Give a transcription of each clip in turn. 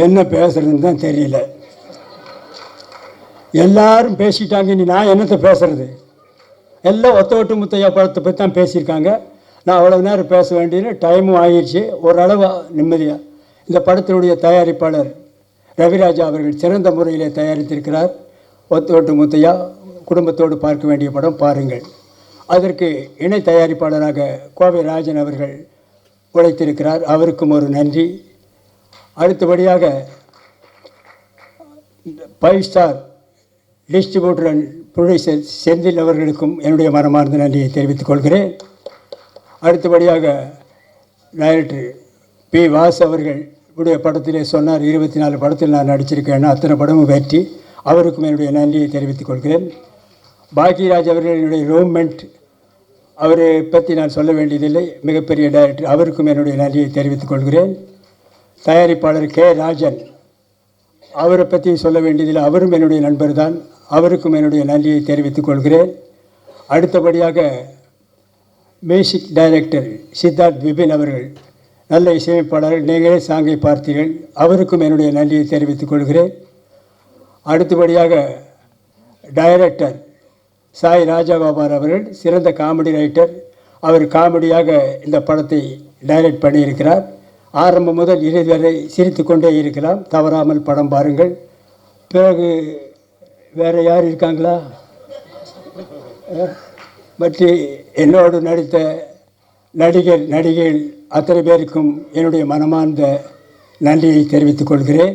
என்ன பேசுறதுன்னு தான் தெரியல. எல்லாரும் பேசிட்டாங்க, இனி நான் என்னத்தை பேசுறது? எல்லாம் ஒத்த ஒட்டு முத்தையா படத்தை பற்றி தான் பேசியிருக்காங்க. நான் அவ்வளோ நேரம் பேச வேண்டியது, டைமும் ஆகிடுச்சு. ஓரளவு நிம்மதியாக இந்த படத்தினுடைய தயாரிப்பாளர் ரவிராஜா அவர்கள் சிறந்த முறையில் தயாரித்திருக்கிறார். ஒத்த ஒட்டு முத்தையா குடும்பத்தோடு பார்க்க வேண்டிய படம், பாருங்கள். அதற்கு இணை தயாரிப்பாளராக கோவை ராஜன் அவர்கள் உழைத்திருக்கிறார், அவருக்கும் ஒரு நன்றி. அடுத்தபடியாக 5 star distributor and producer Senthil அவர்களுக்கும் என்னுடைய மனமார்ந்த நன்றியை தெரிவித்துக் கொள்கிறேன். அடுத்தபடியாக டைரக்டர் பி. வாஸ் அவர்கள் உடைய படத்திலே சொன்னார், 24 படத்தில் நான் நடிச்சிருக்கேன்னா அத்தனை படமும் வெற்றி. அவருக்கும் என்னுடைய நன்றியை தெரிவித்துக் கொள்கிறேன். பாக்யராஜ் அவர்கள் என்னுடைய ரூம்மெண்ட், அவரை பற்றி நான் சொல்ல வேண்டியதில்லை, மிகப்பெரிய டைரக்டர். அவருக்கும் என்னுடைய நன்றியை தெரிவித்துக் கொள்கிறேன். தயாரிப்பாளர் கே. ராஜன், அவரை பற்றி சொல்ல வேண்டியதில்லை, அவரும் என்னுடைய நண்பர் தான். அவருக்கும் என்னுடைய நன்றியை தெரிவித்துக் கொள்கிறேன். அடுத்தபடியாக மியூசிக் டைரக்டர் சித்தார்த் விபின் அவர்கள், நல்ல இசையமைப்பாளர்கள், நீங்களே சாங்கை பார்த்தீர்கள், அவருக்கும் என்னுடைய நன்றியை தெரிவித்துக் கொள்கிறேன். அடுத்தபடியாக டைரக்டர் சாய் ராஜகோபால் அவர்கள், சிறந்த காமெடி ரைட்டர். அவர் காமெடியாக இந்த படத்தை டைரக்ட் பண்ணியிருக்கிறார். ஆரம்பம் முதல் இறுதி வரை சிரித்து கொண்டே இருக்கலாம். தவறாமல் படம் பாருங்கள். பிறகு வேறு யார் இருக்காங்களா? மற்ற என்னோடு நடித்த நடிகைகள் அத்தனை பேருக்கும் என்னுடைய மனமார்ந்த நன்றியை தெரிவித்துக் கொள்கிறேன்.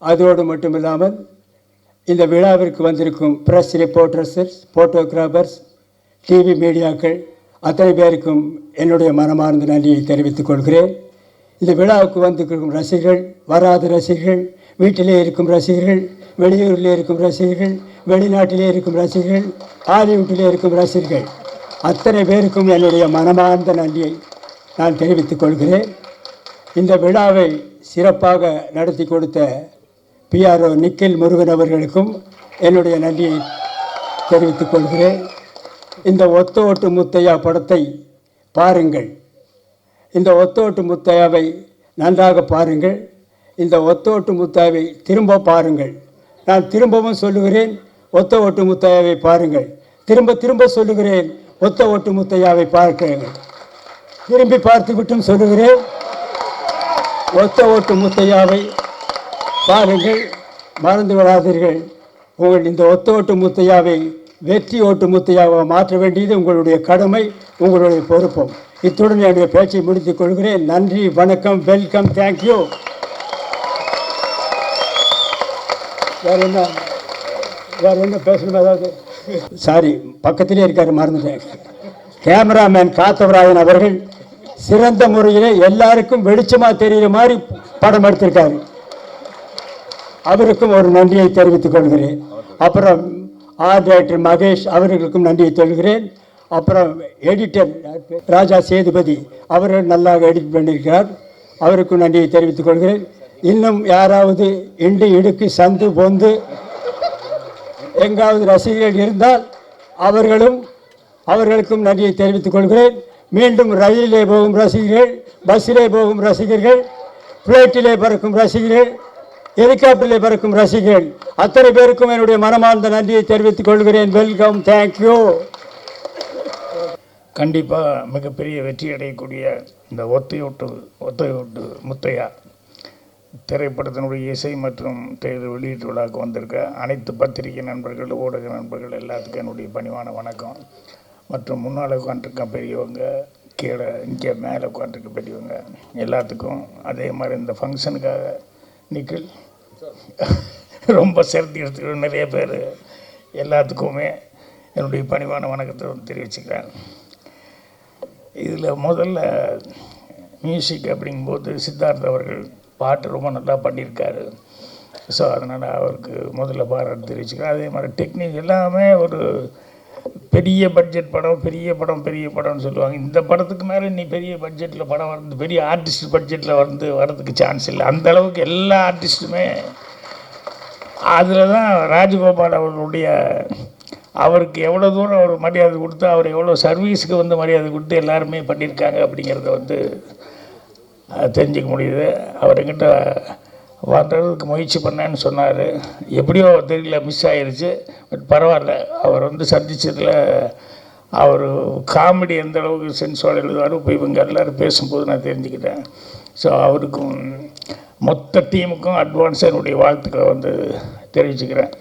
அதோடு மட்டுமில்லாமல் இந்த விழாவிற்கு வந்திருக்கும் ப்ரெஸ் ரிப்போர்ட்டர்ஸ், ஃபோட்டோகிராஃபர்ஸ், டிவி மீடியாக்கள் அத்தனை பேருக்கும் என்னுடைய மனமார்ந்த நன்றியை தெரிவித்துக் கொள்கிறேன். இந்த விழாவுக்கு வந்திருக்கும் ரசிகர்கள், வராத ரசிகர்கள், வீட்டிலே இருக்கும் ரசிகர்கள், வெளியூரில் இருக்கும் ரசிகர்கள், வெளிநாட்டிலே இருக்கும் ரசிகர்கள், ஹாலிவுட்டிலே இருக்கும் ரசிகர்கள் அத்தனை பேருக்கும் என்னுடைய மனமார்ந்த நன்றியை நான் தெரிவித்துக் கொள்கிறேன். இந்த விழாவை சிறப்பாக நடத்தி கொடுத்த PRO நிக்கில் முருகன் அவர்களுக்கும் என்னுடைய நன்றியை தெரிவித்துக் கொள்கிறேன். இந்த ஒத்த ஓட்டு முத்தையா படத்தை பாருங்கள். இந்த ஒத்த ஓட்டு முத்தையாவை நன்றாக பாருங்கள். இந்த ஒத்த ஓட்டு முத்தையாவை திரும்ப பாருங்கள். நான் திரும்பவும் சொல்லுகிறேன், ஒத்த ஓட்டு முத்தையாவை பாருங்கள். திரும்ப திரும்ப சொல்லுகிறேன், ஒத்த ஓட்டு முத்தையாவை பார்க்கிறேன். திரும்பி பார்த்து விட்டும் சொல்லுகிறேன், ஒத்த ஓட்டு முத்தையாவை பாருங்கள். மறந்து விடாதீர்கள். உங்கள் இந்த ஒத்த ஓட்டு முத்தையாவை வெற்றி ஓட்டு முத்தையாவை மாற்ற வேண்டியது உங்களுடைய கடமை, உங்களுடைய பொறுப்பும். இத்துடன் என்னுடைய பேச்சை முடித்துக் கொள்கிறேன். நன்றி, வணக்கம், வெல்கம், தேங்க்யூ. வேறு என்ன பேசணும்? ஏதாவது சாரி, பக்கத்திலே இருக்காரு, மறந்துட்டேன். கேமராமேன் காத்தவராயன் அவர்கள் சிறந்த முறையில் எல்லாருக்கும் வெளிச்சமாக தெரிகிற மாதிரி படம் எடுத்திருக்காரு. அவருக்கும் ஒரு நன்றியை தெரிவித்துக் கொள்கிறேன். அப்புறம் ஆர்ட் டைரக்டர் மகேஷ் அவர்களுக்கும் நன்றியை சொல்கிறேன். அப்புறம் எடிட்டர் ராஜா சேதுபதி அவர்கள் நல்லா எடிட் பண்ணியிருக்கிறார், அவருக்கும் நன்றியை தெரிவித்துக் கொள்கிறேன். இன்னும் யாராவது இண்டு இடுக்கு சந்து பொந்து எங்காவது ரசிகர்கள் இருந்தால் அவர்களுக்கும் நன்றியை தெரிவித்துக் கொள்கிறேன். மீண்டும் ரயிலிலே போகும் ரசிகர்கள், பஸ்ஸிலே போகும் ரசிகர்கள், ஃப்ளைட்டிலே பறக்கும் ரசிகர்கள், ஹெலிகாப்டரிலே பறக்கும் ரசிகர்கள் அத்தனை பேருக்கும் என்னுடைய மனமார்ந்த நன்றியை தெரிவித்துக் கொள்கிறேன். Welcome, thank you. கண்டிப்பாக மிகப்பெரிய வெற்றி அடையக்கூடிய இந்த ஒத்தையோட்டு முத்தையா திரைப்படத்தினுடைய இசை மற்றும் தேர்தல் வெளியீட்டு விழாவுக்கு வந்திருக்க அனைத்து பத்திரிகை நண்பர்கள், ஊடக நண்பர்கள் எல்லாத்துக்கும் என்னுடைய பணிவான வணக்கம். மற்றும் முன்னால் உட்காந்துருக்க பெரியவங்க, கீழே இங்கே மேலே உட்காந்துருக்க பெரியவங்க எல்லாத்துக்கும், அதே மாதிரி இந்த ஃபங்க்ஷனுக்காக நிக்கில் ரொம்ப சிறந்து எடுத்துக்கிற நிறைய பேர் எல்லாத்துக்குமே என்னுடைய பணிவான வணக்கத்தை தெரிவிச்சுக்கிறேன். இதில் முதல்ல மியூசிக் அப்படிங்கும்போது சித்தார்த் அவர்கள் பாட்டு ரொம்ப நல்லா பண்ணியிருக்காரு. ஸோ அதனால் அவருக்கு முதல்ல பாராட்டு தெரிவிச்சுக்கிறேன். அதே மாதிரி டெக்னிக் எல்லாமே ஒரு பெரிய பட்ஜெட் படம், பெரிய படம்னு சொல்லுவாங்க. இந்த படத்துக்கு மேலே நீ பெரிய பட்ஜெட்டில் படம் வந்து பெரிய ஆர்டிஸ்ட் பட்ஜெட்டில் வரதுக்கு சான்ஸ் இல்லை. அந்த அளவுக்கு எல்லா ஆர்டிஸ்ட்டுமே அதில் தான் ராஜகோபால் அவர்களுடைய அவருக்கு எவ்வளோ தூரம் அவர் மரியாதை கொடுத்து, அவர் எவ்வளோ சர்வீஸுக்கு வந்து மரியாதை கொடுத்து எல்லாருமே பண்ணியிருக்காங்க அப்படிங்கிறத வந்து தெரிஞ்சிக்க முடியுது. அவர் என்கிட்ட வர்றதுக்கு முயற்சி பண்ணேன்னு சொன்னார். எப்படியோ தெரியல, மிஸ் ஆயிடுச்சு. பட் பரவாயில்ல, அவர் வந்து சந்தித்ததில் அவர் காமெடி எந்த அளவுக்கு சென்ஸோடு எழுதுவார் இப்போ இவங்க எல்லோரும் பேசும்போது நான் தெரிஞ்சுக்கிட்டேன். ஸோ அவருக்கும் மொத்த டீமுக்கும் அட்வான்ஸாக என்னுடைய வாழ்த்துக்களை வந்து தெரிவிச்சுக்கிறேன்.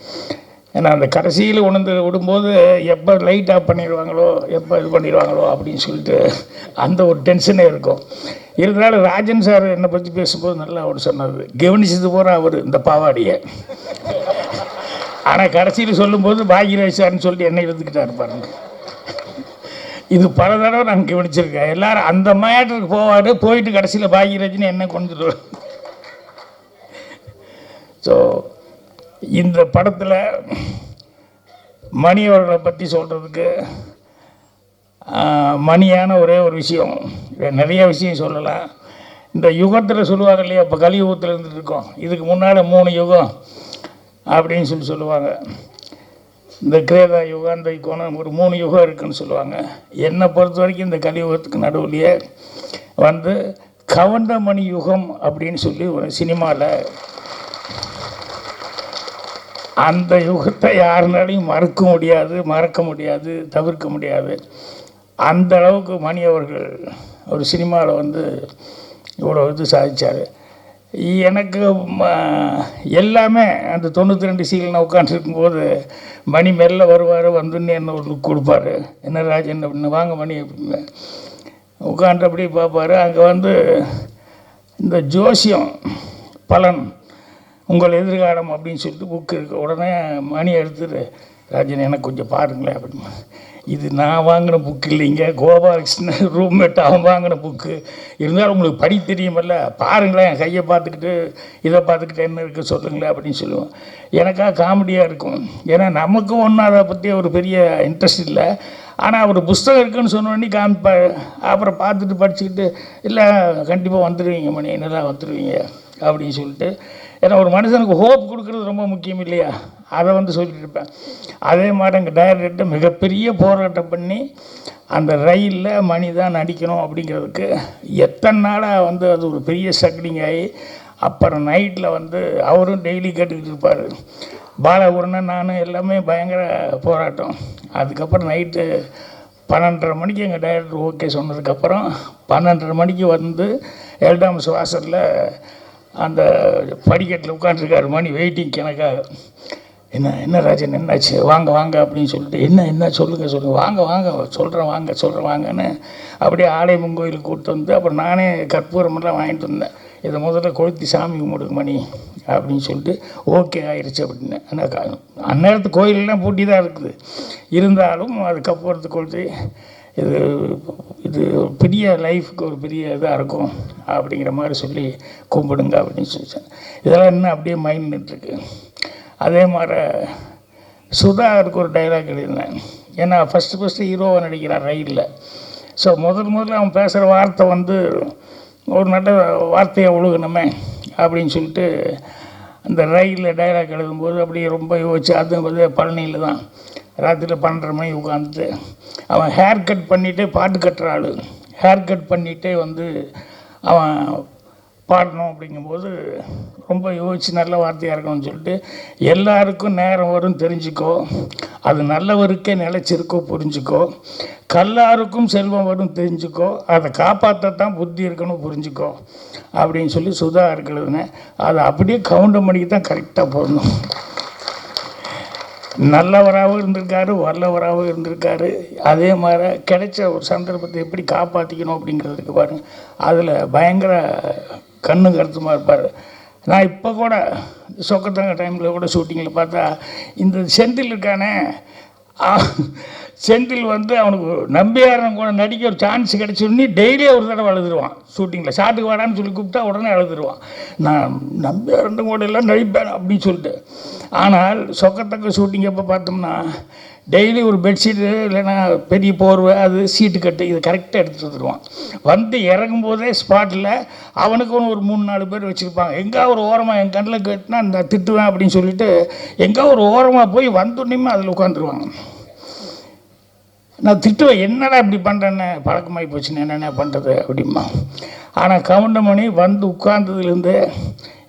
ஏன்னா அந்த கடைசியில் உணர்ந்து விடும்போது எப்போ லைட் ஆஃப் பண்ணிடுவாங்களோ, எப்போ இது பண்ணிடுவாங்களோ அப்படின்னு சொல்லிட்டு அந்த ஒரு டென்ஷனே இருக்கும். இருந்தாலும் ராஜன் சார் என்னை பற்றி பேசும்போது நல்லா அவர் சொன்னார், கவனிச்சது போகிற அவர் இந்த பாவாடியை. ஆனால் கடைசியில் சொல்லும்போது பாக்யராஜ் சார்னு சொல்லிட்டு என்னை எழுதுக்கிட்டார் பாருங்க. இது பல தடவை நான் கவனிச்சிருக்கேன். எல்லோரும் அந்த மேட்டருக்கு போவார், போயிட்டு கடைசியில் பாக்யராஜ்னு என்ன கொண்டு. ஸோ இந்த படத்தில் மணி அவர்களை பற்றி சொல்கிறதுக்கு மணியான ஒரே ஒரு விஷயம், நிறைய விஷயம் சொல்லலாம். இந்த யுகத்தில் சொல்லுவாங்க இல்லையா, இப்போ கலியுகத்தில் இருந்துட்டு இருக்கோம், இதுக்கு முன்னால் 3 யுகம் அப்படின்னு சொல்லுவாங்க. இந்த கிரேதா யுகம், இந்த யுகம், ஒரு 3 யுகம் இருக்குதுன்னு சொல்லுவாங்க. என்னை பொறுத்த வரைக்கும் இந்த கலியுகத்துக்கு நடுவுலையே வந்து கவண்டமணி யுகம் அப்படின்னு சொல்லி ஒரு சினிமாவில், அந்த யுகத்தை யாருனாலையும் மறக்க முடியாது, தவிர்க்க முடியாது. அந்த அளவுக்கு மணி அவர்கள் ஒரு சினிமாவில் வந்து இவ்வளோ இது சாதித்தார். எனக்கு எல்லாமே அந்த 92 சீல் நான் உட்காந்துருக்கும்போது மணி மெல்ல வருவார், வந்துன்னு என்ன ஒரு லுக் கொடுப்பார், என்ன ராஜன் அப்படின்னு, வாங்க மணி அப்படின்னு உட்காந்து அப்படி பார்ப்பார். அங்கே வந்து இந்த ஜோசியம் பலன் உங்கள் எதிர்காலம் அப்படின்னு சொல்லிட்டு புக்கு இருக்குது. உடனே மணி எடுத்துட்டு, ராஜன் எனக்கு கொஞ்சம் பாருங்களேன் அப்படின்னு. இது நான் வாங்கின புக்கு இல்லைங்க, கோபாலகிருஷ்ணன் ரூம்மேட் அவன் வாங்கின புக்கு. இருந்தாலும் உங்களுக்கு படி தெரியுமில்ல, பாருங்களேன், என் கையை பார்த்துக்கிட்டு இதை பார்த்துக்கிட்டு என்ன இருக்குது சொல்லுங்களேன் அப்படின்னு சொல்லுவோம். எனக்காக காமெடியாக இருக்கும். ஏன்னா நமக்கும் ஒன்றும் அதை பற்றி ஒரு பெரிய இன்ட்ரெஸ்ட் இல்லை. ஆனால் அவர் புஸ்தகம் இருக்குதுன்னு சொன்னோடனே காமிப்பார். அப்புறம் பார்த்துட்டு படிச்சுக்கிட்டு, இல்லை கண்டிப்பாக வந்துடுவீங்க மணி, என்னதான் வந்துடுவீங்க அப்படின்னு சொல்லிட்டு. ஏன்னா ஒரு மனுஷனுக்கு ஹோப் கொடுக்குறது ரொம்ப முக்கியம் இல்லையா, அதை வந்து சொல்லிட்டு இருப்பேன். அதே மாதிரி எங்கள் டைரக்டர் மிகப்பெரிய போராட்டம் பண்ணி அந்த ரயிலில் மணி தான் நடிக்கணும் அப்படிங்கிறதுக்கு எத்தனை நாளாக வந்து அது ஒரு பெரிய ஸ்ட்ரகிளிங் ஆகி, அப்புறம் நைட்டில் வந்து அவரும் டெய்லி கேட்டுக்கிட்டு இருப்பார். பாலகுருணன் நான் எல்லாமே பயங்கர போராட்டம். அதுக்கப்புறம் நைட்டு 12:30 மணிக்கு எங்கள் டைரக்டர் ஓகே சொன்னதுக்கப்புறம் 12:30 மணிக்கு வந்து எல்டாம்ஸ் வாசலில் அந்த படிக்கட்டில் உட்காந்துருக்காரு மணி, வெயிட்டிங் எனக்காக. என்ன ராஜன் என்னாச்சு, வாங்க வாங்க அப்படின்னு சொல்லிட்டு, என்ன சொல்லுங்கள் வாங்க சொல்கிறேன் வாங்கன்னு அப்படியே ஆலயமன் கோயிலுக்கு கூப்பிட்டு வந்து, அப்புறம் நானே கற்பூரமெல்லாம் வாங்கிட்டு வந்தேன். இதை முதல்ல கொளுத்தி சாமி கும்பிடுங்க மணி அப்படின்னு சொல்லிட்டு ஓகே ஆயிடுச்சு அப்படின்னு. ஆனால் அந்நேரத்து கோயிலெல்லாம் பூட்டி தான் இருக்குது, இருந்தாலும் அது கற்பூரத்தை கொளுத்தி இது பெரிய லைஃபுக்கு ஒரு பெரிய இதாக இருக்கும் அப்படிங்கிற மாதிரி சொல்லி கும்பிடுங்க அப்படின்னு சொல்லிச்சேன். இதெல்லாம் என்ன அப்படியே மைண்ட் நின்றுருக்கு. அதே மாதிரி சுதாகருக்கு ஒரு டைலாக் எழுதினேன். ஏன்னா ஃபஸ்ட்டு ஹீரோவை நடிக்கிறான் ரயிலில். ஸோ முதல்ல அவன் பேசுகிற வார்த்தை வந்து ஒரு நல்ல வார்த்தையை ஒழுகணுமே அப்படின்னு சொல்லிட்டு அந்த ரயிலில் டைலாக் எழுதும்போது அப்படியே ரொம்ப யோசிச்சு, அது வந்து பழனியில் தான் ராத்திரியில் 12:30 மணிக்கு உட்காந்துட்டு அவன் ஹேர் கட் பண்ணிகிட்டே பாட்டு கட்டுற ஆள், ஹேர் கட் பண்ணிகிட்டே வந்து அவன் பாடணும் அப்படிங்கும்போது ரொம்ப யோசித்து நல்ல வார்த்தையாக இருக்கணும்னு சொல்லிட்டு, எல்லாருக்கும் நேரம் வரும் தெரிஞ்சுக்கோ, அது நல்லவருக்கே நிலைச்சிருக்கோ புரிஞ்சுக்கோ, கல்லாருக்கும் செல்வம் வரும் தெரிஞ்சுக்கோ, அதை காப்பாற்றத்தான் புத்தி இருக்கணும் புரிஞ்சுக்கோ அப்படின்னு சொல்லி சுதா இருக்கிறதுனே அதை அப்படியே கவுண்டர் மணிக்கு தான் கரெக்டாக போடணும். நல்லவராகவும் இருந்திருக்காரு, வல்லவராகவும் இருந்திருக்காரு. அதே மாதிரி கிடைச்ச ஒரு சந்தர்ப்பத்தை எப்படி காப்பாற்றிக்கணும் அப்படிங்கிறதுக்கு பாருங்கள், அதில் பயங்கர கண்ணு கருத்துமாக இருப்பார். நான் இப்போ கூட சொக்கத்தங்க டைமில் கூட ஷூட்டிங்கில் பார்த்தா இந்த செந்தில் இருக்கானே, செந்தில் வந்து அவனுக்கு நம்பியாரன் கூட நடிக்க ஒரு சான்ஸ் கிடச்சோடனே டெய்லி ஒரு தடவை அழுதுருவான். ஷூட்டிங்கில் ஷாட்டுக்கு வாடான்னு சொல்லி கூப்பிட்டா உடனே அழுதுருவான். நான் நம்பியாரன் கூட எல்லாம் நடிப்பேன் அப்படின்னு சொல்லிட்டு. ஆனால் சொக்கத்தக்க ஷூட்டிங் எப்போ பார்த்தோம்னா டெய்லி ஒரு பெட்ஷீட்டு இல்லைன்னா பெரிய போர்வை, அது சீட்டு கட்டு, இது கரெக்டாக எடுத்துகிட்டு வந்துடுவான். வந்து இறங்கும் போதே ஸ்பாட்டில் அவனுக்கு ஒரு 3-4 பேர் வச்சுருப்பாங்க. எங்கே ஒரு ஓரமாக என் கண்ணில் கட்டினா நான் திட்டுவேன் அப்படின்னு சொல்லிட்டு எங்கே ஒரு ஓரமாக போய் வந்தோடனே அதில் உட்காந்துருவாங்க. நான் திட்டுவேன், என்னடா இப்படி பண்ணுறேன்னு, பழக்கமாகி போச்சுன்னு என்னென்ன பண்ணுறது அப்படிமா. ஆனால் கவுண்டமணி வந்து உட்கார்ந்ததுலேருந்து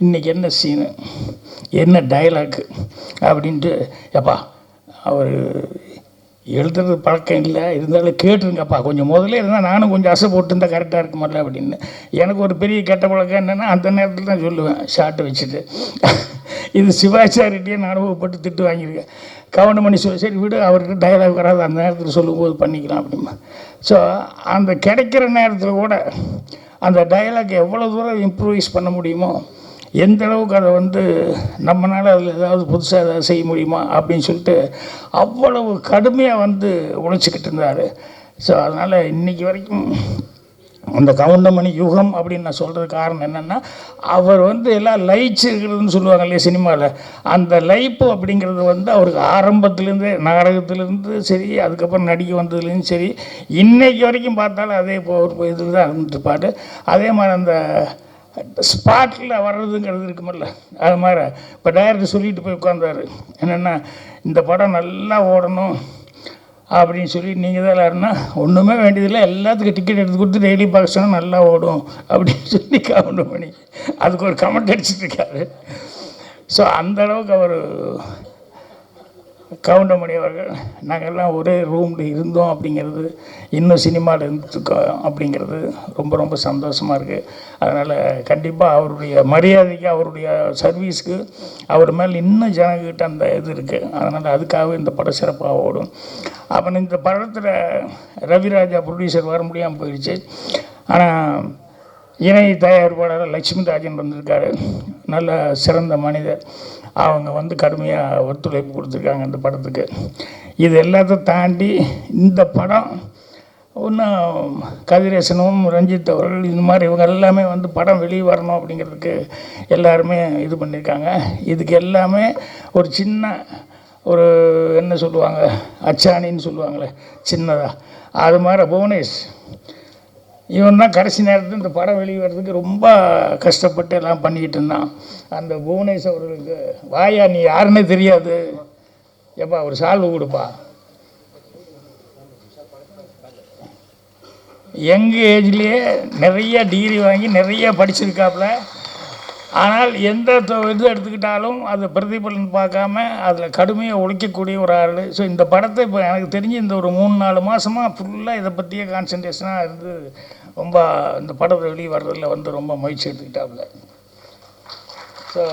இன்றைக்கி என்ன சீனு, என்ன டைலாக்கு அப்படின்ட்டு, எப்பா அவர் எழுதுறது பழக்கம் இல்லை, இருந்தாலும் கேட்டுருங்கப்பா, கொஞ்சம் முதல்ல இருந்தால் நானும் கொஞ்சம் அசை போட்டுருந்தா கரெக்டாக இருக்குமில்ல அப்படின்னு. எனக்கு ஒரு பெரிய கெட்ட பழக்கம் என்னென்னா, அந்த நேரத்தில் தான் சொல்லுவேன் ஷார்ட்டை வச்சுட்டு. இது சிவாச்சாரிகிட்டே நான் அனுபவப்பட்டு திட்டு வாங்கியிருக்கேன். கவுண்டமணி சொல்லி, சரி விடு, அவர்கிட்ட டைலாக் வராது, அந்த நேரத்தில் சொல்லும்போது பண்ணிக்கலாம் அப்படிமா. ஸோ அந்த கிடைக்கிற நேரத்தில் கூட அந்த டைலாக் எவ்வளோ தூரம் இம்ப்ரூவைஸ் பண்ண முடியுமோ, எந்த அளவுக்கு அதை வந்து நம்மளால் அதில் ஏதாவது புதுசாக ஏதாவது செய்ய முடியுமா அப்படின்னு சொல்லிட்டு அவ்வளவு கடுமையாக வந்து உழைச்சிக்கிட்டு இருந்தார். ஸோ அதனால் இன்றைக்கி வரைக்கும் அந்த கவுண்டமணி யுகம் அப்படின்னு நான் சொல்கிறது காரணம் என்னென்னா, அவர் வந்து எல்லாம் லயிச்சிருக்கிறதுன்னு சொல்லுவாங்க இல்லையா சினிமாவில், அந்த லயிப்பு அப்படிங்கிறது வந்து அவருக்கு ஆரம்பத்துலேருந்தே, நாடகத்துலேருந்து சரி, அதுக்கப்புறம் நடிக்க வந்ததுலேருந்து சரி, இன்றைக்கி வரைக்கும் பார்த்தாலும் அதே ஒரு இதில் தான் இருந்துட்டுப்பாடு. அதே மாதிரி அந்த ஸ்பாட்டில் வர்றதுங்கிறது இருக்குமில்ல, அது மாதிரி இப்போ டைரக்டர் சொல்லிட்டு போய் உட்காந்தாரு என்னென்னா, இந்த படம் நல்லா ஓடணும் அப்படின்னு சொல்லி, நீங்கள் தான் எல்லாருன்னா ஒன்றுமே வேண்டியதில்லை, எல்லாத்துக்கும் டிக்கெட் எடுத்து கொடுத்து டெய்லி பார்க்க சொன்னால் நல்லா ஓடும் அப்படின்னு சொல்லி கவுண்டமணி அதுக்கு ஒரு கமெண்ட் அடிச்சுட்ருக்காரு. ஸோ அந்த அளவுக்கு அவர் கவுண்டமணி அவர்கள், நாங்கள்லாம் ஒரே ரூமில் இருந்தோம் அப்படிங்கிறது, இன்னும் சினிமாவில் இருந்துருக்கோம் அப்படிங்கிறது ரொம்ப ரொம்ப சந்தோஷமாக இருக்குது. அதனால் கண்டிப்பாக அவருடைய மரியாதைக்கு, அவருடைய சர்வீஸ்க்கு அவர் மேலே இன்னும் ஜனங்கிட்ட அந்த இது இருக்குது. அதனால் அதுக்காக இந்த படம் சிறப்பாக ஓடும். அப்புறம் இந்த படத்தில் ரவிராஜா ப்ரொடியூசர் வர முடியாமல் போயிடுச்சு. ஆனால் இணை தயாரிப்பாளர் லட்சுமி ராஜன் வந்திருக்காரு, நல்ல சிறந்த மனிதர். அவங்க வந்து கடுமையாக ஒத்துழைப்பு கொடுத்துருக்காங்க இந்த படத்துக்கு. இது எல்லாத்தையும் தாண்டி இந்த படம் இன்னும் கதிரேசனும் ரஞ்சித் அவர்கள் இந்த மாதிரி இவங்க எல்லாமே வந்து படம் வெளியே வரணும் அப்படிங்கிறதுக்கு எல்லாருமே இது பண்ணியிருக்காங்க. இதுக்கு எல்லாமே ஒரு சின்ன ஒரு என்ன சொல்லுவாங்க, அச்சாணின்னு சொல்லுவாங்களே சின்னதாக, அது மாதிரி புவனேஷ் இவன் தான் கடைசி நேரத்தில் இந்த படம் வெளியே வர்றதுக்கு ரொம்ப கஷ்டப்பட்டு எல்லாம் பண்ணிக்கிட்டு இருந்தான். அந்த புவனேஷ் அவர்களுக்கு, வாயா நீ யாருன்னே தெரியாது, எப்பா ஒரு சால்வு கொடுப்பா. யங் ஏஜ்லேயே நிறைய டிகிரி வாங்கி நிறைய படிச்சிருக்காப்புல. ஆனால் எந்த இது எடுத்துக்கிட்டாலும் அதை பிரதிபலன் பார்க்காம அதில் கடுமையாக உழைக்கக்கூடிய ஒரு ஆள். ஸோ இந்த படத்தை இப்போ எனக்கு தெரிஞ்சு இந்த ஒரு 3-4 மாதமாக ஃபுல்லாக இதை பற்றியே கான்சன்ட்ரேஷனாக இருந்து ரொம்ப இந்த படத்தை வெளியே வர்றதில் வந்து ரொம்ப முயற்சி எடுத்துக்கிட்டாப்புல. ஸோ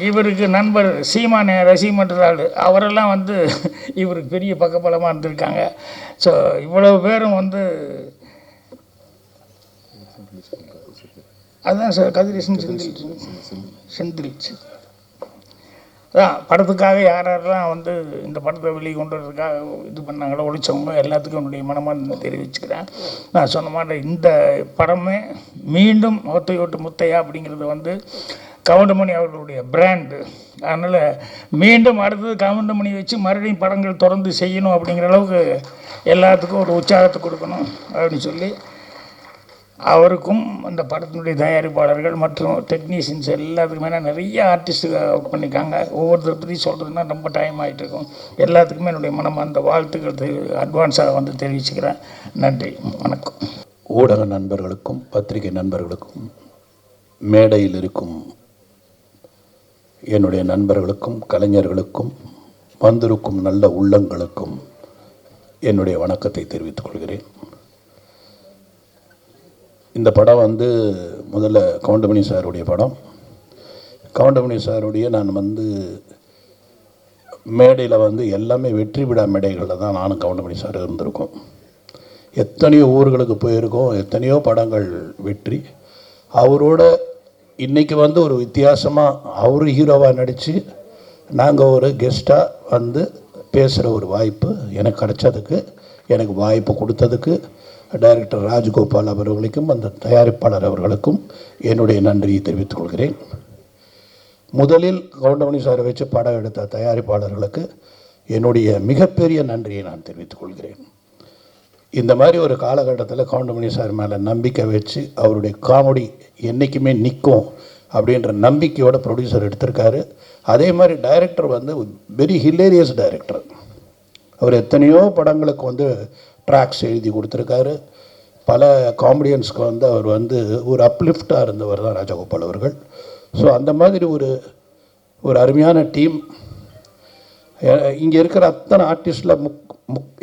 இவருக்கு நண்பர் சீமானே ரசிகமன்றாள் அவரெல்லாம் வந்து இவருக்கு பெரிய பக்கபலமாக இருந்திருக்காங்க. ஸோ இவ்வளவு பேரும் வந்து அதுதான் சார் கதிரேசன் செந்தில் அதான் படத்துக்காக யாரெல்லாம் வந்து இந்த படத்தை வெளியே கொண்டு வரதுக்காக இது பண்ணாங்களோ, ஒழிச்சவங்க எல்லாத்துக்கும் என்னுடைய மனமார்ந்த தெரிவிச்சுக்கிறேன். நான் சொன்ன மாதிரி இந்த படமே மீண்டும் ஒத்தையோட்டு முத்தையா அப்படிங்கிறது வந்து கவுண்டமணி அவர்களுடைய பிராண்டு. அதனால் மீண்டும் அடுத்தது கவுண்டமணி வச்சு மறுபடியும் படங்கள் தொடர்ந்து செய்யணும் அப்படிங்கிற அளவுக்கு எல்லாத்துக்கும் ஒரு உற்சாகத்தை கொடுக்கணும் அப்படின்னு சொல்லி அவருக்கும் அந்த படத்தினுடைய தயாரிப்பாளர்கள் மற்றும் டெக்னீஷியன்ஸ் எல்லாத்துக்குமே நிறைய ஆர்டிஸ்ட்டு ஒர்க் பண்ணியிருக்காங்க. ஒவ்வொருத்தர் பற்றி சொல்கிறதுனா ரொம்ப டைம் ஆகிட்டு இருக்கும். எல்லாத்துக்குமே என்னுடைய மனமார்ந்த வாழ்த்துக்கள் அட்வான்ஸாக வந்து தெரிவிச்சுக்கிறேன். நன்றி, வணக்கம். ஊடக நண்பர்களுக்கும் பத்திரிகை நண்பர்களுக்கும் மேடையில் இருக்கும் என்னுடைய நண்பர்களுக்கும் கலைஞர்களுக்கும் வந்திருக்கும் நல்ல உள்ளங்களுக்கும் என்னுடைய வணக்கத்தை தெரிவித்துக் கொள்கிறேன். இந்த படம் வந்து முதல்ல கவுண்டமணி சாருடைய படம். கவுண்டமணி சாருடைய நான் வந்து மேடையில் வந்து எல்லாமே வெற்றி விழா மேடைகளில் தான் நானும் கவுண்டமணி சார் இருந்திருக்கோம். எத்தனையோ ஊர்களுக்கு போயிருக்கோம், எத்தனையோ படங்கள் வெற்றி. அவரோட இன்றைக்கி வந்து ஒரு வித்தியாசமாக அவர் ஹீரோவாக நடித்து நாங்கள் ஒரு கெஸ்ட்டாக வந்து பேசுகிற ஒரு வாய்ப்பு எனக்கு கிடைச்சதுக்கு, எனக்கு வாய்ப்பு கொடுத்ததுக்கு டைரக்டர் ராஜகோபால் அவர்களுக்கும் அந்த தயாரிப்பாளர் அவர்களுக்கும் என்னுடைய நன்றியை தெரிவித்துக் கொள்கிறேன். முதலில் கவுண்டமணி சாரை வச்சு படம் எடுத்த தயாரிப்பாளர்களுக்கு என்னுடைய மிகப்பெரிய நன்றியை நான் தெரிவித்துக் கொள்கிறேன். இந்த மாதிரி ஒரு காலகட்டத்தில் கவுண்டமணி சார் மேலே நம்பிக்கை வச்சு அவருடைய காமெடி என்றைக்குமே நிற்கும் அப்படின்ற நம்பிக்கையோட ப்ரொடியூசர் எடுத்திருக்காரு. அதே மாதிரி டைரக்டர் வந்து வெரி ஹிலேரியஸ் டைரக்டர். அவர் எத்தனையோ படங்களுக்கு வந்து ட்ராக்ஸ் எழுதி கொடுத்துருக்காரு. பல காமெடியன்ஸ்க்கு வந்து அவர் வந்து ஒரு அப்லிஃப்டாக இருந்தவர் தான் ராஜகோபால் அவர்கள். ஸோ அந்த மாதிரி ஒரு அருமையான டீம். இங்கே இருக்கிற அத்தனை ஆர்டிஸ்டில்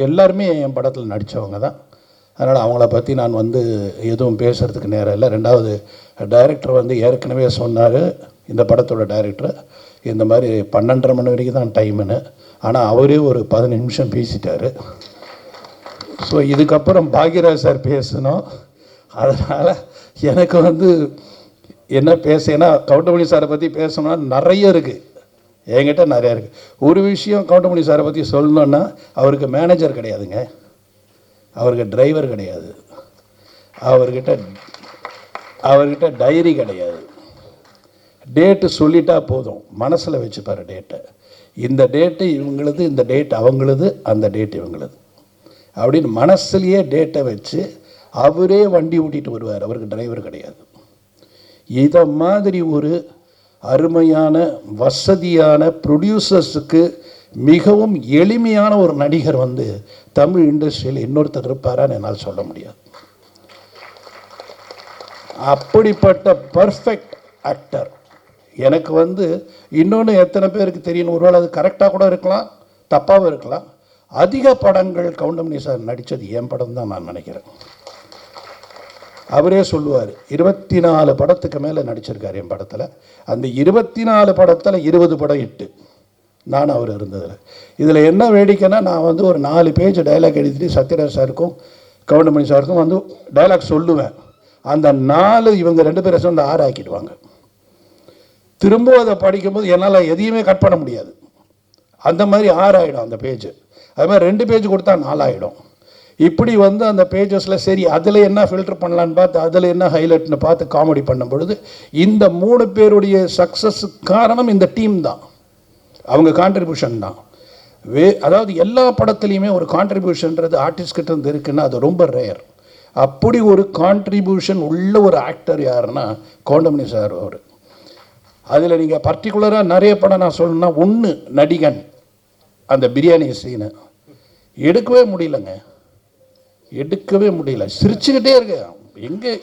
எல்லாருமே என் படத்தில் நடித்தவங்க தான். அதனால் அவங்கள பற்றி நான் வந்து எதுவும் பேசுகிறதுக்கு நேரம் இல்லை. ரெண்டாவது, டைரக்டர் வந்து ஏற்கனவே சொன்னார், இந்த படத்தோட டைரக்டர் இந்த மாதிரி 12:30 மணி வரைக்கும் தான் டைமுன்னு. ஆனால் அவரே ஒரு 15 நிமிஷம் பேசிட்டார். ஸோ இதுக்கப்புறம் பாக்யராஜ் சார் பேசணும். அதனால் எனக்கு வந்து என்ன ஏன்னா கவுண்டமணி சாரை பற்றி பேசணும்னா நிறைய இருக்குது, என்கிட்ட நிறையா இருக்குது. ஒரு விஷயம் கவுண்டமணி சாரை பற்றி சொல்லணுன்னா, அவருக்கு மேனேஜர் கிடையாதுங்க, அவருக்கு டிரைவர் கிடையாது, அவர்கிட்ட டைரி கிடையாது. டேட்டு சொல்லிட்டா போதும், மனசில் வச்சுப்பார் டேட்டை. இந்த டேட்டு இவங்களது, இந்த டேட் அவங்களது, அந்த டேட் இவங்களது அப்படின்னு மனசுலேயே டேட்டை வச்சு அவரே வண்டி ஓட்டிகிட்டு வருவார். அவருக்கு டிரைவர் கிடையாது. இதை மாதிரி ஒரு அருமையான வசதியான ப்ரொடியூசர்ஸுக்கு மிகவும் எளிமையான ஒரு நடிகர் வந்து தமிழ் இண்டஸ்ட்ரியில் இன்னொருத்தர் இருப்பாரான்னு என்னால் சொல்ல முடியாது. அப்படிப்பட்ட பர்ஃபெக்ட் ஆக்டர் எனக்கு வந்து இன்னொன்று எத்தனை பேருக்கு தெரியும், ஒருவேளை அது கரெக்டாக கூட இருக்கலாம், தப்பாகவும் இருக்கலாம். அதிக படங்கள் கவுண்டமணி சார் நடித்தது என் படம் தான் நான் நினைக்கிறேன். அவரே சொல்லுவார், 24 படத்துக்கு மேலே நடிச்சிருக்கார் என் படத்தில். அந்த 24 படத்தில் 20 படம் ஹிட்டு, நான் அவர் இருந்ததில். இதில் என்ன வேடிக்கைன்னா, நான் வந்து ஒரு 4 பேஜ் டைலாக் எழுதிட்டு சத்யராஜ் சாருக்கும் கவுண்டமணி சாருக்கும் வந்து டைலாக் சொல்லுவேன். அந்த 4 இவங்க 2 பேரை சேர்ந்து 6 ஆக்கிடுவாங்க. திரும்ப அதை படிக்கும்போது என்னால் எதையுமே கட் பண்ண முடியாது. அந்த மாதிரி 6 ஆகிடும் அந்த பேஜ். அது மாதிரி 2 பேஜ் கொடுத்தா 4 ஆகிடும். இப்படி வந்து அந்த பேஜஸில் சரி அதில் என்ன ஃபில்டர் பண்ணலான்னு பார்த்து, அதில் என்ன ஹைலைட்னு பார்த்து காமெடி பண்ணும் பொழுது இந்த 3 பேருடைய சக்ஸஸுக்கு காரணம் இந்த டீம் தான், அவங்க கான்ட்ரிபியூஷன் தான். அதாவது எல்லா படத்துலையுமே ஒரு கான்ட்ரிபியூஷன்றது ஆர்டிஸ்ட் கிட்ட இருந்து இருக்குன்னா அது ரொம்ப ரேர். அப்படி ஒரு கான்ட்ரிபியூஷன் உள்ள ஒரு ஆக்டர் யாருன்னா கவுண்டமணி சார். அவர் அதில் நீங்கள் பர்டிகுலராக நிறைய படம் நான் சொல்லணும்னா, ஒன்று நடிகன், அந்த பிரியாணி சீனை எடுக்கவே முடியலங்க, எடுக்கவே முடியல. சிரிச்சுக்கிட்டே இருக்கேன்,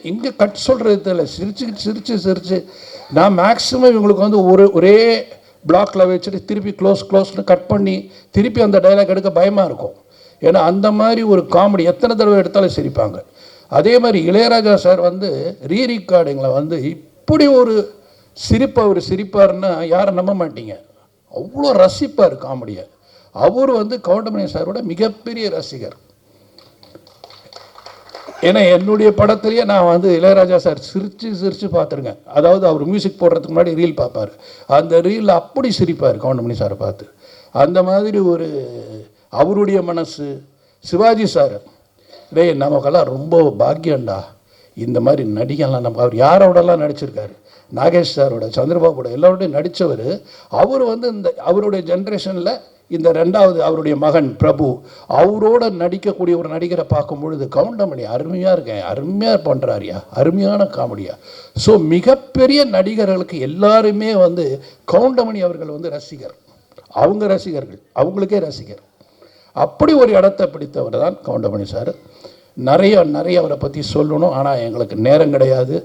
எங்கே கட் சொல்கிறது தெரியல. சிரிச்சு நான் மேக்ஸிமம் இவங்களுக்கு வந்து ஒரே பிளாக்கில் வச்சுட்டு திருப்பி க்ளோஸ்னு கட் பண்ணி திருப்பி அந்த டைலாக் எடுக்க பயமாக இருக்கும். ஏன்னா அந்த மாதிரி ஒரு காமெடி எத்தனை தடவை எடுத்தாலும் சிரிப்பாங்க. அதே மாதிரி இளையராஜா சார் வந்து ரீரெக்கார்டிங்கில் வந்து இப்படி ஒரு சிரிப்பு அவர் சிரிப்பார்னா யாரும் நம்ப மாட்டீங்க, அவ்வளோ ரசிப்பார் காமெடியை. அவர் வந்து கவுண்டமணி சாரோட மிகப்பெரிய ரசிகர். ஏன்னா என்னுடைய படத்துலேயே நான் வந்து இளையராஜா சார் சிரித்து பார்த்துருங்க. அதாவது அவர் மியூசிக் போடுறதுக்கு முன்னாடி ரீல் பார்ப்பார், அந்த ரீலில் அப்படி சிரிப்பார் கவுண்டமணி சாரை பார்த்து. அந்த மாதிரி ஒரு அவருடைய மனசு. சிவாஜி சார், நமக்கெல்லாம் ரொம்ப பாக்கியண்டா, இந்த மாதிரி நடிகன்லாம் நம்ம. அவர் யாரோடலாம் நடிச்சிருக்காரு, நாகேஷ் சாரோட, சந்திரபாபுட, எல்லாரோடையும் நடித்தவர். அவர் வந்து இந்த அவருடைய ஜென்ரேஷனில் இந்த 2வது அவருடைய மகன் பிரபு, அவரோட நடிக்கக்கூடிய ஒரு நடிகரை பார்க்கும் பொழுது கவுண்டமணி அருமையாக இருக்கேன், அருமையாக பண்ணுறாரியா, அருமையான காமெடியா. ஸோ மிகப்பெரிய நடிகர்களுக்கு எல்லாருமே வந்து கவுண்டமணி அவர்கள் வந்து ரசிகர், அவங்க ரசிகர்கள், அவங்களுக்கே ரசிகர். அப்படி ஒரு இடத்தை பிடித்தவர் தான் கவுண்டமணி சார். நிறைய அவரை பற்றி சொல்லணும், ஆனால் எங்களுக்கு நேரம் கிடையாது.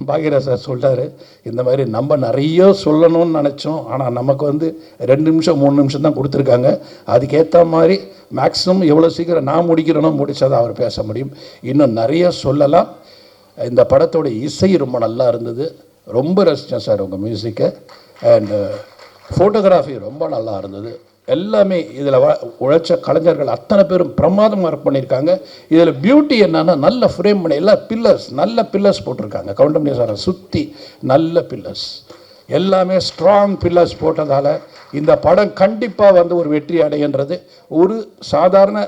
பாக்யராஜ் சார் சொல்கிறாரு, இந்த மாதிரி நம்ம நிறைய சொல்லணும்னு நினச்சோம், ஆனால் நமக்கு வந்து 2 நிமிஷம் 3 நிமிஷம் தான் கொடுத்துருக்காங்க. அதுக்கேற்ற மாதிரி மேக்ஸிமம் எவ்வளோ சீக்கிரம் நான் முடிக்கிறேனோ முடிச்சாதான் அவர் பேச முடியும். இன்னும் நிறைய சொல்லலாம். இந்த படத்தோட இசை ரொம்ப நல்லா இருந்தது, ரொம்ப ரசித்தேன் சார் உங்கள் மியூசிக்கை. அண்டு ஃபோட்டோகிராஃபி ரொம்ப நல்லா இருந்தது. எல்லாமே இதில் உழைச்ச கலைஞர்கள் அத்தனை பேரும் பிரமாதமாக ஒர்க் பண்ணியிருக்காங்க. இதில் பியூட்டி என்னன்னா, நல்ல ஃப்ரேம் பண்ணி எல்லா நல்ல பில்லர்ஸ் போட்டிருக்காங்க. கவுண்டமணி சாரை சுற்றி நல்ல பில்லர்ஸ், எல்லாமே ஸ்ட்ராங் பில்லர்ஸ் போட்டதால் இந்த படம் கண்டிப்பாக வந்து ஒரு வெற்றி அடைகின்றது. ஒரு சாதாரண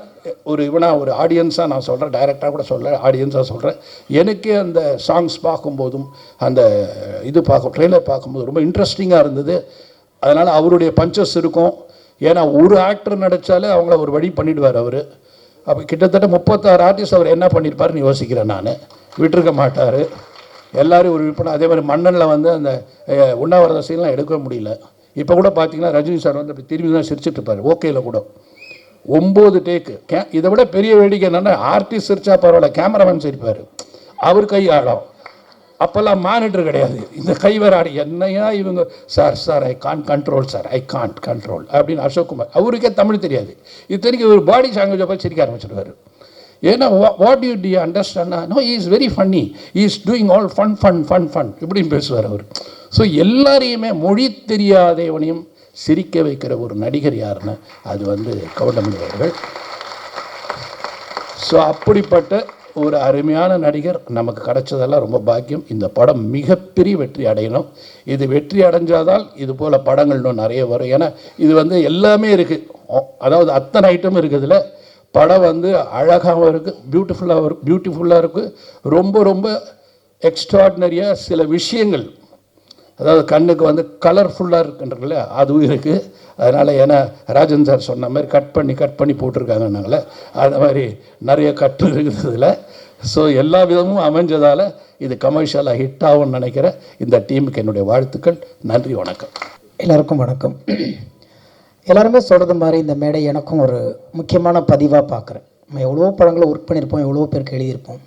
ஒரு ஆடியன்ஸாக நான் சொல்கிறேன், டைரக்டாக கூட சொல்கிறேன், ஆடியன்ஸாக சொல்கிறேன். எனக்கே அந்த சாங்ஸ் பார்க்கும்போதும் அந்த ட்ரெய்லர் பார்க்கும்போது ரொம்ப இன்ட்ரெஸ்டிங்காக இருந்தது. அதனால் அவருடைய பஞ்சஸ் இருக்கும். ஏன்னா ஒரு ஆக்டர் நடித்தாலே அவங்கள ஒரு வழி பண்ணிவிடுவார் அவர். அப்போ கிட்டத்தட்ட 36 ஆர்டிஸ்ட் அவர் என்ன பண்ணியிருப்பாருன்னு யோசிக்கிறேன் நான். விட்டுருக்க மாட்டார், எல்லோரும் ஒரு விற்பனை. அதே மாதிரி மன்னனில் வந்து அந்த உண்ணாவிரத சீன்லாம் எடுக்கவே முடியல. இப்போ கூட பார்த்தீங்கன்னா ரஜினி சார் வந்து அப்படி திரும்பி தான் சிரிச்சுட்டு இருப்பார், ஓகேயில் கூட. 9 டேக்கு. இதை விட பெரிய வேடிக்கை என்னென்னா, ஆர்டிஸ்ட் சிரிச்சா பரவாயில்ல, கேமராமேன் சிரிப்பார், அவர் கை ஆடும். அப்போல்லாம் மானிட்டர் கிடையாது, இந்த கை வேற ஆடி. என்னையா இவங்க, sir I can't control, sir I can't control அப்படின்னு அசோக்குமார், அவருக்கே தமிழ் தெரியாது, இது தெரியும், ஒரு பாடி லாங்குவேஜை பார்த்து சிரிக்க ஆரம்பிச்சிடுவார். ஏன்னா வாட் யூ டி understand, no he is very funny, he is doing all fun இப்படின்னு பேசுவார் அவர். ஸோ எல்லாரையுமே மொழி தெரியாதவனையும் சிரிக்க வைக்கிற ஒரு நடிகர் யாருன்னு, அது வந்து கவுண்டமணி அவர்கள். ஸோ அப்படிப்பட்ட ஒரு அருமையான நடிகர் நமக்கு கிடைச்சதெல்லாம் ரொம்ப பாக்கியம். இந்த படம் மிகப்பெரிய வெற்றி அடையணும். இது வெற்றி அடைஞ்சாதால் இது போல் படங்கள் இன்னும் நிறைய வரும். ஏன்னா இது வந்து எல்லாமே இருக்குது, அதாவது அத்தனை ஐட்டம் இருக்குதுல. படம் வந்து அழகாகவும் இருக்குது, பியூட்டிஃபுல்லாக இருக்குது, ரொம்ப எக்ஸ்ட்ராடினரியாக சில விஷயங்கள், அதாவது கண்ணுக்கு வந்து கலர்ஃபுல்லாக இருக்குன்றதுல அதுவும் இருக்குது. அதனால் ஏன்னா ராஜன் சார் சொன்ன மாதிரி கட் பண்ணி போட்டிருக்காங்கன்னாங்களே, அது மாதிரி நிறைய கட்டு இருக்குதுல. ஸோ எல்லா விதமும் அமைஞ்சதால் இது கமர்ஷியலாக ஹிட் ஆகும்னு நினைக்கிறேன். இந்த டீமுக்கு என்னுடைய வாழ்த்துக்கள். நன்றி, வணக்கம். எல்லாருக்கும் வணக்கம். எல்லாருமே சொல்கிறது மாதிரி இந்த மேடை எனக்கும் ஒரு முக்கியமான பதிவாக பார்க்குறேன். நம்ம எவ்வளோ படங்களை ஒர்க் பண்ணியிருப்போம், எவ்வளோ பேருக்கு எழுதியிருப்போம்.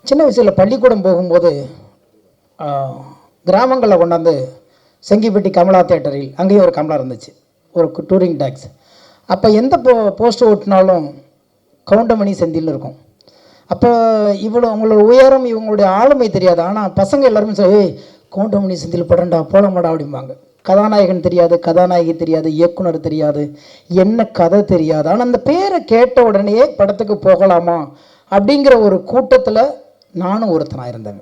சின்ன வயசில் பள்ளிக்கூடம் போகும்போது கிராமங்களில் கொண்டாந்து செங்கிப்பட்டி கமலா தேட்டரில் அங்கேயும் ஒரு கமலா இருந்துச்சு, ஒரு டூரிங் டாக்ஸ். அப்போ எந்த போஸ்டர் ஓட்டினாலும் கவுண்டமணி செந்தில் இருக்கும். அப்போ இவ்வளோ அவங்களோட உயரம், இவங்களுடைய ஆளுமை தெரியாது. ஆனால் பசங்க எல்லாருமே சொல்லி, ஏய் கவுண்டமணி செந்தில் படம்டா, போலமாடா அப்படிம்பாங்க. கதாநாயகன் தெரியாது, கதாநாயகி தெரியாது, இயக்குனர் தெரியாது, என்ன கதை தெரியாது. ஆனால் அந்த பேரை கேட்ட உடனே படத்துக்கு போகலாமா அப்படிங்கிற ஒரு கூட்டத்தில் நானும் ஒருத்தனாக இருந்தேன்.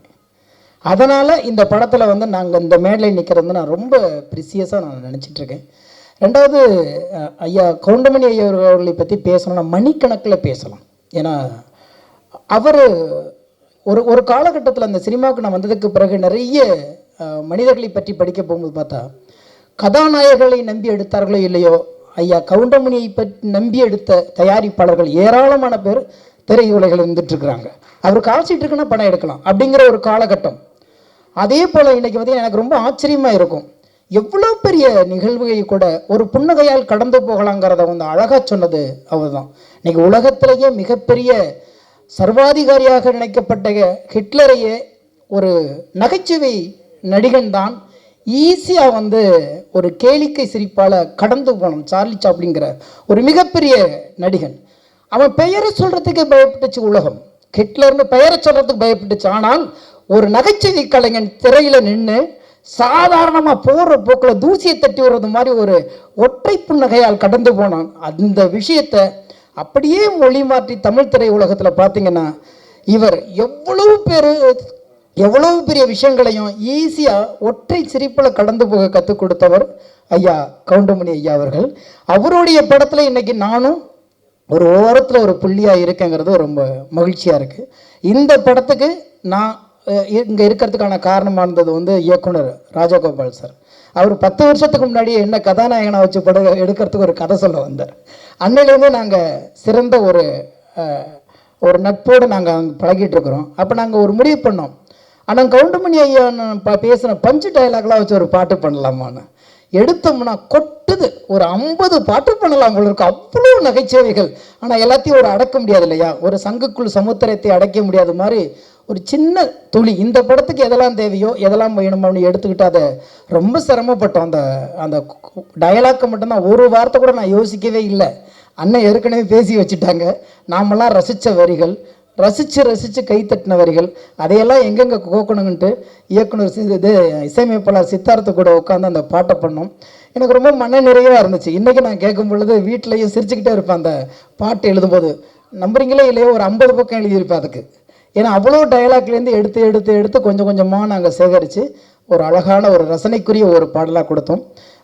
அதனால் இந்த படத்தில் வந்து நாங்கள் இந்த மேடையில் நிற்கிறது நான் ரொம்ப ப்ரிசியஸாக நான் நினச்சிட்ருக்கேன். ரெண்டாவது, ஐயா கவுண்டமணி ஐயா அவர்களை பற்றி பேசணும்னா மணிக்கணக்கில் பேசலாம். ஏன்னா அவர் ஒரு காலகட்டத்தில் அந்த சினிமாவுக்கு நான் வந்ததுக்கு பிறகு நிறைய மனிதர்களை பற்றி படிக்க போகும்போது பார்த்தா, கதாநாயகர்களை நம்பி எடுத்தார்களோ இல்லையோ, ஐயா கவுண்டமணியை பற்றி நம்பி எடுத்த தயாரிப்பாளர்கள் ஏராளமான பேர் திரையுலகில் இருந்துட்டுருக்குறாங்க. அவர் கால்ஷீட் இருக்குன்னா படம் எடுக்கலாம் அப்படிங்கிற ஒரு காலகட்டம். அதே போல் இன்றைக்கி வந்து எனக்கு ரொம்ப ஆச்சரியமாக இருக்கும், எவ்வளோ பெரிய நிகழ்வுகளை கூட ஒரு புன்னகையால் கடந்து போகலாங்கிறத வந்து அழகாக சொன்னது அவர் தான். இன்றைக்கி உலகத்திலேயே மிகப்பெரிய சர்வாதிகாரியாக நினைக்கப்பட்ட ஹிட்லரையே ஒரு நகைச்சுவை நடிகன் தான் ஈஸியாக வந்து ஒரு கேளிக்கை சிரிப்பால் கடந்து போனோம். சார்லி சாப்ளிங்கிற ஒரு மிகப்பெரிய நடிகன், அவன் பெயரை சொல்கிறதுக்கே பயப்பட்டுச்சு உலகம். ஹிட்லர்னு பெயரை சொல்கிறதுக்கு பயப்பட்டுச்சு. ஆனால் ஒரு நகைச்சுவை கலைஞன் திரையில் நின்று சாதாரணமாக போகிற போக்கில் தூசியை தட்டி வர்றது மாதிரி ஒரு ஒற்றை புன்னகையால் கடந்து போனான். அந்த விஷயத்தை அப்படியே மொழி மாற்றி தமிழ் திரை உலகத்தில் பார்த்தீங்கன்னா, இவர் எவ்வளவு பெரிய விஷயங்களையும் ஈஸியாக ஒற்றை சிரிப்பில் கடந்து போக கற்றுக் கொடுத்தவர் ஐயா கவுண்டமணி ஐயா அவர்கள். அவருடைய படத்தில் இன்றைக்கி நானும் ஒரு ஓரத்தில் ஒரு புள்ளியாக இருக்கேங்கிறது ரொம்ப மகிழ்ச்சியாக இருக்குது. இந்த படத்துக்கு நான் இங்கே இருக்கிறதுக்கான காரணமாக இருந்தது வந்து இயக்குனர் ராஜகோபால் சார். அவர் 10 வருஷத்துக்கு முன்னாடியே என்ன கதாநாயகனாக வச்சு படம் எடுக்கிறதுக்கு ஒரு கதை சொல்ல வந்தார். அன்னையிலேருந்து நாங்கள் சிறந்த ஒரு நட்போடு நாங்கள் அங்கே பழகிட்டு இருக்கிறோம். அப்போ நாங்கள் ஒரு முடிவு பண்ணோம், ஆனால் கவுண்டமணி ஐயா பேசின பஞ்சு டைலாக்லாம் வச்சு ஒரு பாட்டு பண்ணலாமான்னு. எடுத்தோம்னா கொட்டுது, ஒரு 50 பாட்டு பண்ணலாம் உங்களுக்கு, அவ்வளோ நகைச்சுவைகள். ஆனால் எல்லாத்தையும் ஒரு அடக்க முடியாது இல்லையா, ஒரு சங்குக்குள் சமுத்திரத்தை அடைக்க முடியாத மாதிரி ஒரு சின்ன துளி இந்த படத்துக்கு எதெல்லாம் தேவையோ எதெல்லாம் வேணுமோ அப்படின்னு எடுத்துக்கிட்டு அதை ரொம்ப சிரமப்பட்டோம். அந்த டயலாக்கை மட்டும்தான் ஒரு வார்த்தை கூட நான் யோசிக்கவே இல்லை. அண்ணன் ஏற்கனவே பேசி வச்சுட்டாங்க. நாமெல்லாம் ரசித்த வரிகள், ரசித்து கைத்தட்டின வரிகள், அதையெல்லாம் எங்கெங்கே கோக்கணுங்கன்ட்டு இயக்குனர் இசையமைப்பாளர் சித்தார்த்து கூட உட்காந்து அந்த பாட்டை பண்ணோம். எனக்கு ரொம்ப மன நிறைவாக இருந்துச்சு. இன்றைக்கி நான் கேட்கும் பொழுது வீட்டிலையும் சிரிச்சுக்கிட்டே இருப்பேன். அந்த பாட்டு எழுதும்போது நம்புறீங்களே இல்லையோ ஒரு 50 பக்கம் எழுதியிருப்பேன் அதுக்கு. ஏன்னா அவ்வளோ டயலாக்லேருந்து எடுத்து கொஞ்சம் கொஞ்சமாக நாங்கள் சேகரித்து ஒரு அழகான ஒரு ரசனைக்குரிய ஒரு பாடலாக கொடுத்தோம்.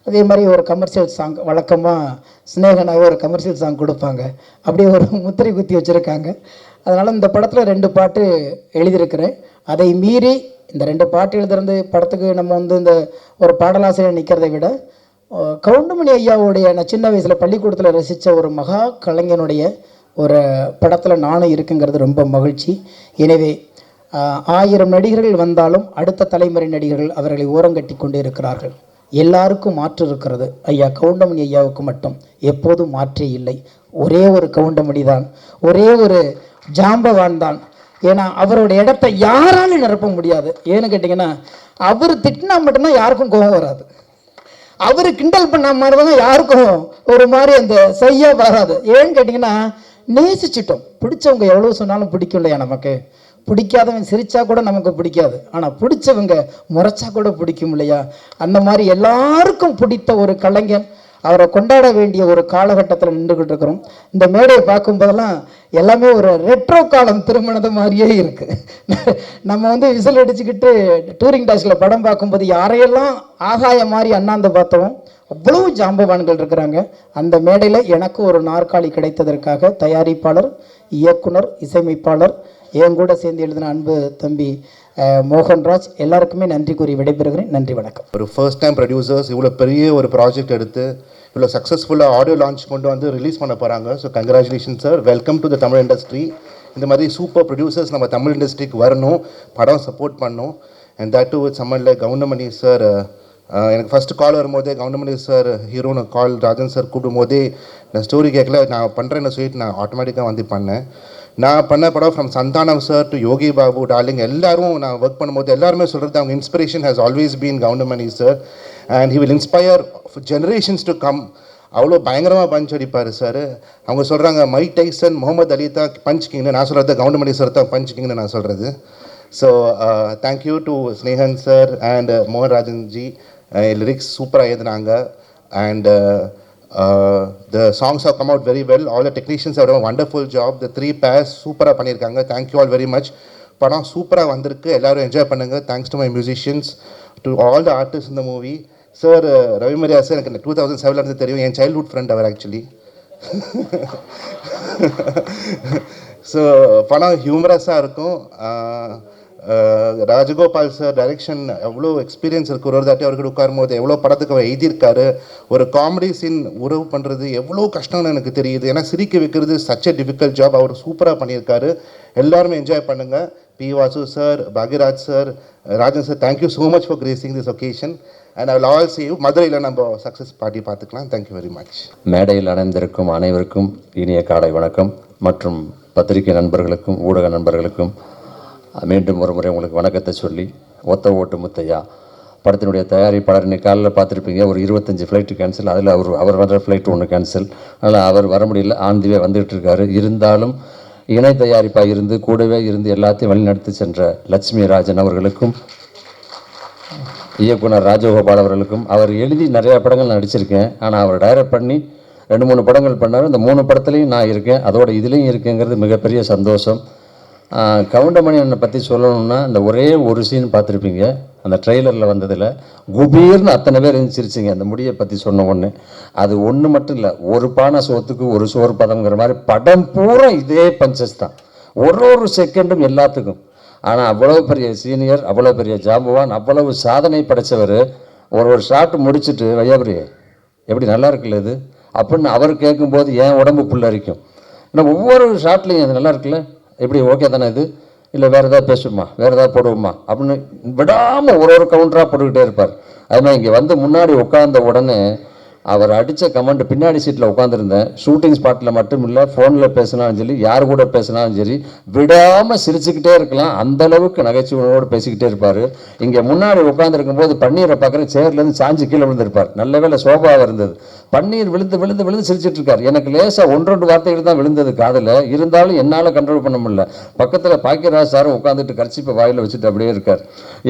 அதே மாதிரி ஒரு கமர்ஷியல் சாங், வழக்கமாக ஸ்னேகனாக ஒரு கமர்ஷியல் சாங் கொடுப்பாங்க, அப்படியே ஒரு முத்திரை குத்தி வச்சுருக்காங்க. அதனால் இந்த படத்தில் 2 பாட்டு எழுதியிருக்கிறேன். அதை மீறி இந்த 2 பாட்டு எழுதுறது படத்துக்கு நம்ம வந்து இந்த ஒரு பாடலாசிரியர் நிற்கிறதை விட கவுண்டமணி ஐயாவுடைய நான் சின்ன வயசில் பள்ளிக்கூடத்தில் ரசித்த ஒரு மகா கலைஞனுடைய ஒரு படத்தில் நானும் இருக்குங்கிறது ரொம்ப மகிழ்ச்சி. எனவே 1000 நடிகர்கள் வந்தாலும் அடுத்த தலைமுறை நடிகர்கள் அவர்களை ஓரங்கட்டி கொண்டு இருக்கிறார்கள். எல்லாருக்கும் மாற்று இருக்கிறது. ஐயா கவுண்டமணி ஐயாவுக்கு மட்டும் எப்போதும் மாற்றே இல்லை. ஒரே ஒரு கவுண்டமணி தான், ஒரே ஒரு ஜாம்பவான் தான். ஏன்னா அவரோட இடத்த யாராலும் நிரப்ப முடியாது. ஏன்னு கேட்டிங்கன்னா, அவர் திட்டினா மட்டும்தான் யாருக்கும் கோபம் வராது. அவர் கிண்டல் பண்ண மாதிரி தான் யாருக்கும் ஒரு மாதிரி அந்த செய்ய வராது. ஏன்னு கேட்டிங்கன்னா, நேசிச்சிட்டோம். பிடிச்சவங்க எவ்வளோ சொன்னாலும் பிடிக்கும் இல்லையா நமக்கு? பிடிக்காதவன் சிரிச்சா கூட நமக்கு பிடிக்காது, ஆனால் பிடிச்சவங்க முறைச்சா கூட பிடிக்கும் இல்லையா? அந்த மாதிரி எல்லாருக்கும் பிடித்த ஒரு கலைஞன். அவரை கொண்டாட வேண்டிய ஒரு காலகட்டத்தில் நின்றுக்கிட்டு இருக்கிறோம். இந்த மேடையை பார்க்கும்போதெல்லாம் எல்லாமே ஒரு ரெட்ரோ காலம் திருமணது மாதிரியே இருக்குது. நம்ம வந்து விசில் அடிச்சுக்கிட்டு டூரிங் டாஸில் படம் பார்க்கும்போது யாரையெல்லாம் ஆகாய மாதிரி அண்ணாந்து பார்த்தோம், அவ்வளவு ஜாம்பவான்கள் இருக்கிறாங்க. அந்த மேடையில் எனக்கு ஒரு நாற்காலி கிடைத்ததற்காக தயாரிப்பாளர், இயக்குனர், இசையமைப்பாளர், என் கூட சேர்ந்து எழுதின அன்பு தம்பி மோகன்ராஜ் எல்லாருக்குமே நன்றி கூறி விடைபெறுகிறேன். நன்றி, வணக்கம். ஒரு ஃபர்ஸ்ட் டைம் ப்ரொடியூசர்ஸ் இவ்வளோ பெரிய ஒரு ப்ராஜெக்ட் எடுத்து இவ்வளோ சக்ஸஸ்ஃபுல்லாக ஆடியோ லான்ச் கொண்டு வந்து ரிலீஸ் பண்ண போகிறாங்க. So congratulation sir, welcome to the Tamil industry. இந்த மாதிரி சூப்பர் ப்ரொடியூசர்ஸ் நம்ம தமிழ் இண்டஸ்ட்ரிக்கு வரணும், படம் சப்போர்ட் பண்ணணும். And that do with someone like Goundamani sir. எனக்கு ஃபஸ்ட்டு கால் வரும்போதே கவுண்டமணி சார் ஹீரோன்னு கால் ராஜன் சார் கூப்பிடும் போதே நான் ஸ்டோரி கேட்கல, நான் பண்ணுறேன்னு சொல்லிட்டு நான் ஆட்டோமேட்டிக்காக வந்து பண்ணேன். நான் பண்ண படம் from Santhanam sir to Yogi Babu, darling எல்லாரும் நான் ஒர்க் பண்ணும்போது எல்லாருமே சொல்கிறது அவங்க inspiration has always been Goundamani sir. And he will inspire generations to come. அவ்வளோ பயங்கரமாக பஞ்ச் அடிப்பார் சார். அவங்க சொல்கிறாங்க மைக் டைசன், முகமது அலி தான் பஞ்ச் கிங்னு, நான் சொல்கிறது கவுண்டமணி சார் தான் பஞ்ச் கிங்னு நான் சொல்கிறது. So thank you to Snehan sir and மோகன் ராஜன்ஜி. லிரிக்ஸ் சூப்பராக எழுதுனாங்க. And the songs have come out very well. All the technicians have done a wonderful job. The 3 pairs சூப்பராக பண்ணியிருக்காங்க. Thank you all very much. படம் சூப்பராக வந்திருக்கு, எல்லோரும் என்ஜாய் பண்ணுங்கள். Thanks to my musicians, to all the artist இந்த movie. Sir Ravi Mariya sir எனக்கு 2007 இருந்து தெரியும், என் சைல்ட்ஹுட் ஃப்ரெண்ட் அவர் ஆக்சுவலி. ஸோ படம் ஹியூமரஸாக இருக்கும். ராஜகோபால் சார் டைரெக்ஷன் எவ்வளோ எக்ஸ்பீரியன்ஸ் இருக்குது. ஒரு தாட்டி அவர்கிட்ட உட்காரும்போது எவ்வளோ படத்துக்கு அவர் எழுதியிருக்காரு. ஒரு காமெடி சீன் உறவு பண்ணுறது எவ்வளோ கஷ்டம்னு எனக்கு தெரியுது. ஏன்னா சிரிக்க வைக்கிறது சச் எ டிஃபிகல்ட் ஜாப். அவர் சூப்பராக பண்ணியிருக்காரு. எல்லாருமே என்ஜாய் பண்ணுங்கள். P Vasu sir, Bhagyaraj sir, Rajan sir, thank you so much for gracing this occasion. And I will all see you. மதுரையில் நம்ம சக்ஸஸ் பார்ட்டி பார்த்துக்கலாம். Thank you very much. மேடையில் அணைந்திருக்கும் அனைவருக்கும் இனிய காலை வணக்கம். மற்றும் பத்திரிகை நண்பர்களுக்கும் ஊடக நண்பர்களுக்கும் மீண்டும் ஒரு முறை உங்களுக்கு வணக்கத்தை சொல்லி, ஒத்த ஓட்டு முத்தையா படத்தினுடைய தயாரிப்பாளர் இன்னைக்கு காலையில் பார்த்துருப்பீங்க, ஒரு 25 ஃப்ளைட்டு கேன்சல். அதில் அவர் வர ஃப்ளைட்டு ஒன்று கேன்சல். அதனால் அவர் வர முடியல, ஆந்திவே வந்துகிட்டு இருக்காரு. இருந்தாலும் இணை தயாரிப்பாக இருந்து கூடவே இருந்து எல்லாத்தையும் வழிநடத்தி சென்ற லட்சுமி ராஜன் அவர்களுக்கும், இயக்குனர் ராஜகோபால் அவர்களுக்கும். அவர் எழுதி நிறையா படங்கள் நான் நடிச்சிருக்கேன், ஆனால் அவர் டைரக்ட் பண்ணி 2-3 படங்கள் பண்ணார். இந்த 3 படத்துலையும் நான் இருக்கேன், அதோட இதுலேயும் இருக்கேங்கிறது மிகப்பெரிய சந்தோஷம். கவுண்டமணி என்னை பற்றி சொல்லணும்னா, இந்த ஒரே ஒரு சீன் பார்த்துருப்பீங்க, அந்த ட்ரெய்லரில் வந்ததில் குபீர்னு அத்தனை பேர் இருந்துச்சிருச்சிங்க அந்த முடியை பற்றி சொன்ன ஒன்று. அது ஒன்று மட்டும் இல்லை, ஒரு பானை சோத்துக்கு ஒரு சோறு பதம்ங்கிற மாதிரி படம் பூரா இதே பஞ்சஸ் தான், ஒரு செகண்டும் எல்லாத்துக்கும். ஆனால் அவ்வளோ பெரிய சீனியர், அவ்வளோ பெரிய ஜாம்பவான், அவ்வளவு சாதனை படைத்தவர். ஒரு ஷாட் முடிச்சுட்டு வையாபுரி எப்படி நல்லா இருக்குல்ல இது அப்படின்னு அவர் கேட்கும்போது என் உடம்பு புல்லரிக்கும். ஏன்னா ஒவ்வொரு ஷாட்லேயும் அது நல்லா இருக்குல்ல, எப்படி ஓகே தானே இது, இல்லை வேறு ஏதாவது பேசுமா, வேறு ஏதாவது போடுவோமா அப்படின்னு விடாமல் ஒரு கவுண்டராக போட்டுக்கிட்டே இருப்பார். அது மாதிரி இங்கே வந்து முன்னாடி உட்கார்ந்த உடனே அவர் அடித்த கமெண்ட், பின்னாடி சீட்டில் உட்காந்துருந்தேன், ஷூட்டிங் ஸ்பாட்டில் மட்டும் இல்லை, ஃபோனில் பேசினாலும் சரி, யார் கூட பேசினாலும் சரி, விடாமல் சிரிச்சுக்கிட்டே இருக்கலாம். அந்தளவுக்கு நகைச்சுவையோடு பேசிக்கிட்டே இருப்பார். இங்கே முன்னாடி உட்காந்துருக்கும் போது பன்னீரை பார்க்குற சேர்லேருந்து சாஞ்சு கீழே விழுந்திருப்பார். நல்ல வேலை சோபாவாக இருந்தது. பன்னீர் விழுந்து விழுந்து விழுந்து சிரிச்சிட்டு இருக்கார். எனக்கு லேசாக 1-2 வார்த்தைகள் தான் விழுந்தது காதில், இருந்தாலும் என்னால் கண்ட்ரோல் பண்ண முடியல. பக்கத்தில் பாக்கியராஜ் சாரும் உட்காந்துட்டு கர்ச்சிப்பை வாயில் வச்சுட்டு அப்படியே இருக்கார்.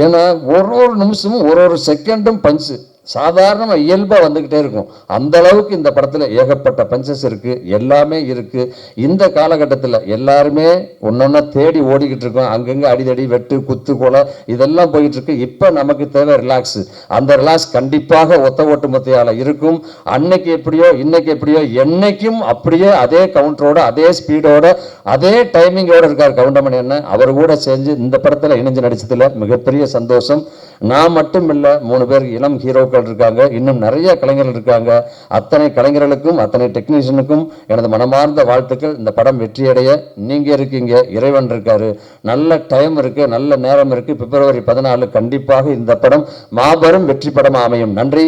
ஏன்னா ஒரு நிமிஷமும் ஒரு செகண்டும் பஞ்சு சாதாரணமாக இயல்பாக வந்துக்கிட்டே இருக்கும். அந்த அளவுக்கு இந்த படத்தில் ஏகப்பட்ட பஞ்சஸ் இருக்குது, எல்லாமே இருக்குது. இந்த காலகட்டத்தில் எல்லாருமே ஒன்றொன்னா தேடி ஓடிக்கிட்டு இருக்கோம். அங்கங்கே அடிதடி, வெட்டு, குத்து, கொலை இதெல்லாம் போயிட்டுருக்கு. இப்போ நமக்கு தேவை ரிலாக்ஸு. அந்த ரிலாக்ஸ் கண்டிப்பாக ஒத்த ஓட்டு முத்தையால் இருக்கும். அன்னைக்கு எப்படியோ இன்னைக்கு எப்படியோ என்னைக்கும் அப்படியே அதே கவுண்டரோட, அதே ஸ்பீடோட, அதே டைமிங்கோடு இருக்கார் கவுண்டமணி அண்ணன். அவர் கூட சேர்ந்து இந்த படத்தில் இணைஞ்சு நடித்ததில் மிகப்பெரிய சந்தோஷம். நான் மட்டும் இல்லை, 3 பேர் இளம் ஹீரோ குழுக்கள் இருக்காங்க, இன்னும் நிறைய கலைஞர்கள் இருக்காங்க. அத்தனை கலைஞர்களுக்கும் அத்தனை டெக்னீஷியனுக்கும் எனது மனமார்ந்த வாழ்த்துக்கள். இந்த படம் வெற்றியடைய நீங்கள் இருக்கீங்க, இறைவன் இருக்காரு, நல்ல டைம் இருக்குது, நல்ல நேரம் இருக்குது. பிப்ரவரி 14 கண்டிப்பாக இந்த படம் மாபெரும் வெற்றி படம் அமையும். நன்றி,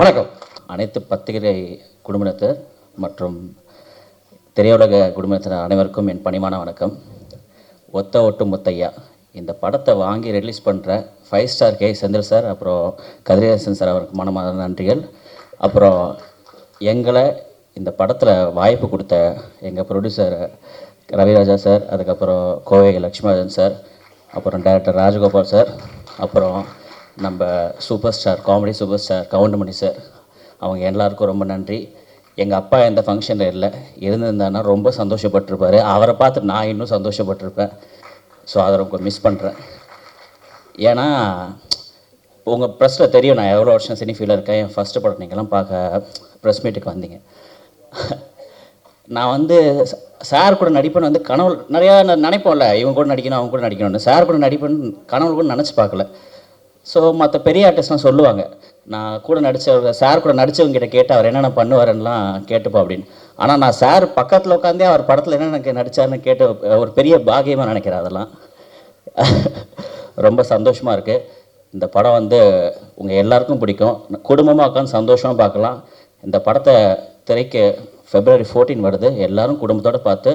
வணக்கம். அனைத்து பத்திரிகை குடும்பத்தினர் மற்றும் திரையுலக குடும்பத்தினர் அனைவருக்கும் என் பணிவான வணக்கம். ஒத்த ஒட்டு முத்தையா இந்த படத்தை வாங்கி ரிலீஸ் பண்ணுற 5 ஸ்டார் கே செந்தில் சார், அப்புறம் கதிரேசன் சார், அவருக்கு மனமான நன்றிகள். அப்புறம் எங்களை இந்த படத்தில் வாய்ப்பு கொடுத்த எங்கள் ப்ரொடியூசர் ரவிராஜா சார், அதுக்கப்புறம் கோவை லக்ஷ்மணன் சார், அப்புறம் டைரக்டர் ராஜகோபால் சார், அப்புறம் நம்ம super star comedy super star Goundamani sir, அவங்க எல்லாருக்கும் ரொம்ப நன்றி. எங்கள் அப்பா எந்த ஃபங்க்ஷனில் இல்லை, இருந்திருந்தாருன்னா ரொம்ப சந்தோஷப்பட்டிருப்பார். அவரை பார்த்து நான் இன்னும் சந்தோஷப்பட்டிருப்பேன். ஸோ அதை ரொம்ப மிஸ் பண்ணுறேன். ஏன்னா உங்கள் ப்ரெஸ்ஸில் தெரியும் நான் எவ்வளோ வருஷம் சினி ஃபீல்டில் இருக்கேன். என் ஃபஸ்ட்டு படம் நீங்கள்லாம் பார்க்க ப்ரெஸ் மீட்டுக்கு வந்தீங்க. நான் வந்து சார் கூட நடிப்பேன்னு வந்து கனவு நிறையா நினைப்போம்ல, இவங்க கூட நடிக்கணும் அவங்க கூட நடிக்கணும்னு. சார் கூட நடிப்பேன்னு கனவு கூட நினச்சி பார்க்கல. ஸோ மற்ற பெரிய ஆர்டிஸ்ட்லாம் சொல்லுவாங்க, நான் கூட நடித்தவங்க சார் கூட நடித்தவங்ககிட்ட கேட்டு அவர் என்னென்ன பண்ணுவாருன்னெலாம் கேட்டுப்போம் அப்படின்னு. ஆனால் நான் சார் பக்கத்தில் உட்காந்தே அவர் படத்தில் என்னென்ன நடித்தாருன்னு கேட்டு ஒரு பெரிய பாக்கியமாக நினைக்கிறேன். அதெல்லாம் ரொம்ப சந்தோஷமாக இருக்குது. இந்த படம் வந்து உங்கள் எல்லாருக்கும் பிடிக்கும். குடும்பமாக உட்காந்து சந்தோஷமாக பார்க்கலாம். இந்த படத்தை திரைக்கு February 14 வருது. எல்லோரும் குடும்பத்தோடு பார்த்து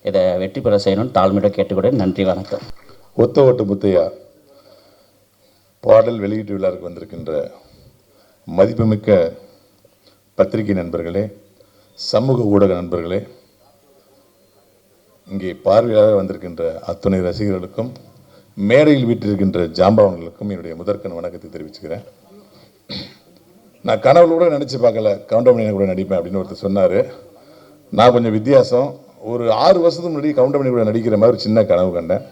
இதை வெற்றி பெற செய்யணும்னு தாழ்மையோட கேட்டுக்கூட. நன்றி, வணக்கம். ஒத்த ஓட்டு முத்தையா பாடல் வெளியீட்டு விழாவுக்கு வந்திருக்கின்ற மதிப்புமிக்க பத்திரிகை நண்பர்களே, சமூக ஊடக நண்பர்களே, இங்கே பார்வையாக வந்திருக்கின்ற அத்துணை ரசிகர்களுக்கும் மேடையில் வீட்டிருக்கின்ற ஜாம்பவன்களுக்கும் என்னுடைய முதற்கண் வணக்கத்தை தெரிவிச்சுக்கிறேன். நான் கனவுல கூட நினச்சி பார்க்கல கவுண்டமணி கூட நடிப்பேன் அப்படின்னு ஒருத்தர் சொன்னார். நான் கொஞ்சம் வித்தியாசம். ஒரு 6 வருஷத்துக்கு முன்னாடி கவுண்டமணி கூட நடிக்கிற மாதிரி ஒரு சின்ன கனவு கண்டேன்.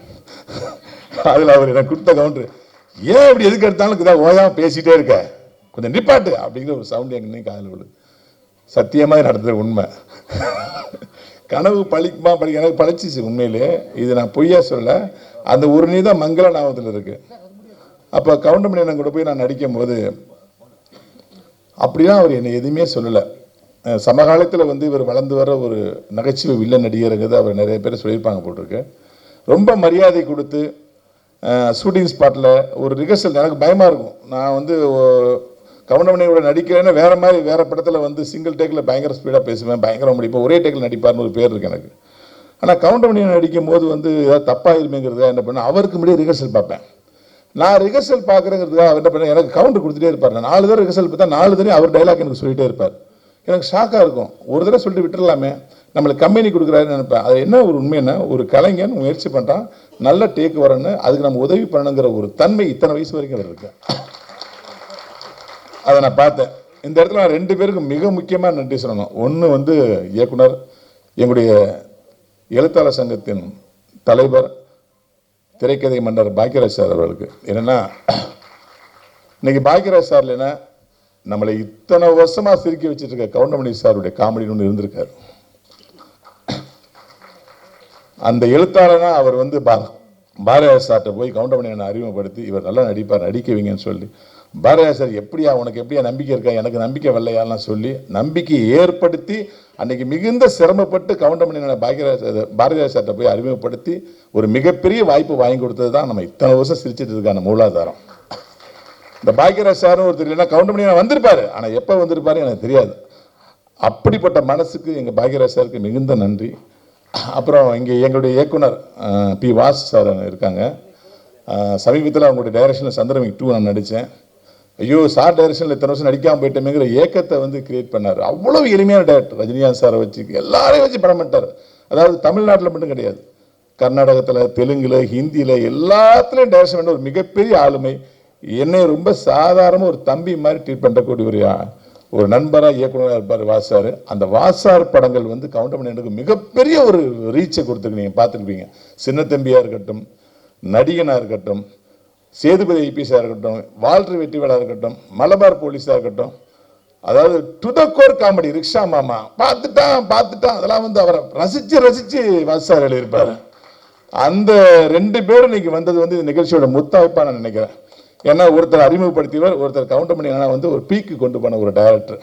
அதில் அவர் எனக்கு கொடுத்த கவுண்டர், ஏன் இப்படி எதுக்கு எடுத்தாலும் இதாக ஓயாமல் பேசிகிட்டே இருக்க, கொஞ்சம் நிப்பாட்டு அப்படிங்கிற ஒரு சவுண்டு எங்கேயும் காதில் விழுது. சத்தியமாக நடத்துகிற உண்மை. கனவு பழிக்குமா பழிக்க எனக்கு பழிச்சிச்சு உண்மையிலே. இது நான் பொய்யா சொல்ல. அந்த ஒரு நீ தான் மங்கள ஞாபகத்தில் இருக்கு. அப்போ கவுண்டமணி அண்ணன் கூட போய் நான் நடிக்கும் போது அப்படிலாம் அவர் என்னை எதுவுமே சொல்லலை. சமகாலத்தில் வந்து இவர் வளர்ந்து வர ஒரு நகைச்சுவை வில்லன் நடிகருங்கிறது அவர் நிறைய பேர் சொல்லியிருப்பாங்க போட்டிருக்கு. ரொம்ப மரியாதை கொடுத்து ஷூட்டிங் ஸ்பாட்டில் ஒரு ரிஹர்சல் எனக்கு பயமாக இருக்கும். நான் வந்து கவுண்டமணியோட நடிக்கிறேன்னா வேறு மாதிரி வேறு படத்தில் வந்து சிங்கிள் டேக்கில் பயங்கர ஸ்பீடாக பேசுவேன், பயங்கரம் முடிப்பேன், ஒரே டேக்கில் நடிப்பார்னு ஒரு பேர் இருக்குது எனக்கு. ஆனால் கவுண்டமணியை நடிக்கும் போது வந்து ஏதாவது தப்பாயிருமேங்கிறத என்ன பண்ணேன், அவருக்கு முன்னாடி ரிஹர்சல் பார்ப்பேன். நான் ரிஹர்சல் பார்க்குறேங்கிறதுக்காக அவர் என்ன பண்ணேன், எனக்கு கவுண்டர் கொடுத்துட்டே இருப்பார். நான் 4 தடவை ரிஹர்சல் பார்த்தா 4 தடவை அவர் டைலாக் எனக்கு சொல்லிகிட்டே இருப்பார். எனக்கு ஷாக்காக இருக்கும். ஒரு தடவை சொல்லிட்டு விட்டுடலாமே, நம்மளுக்கு கம்பெனி கொடுக்குறாருன்னு நினைப்பேன். அது என்ன ஒரு உண்மைன்னா, ஒரு கலைஞன் முயற்சி பண்ணுறான், நல்ல டேக் வரணுன்னு, அதுக்கு நம்ம உதவி பண்ணணுங்கிற ஒரு தன்மை இத்தனை வயசு வரைக்கும் இருக்கு. அதை நான் பார்த்தேன். இந்த இடத்துல நான் 2 பேருக்கு மிக முக்கியமாக நன்றி சொல்லணும். ஒன்று வந்து இயக்குனர், எங்களுடைய எழுத்தாளர் சங்கத்தின் தலைவர், திரைக்கதை மன்னர் பாக்கியராஜ் சார் அவர்களுக்கு. என்னென்னா, இன்னைக்கு பாக்கியராஜ் சார் இல்லைன்னா நம்மளை இத்தனை வருஷமாக சிரிக்க வச்சுட்டு இருக்க கவுண்டமணி சாருடைய காமெடின்னு ஒன்று இருந்திருக்காரு. அந்த எழுத்தாளனா அவர் வந்து பாரதியார் சார்ட்ட போய் கவுண்டமணி என்னை அறிமுகப்படுத்தி, இவர் நல்லா நடிப்பார், நடிக்க வைங்கன்னு சொல்லி, பாரதியார் சார் எப்படியா உனக்கு எப்படியா நம்பிக்கை இருக்கா, எனக்கு நம்பிக்கை வரலையாலாம் சொல்லி நம்பிக்கையை ஏற்படுத்தி அன்னைக்கு மிகுந்த சிரமப்பட்டு கவுண்டமணி பாரதியார் சார்ட்ட போய் அறிமுகப்படுத்தி ஒரு மிகப்பெரிய வாய்ப்பு வாங்கி கொடுத்தது தான் நம்ம இத்தனை வருஷம் சிரிச்சிட்டு இருக்கான மூலாதாரம். இந்த பாக்கியராஜ் சாரும் ஒருத்தர் இல்லைன்னா கவுண்டமணி வந்திருப்பாரு, ஆனால் எப்போ வந்திருப்பாரு எனக்கு தெரியாது. அப்படிப்பட்ட மனசுக்கு எங்கள் பாக்கியராஜ் சாருக்கு மிகுந்த நன்றி. அப்புறம் இங்கே எங்களுடைய இயக்குனர் பி வாஸ் சார் இருக்காங்க. சமீபத்தில் அவங்களுடைய டைரக்ஷனில் சந்திரமிக் 2 நான் நடித்தேன். ஐயோ சார் டைரக்ஷனில் இத்தனை வருஷம் நடிக்காமல் போயிட்டோமேங்கிற ஏக்கத்தை வந்து கிரியேட் பண்ணார். அவ்வளோ எளிமையான டைரக்டர். ரஜினிகாந்த் சாரை வச்சு எல்லாரையும் வச்சு படம் பண்ணிட்டார். அதாவது தமிழ்நாட்டில் மட்டும் கிடையாது, கர்நாடகத்தில், தெலுங்கில், ஹிந்தியில் எல்லாத்துலேயும் டைரக்ஷன் பண்ண ஒரு மிகப்பெரிய ஆளுமை. என்னை ரொம்ப சாதாரணமாக ஒரு தம்பி மாதிரி ட்ரீட் பண்ணக்கூடிய ஒரு நண்பராக இயக்குனராக இருப்பார் வாசார். அந்த வாசார் படங்கள் வந்து கவுண்டமணிக்கு மிகப்பெரிய ஒரு ரீச்சை கொடுத்துருக்கு. நீங்கள் பார்த்துருப்பீங்க. சின்ன தம்பியாக இருக்கட்டும், நடிகனாக இருக்கட்டும், சேதுபதி ஐபிஎஸ்ஸாக இருக்கட்டும், வால்டர் வெற்றிவேலாக இருக்கட்டும், மலபார் போலீஸாக இருக்கட்டும், அதாவது to the core comedy. Rickshaw மாமா பார்த்துட்டான் அதெல்லாம் வந்து அவரை ரசித்து வாசார் எழுதியிருப்பார். அந்த 2 பேரும் இன்னைக்கு வந்தது வந்து இந்த நிகழ்ச்சியோட முத்தாய்ப்பாக நான் நினைக்கிறேன். ஏன்னா ஒருத்தர் அறிமுகப்படுத்தியவர், ஒருத்தர் கவுண்டமணி அண்ணா வந்து ஒரு பீக்கு கொண்டு போன ஒரு டைரக்டர்.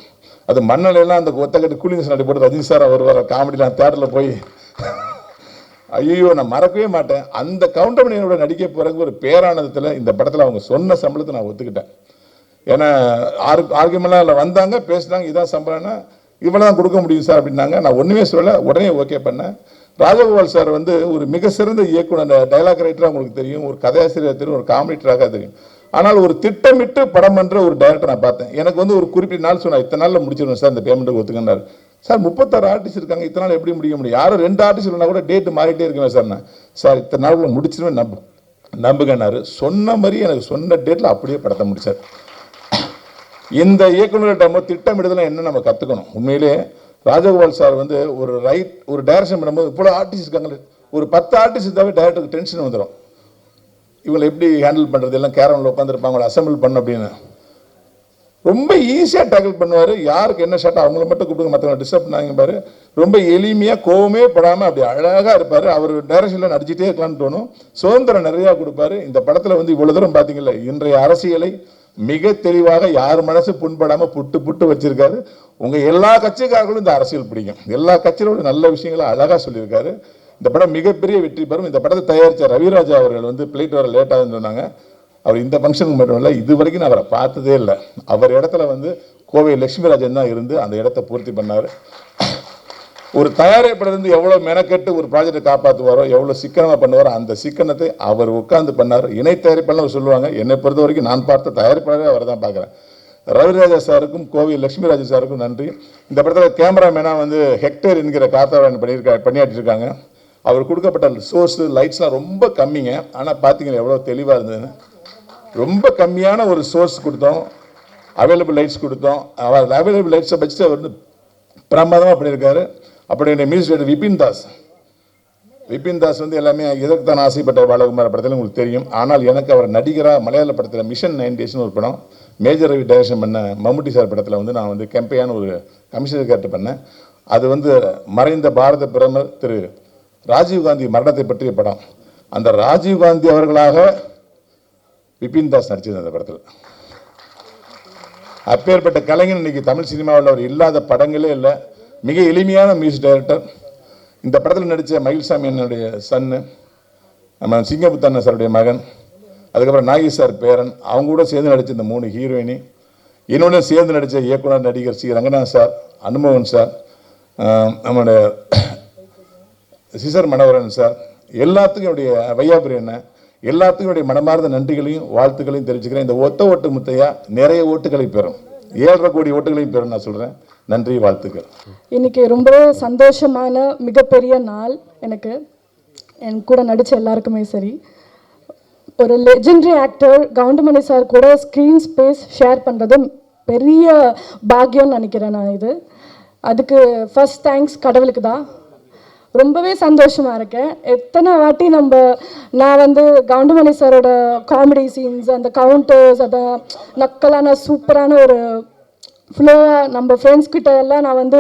அது மண்ணலையெல்லாம் அந்த ஒத்தக்கட்டு கூலிங் நடி போட்டு ரஜினி சார் அவர் வர காமெடிலாம் தேட்டரில் போய் ஐயோ நான் மறக்கவே மாட்டேன். அந்த கவுண்டமணியோட நடிக்க பிறகு ஒரு பேரானதத்தில் இந்த படத்தில் அவங்க சொன்ன சம்பளத்தை நான் ஒத்துக்கிட்டேன். ஏன்னா ஆர்கியூமெண்ட்லாம் இல்லை, வந்தாங்க பேசினாங்க, இதான் சம்பளம்னா இவ்வளோ தான் கொடுக்க முடியும் சார் அப்படின்னாங்க. நான் ஒன்றுமே சொல்லலை, உடனே ஓகே பண்ணேன். ராஜகோபால் சார் வந்து ஒரு மிக சிறந்த இயக்குனர், டைலாக் ரைட்டராக உங்களுக்கு தெரியும், ஒரு கதையாசிரியர் தெரியும், ஒரு காமெடிட்டராக தெரியும். ஆனால் ஒரு திட்டமிட்டு படம் பண்ணுற ஒரு டைரக்டர் நான் பார்த்தேன். எனக்கு வந்து ஒரு குறிப்பிட்ட நாள் சொன்னேன், இத்தனை நாளில் முடிச்சிடணும் சார் இந்த பேமெண்ட்டுக்கு ஒத்துக்கினார். சார் 36 ஆர்டிஸ்ட் இருக்காங்க, இத்தனை நாள் எப்படி முடிக்க முடியும்? யாரும் 2 ஆர்டிஸ்ட் இல்லைனா கூட டேட்டு மாறிட்டே இருக்குவேன் சார். நான் சார் இத்தனை நாளுக்குள்ள முடிச்சிருவேன் நம்புகன்னாரு. சொன்ன மாதிரி எனக்கு சொன்ன டேட்டில் அப்படியே படத்தை முடிச்சார். இந்த இயக்குநர்கிட்ட திட்டமிடுதல் என்ன நம்ம கற்றுக்கணும். உண்மையிலே ராஜகோபால் சார் வந்து ஒரு டைரக்ஷன் பண்ணும்போது இவ்வளோ ஆர்டிஸ்ட் இருக்காங்க, ஒரு 10 ஆர்டிஸ்ட் இருந்தாவே டைரக்டருக்கு டென்ஷன் வந்துடும். இவங்களை எப்படி ஹேண்டில் பண்ணுறது, எல்லாம் கேரமில் உட்காந்துருப்பாங்க அசம்பிள் பண்ண அப்படின்னு. ரொம்ப ஈஸியாக டேக்கிள் பண்ணுவார். யாருக்கு என்ன ஷாட் அவங்கள மட்டும் கூப்பிடுங்க, மற்றவங்க டிஸ்டர்ப் பண்ணாங்க பாரு. ரொம்ப எளிமையாக கோவமே படாமல் அப்படி அழகாக இருப்பார். அவர் டைரக்ஷனில் நடிச்சிட்டே இருக்கலாம்னு தோணும். சுதந்திரம் நிறையா கொடுப்பாரு. இந்த படத்தில் வந்து இவ்வளோ தூரம் பார்த்தீங்கல்ல, இன்றைய அரசியலை மிக தெளிவாக யார் மனசு புண்படாமல் புட்டு வச்சிருக்காரு. உங்கள் எல்லா கட்சிக்காரர்களும் இந்த அரசியல் பிடிக்கும். எல்லா கட்சியோட நல்ல விஷயங்களை அழகாக சொல்லியிருக்காரு. இந்த படம் மிகப்பெரிய வெற்றி பெறும். இந்த படத்தை தயாரித்த ரவிராஜா அவர்கள் வந்து பிளேட் வர லேட்டாக சொன்னாங்க. அவர் இந்த ஃபங்க்ஷனுக்கு மட்டும் இல்லை, இது வரைக்கும் நான் அவரை பார்த்ததே இல்லை. அவர் இடத்துல வந்து கோவை லட்சுமிராஜன் தான் இருந்து அந்த இடத்த பூர்த்தி பண்ணார். ஒரு தயாரிப்பிலிருந்து எவ்வளோ மெனக்கெட்டு ஒரு ப்ராஜெக்டை காப்பாற்றுவாரோ, எவ்வளோ சிக்கனமாக பண்ணுவாரோ, அந்த சிக்கனத்தை அவர் உட்கார்ந்து பண்ணார். இணை தயாரிப்பாளர் சொல்லுவாங்க. என்னை பொறுத்த வரைக்கும் நான் பார்த்த தயாரிப்பாளரே அவர் தான் பார்க்குறேன். ரவிராஜா சாருக்கும் கோவை லட்சுமிராஜன் சாருக்கும் நன்றி. இந்த படத்தில் கேமராமேனாக வந்து ஹெக்டர் என்கிற காத்தாவன் பணியாற்றிருக்காங்க. அவர் கொடுக்கப்பட்ட சோர்ஸு லைட்ஸ்லாம் ரொம்ப கம்மிங்க. ஆனால் பார்த்தீங்கன்னா எவ்வளோ தெளிவாக இருந்ததுன்னு. ரொம்ப கம்மியான ஒரு சோர்ஸ் கொடுத்தோம், அவைலபிள் லைட்ஸ் கொடுத்தோம். அவர் அவைலபிள் லைட்ஸை வச்சுட்டு அவர் வந்து பிரமாதமாக பண்ணியிருக்காரு. அப்படி மியூசிக் டைரக்டர் விபின் தாஸ் வந்து எல்லாமே எதற்கு தான் ஆசைப்பட்ட பாலகுமார் படத்தில் உங்களுக்கு தெரியும். ஆனால் எனக்கு அவர் நடிகராக மலையாள படத்தில் மிஷன் 9 டேஸ்னு ஒரு படம் மேஜர் ரவி டைரக்ஷன் பண்ண மம்முட்டி சார் படத்தில் வந்து நான் வந்து கெம்பையான ஒரு கமிஷனர் கேரக்டர் பண்ணேன். அது வந்து மறைந்த பாரத பிரதமர் திரு ராஜீவ்காந்தி மரணத்தை பற்றிய படம். அந்த ராஜீவ்காந்தி அவர்களாக விபின் தாஸ் நடிச்சது அந்த படத்தில். அப்பேற்பட்ட கலைஞன் இன்னைக்கு தமிழ் சினிமாவில் அவர் இல்லாத படங்களே இல்லை. மிக எளிமையான மியூசிக் டைரக்டர். இந்த படத்தில் நடித்த மயில்சாமி என்னுடைய சன்னு, நம்ம சிங்கமுத்தண்ண சாருடைய மகன், அதுக்கப்புறம் நாகி சார் பேரன், அவங்க கூட சேர்ந்து நடித்த இந்த 3 ஹீரோயினி, என்னோட சேர்ந்து நடித்த இயக்குனர் நடிகர் சி ரங்கநாத் சார், அனுமோகன் சார், நம்மளுடைய சிசர் மனோகரன் சார், எல்லாத்துக்கும் என்னுடைய வையாபுரி என்ன, எல்லாத்துக்கும் என்னுடைய மனமார்ந்த நன்றிகளையும் வாழ்த்துக்களையும் தெரிவிச்சுக்கிறேன். இந்த ஒத்த ஓட்டு முத்தையா நிறைய ஓட்டுகளை பெறும், 7.5 கோடி ஓட்டுகளையும் பெறும் நான் சொல்கிறேன். நன்றி, வாழ்த்துக்கள். இன்னைக்கு ரொம்ப சந்தோஷமான மிகப்பெரிய நாள் எனக்கு. என் கூட நடித்த எல்லாருக்குமே சரி. ஒரு லெஜெண்டரி ஆக்டர் கவுண்டமணி சார் கூட ஸ்க்ரீன் ஸ்பேஸ் ஷேர் பண்ணுறது பெரிய பாக்கியம்னு நினைக்கிறேன் நான். அதுக்கு ஃபர்ஸ்ட் தேங்க்ஸ் கடவுளுக்கு தான். ரொம்பவே சந்தோஷமாக இருக்கேன். எத்தனை வாட்டி நான் வந்து கவுண்டமணி சாரோட காமெடி சீன்ஸ், அந்த கவுண்டர்ஸ், அதை நக்கலான சூப்பரான ஒரு ஃப்ளோவாக நம்ம ஃப்ரெண்ட்ஸ் கிட்ட எல்லாம் நான் வந்து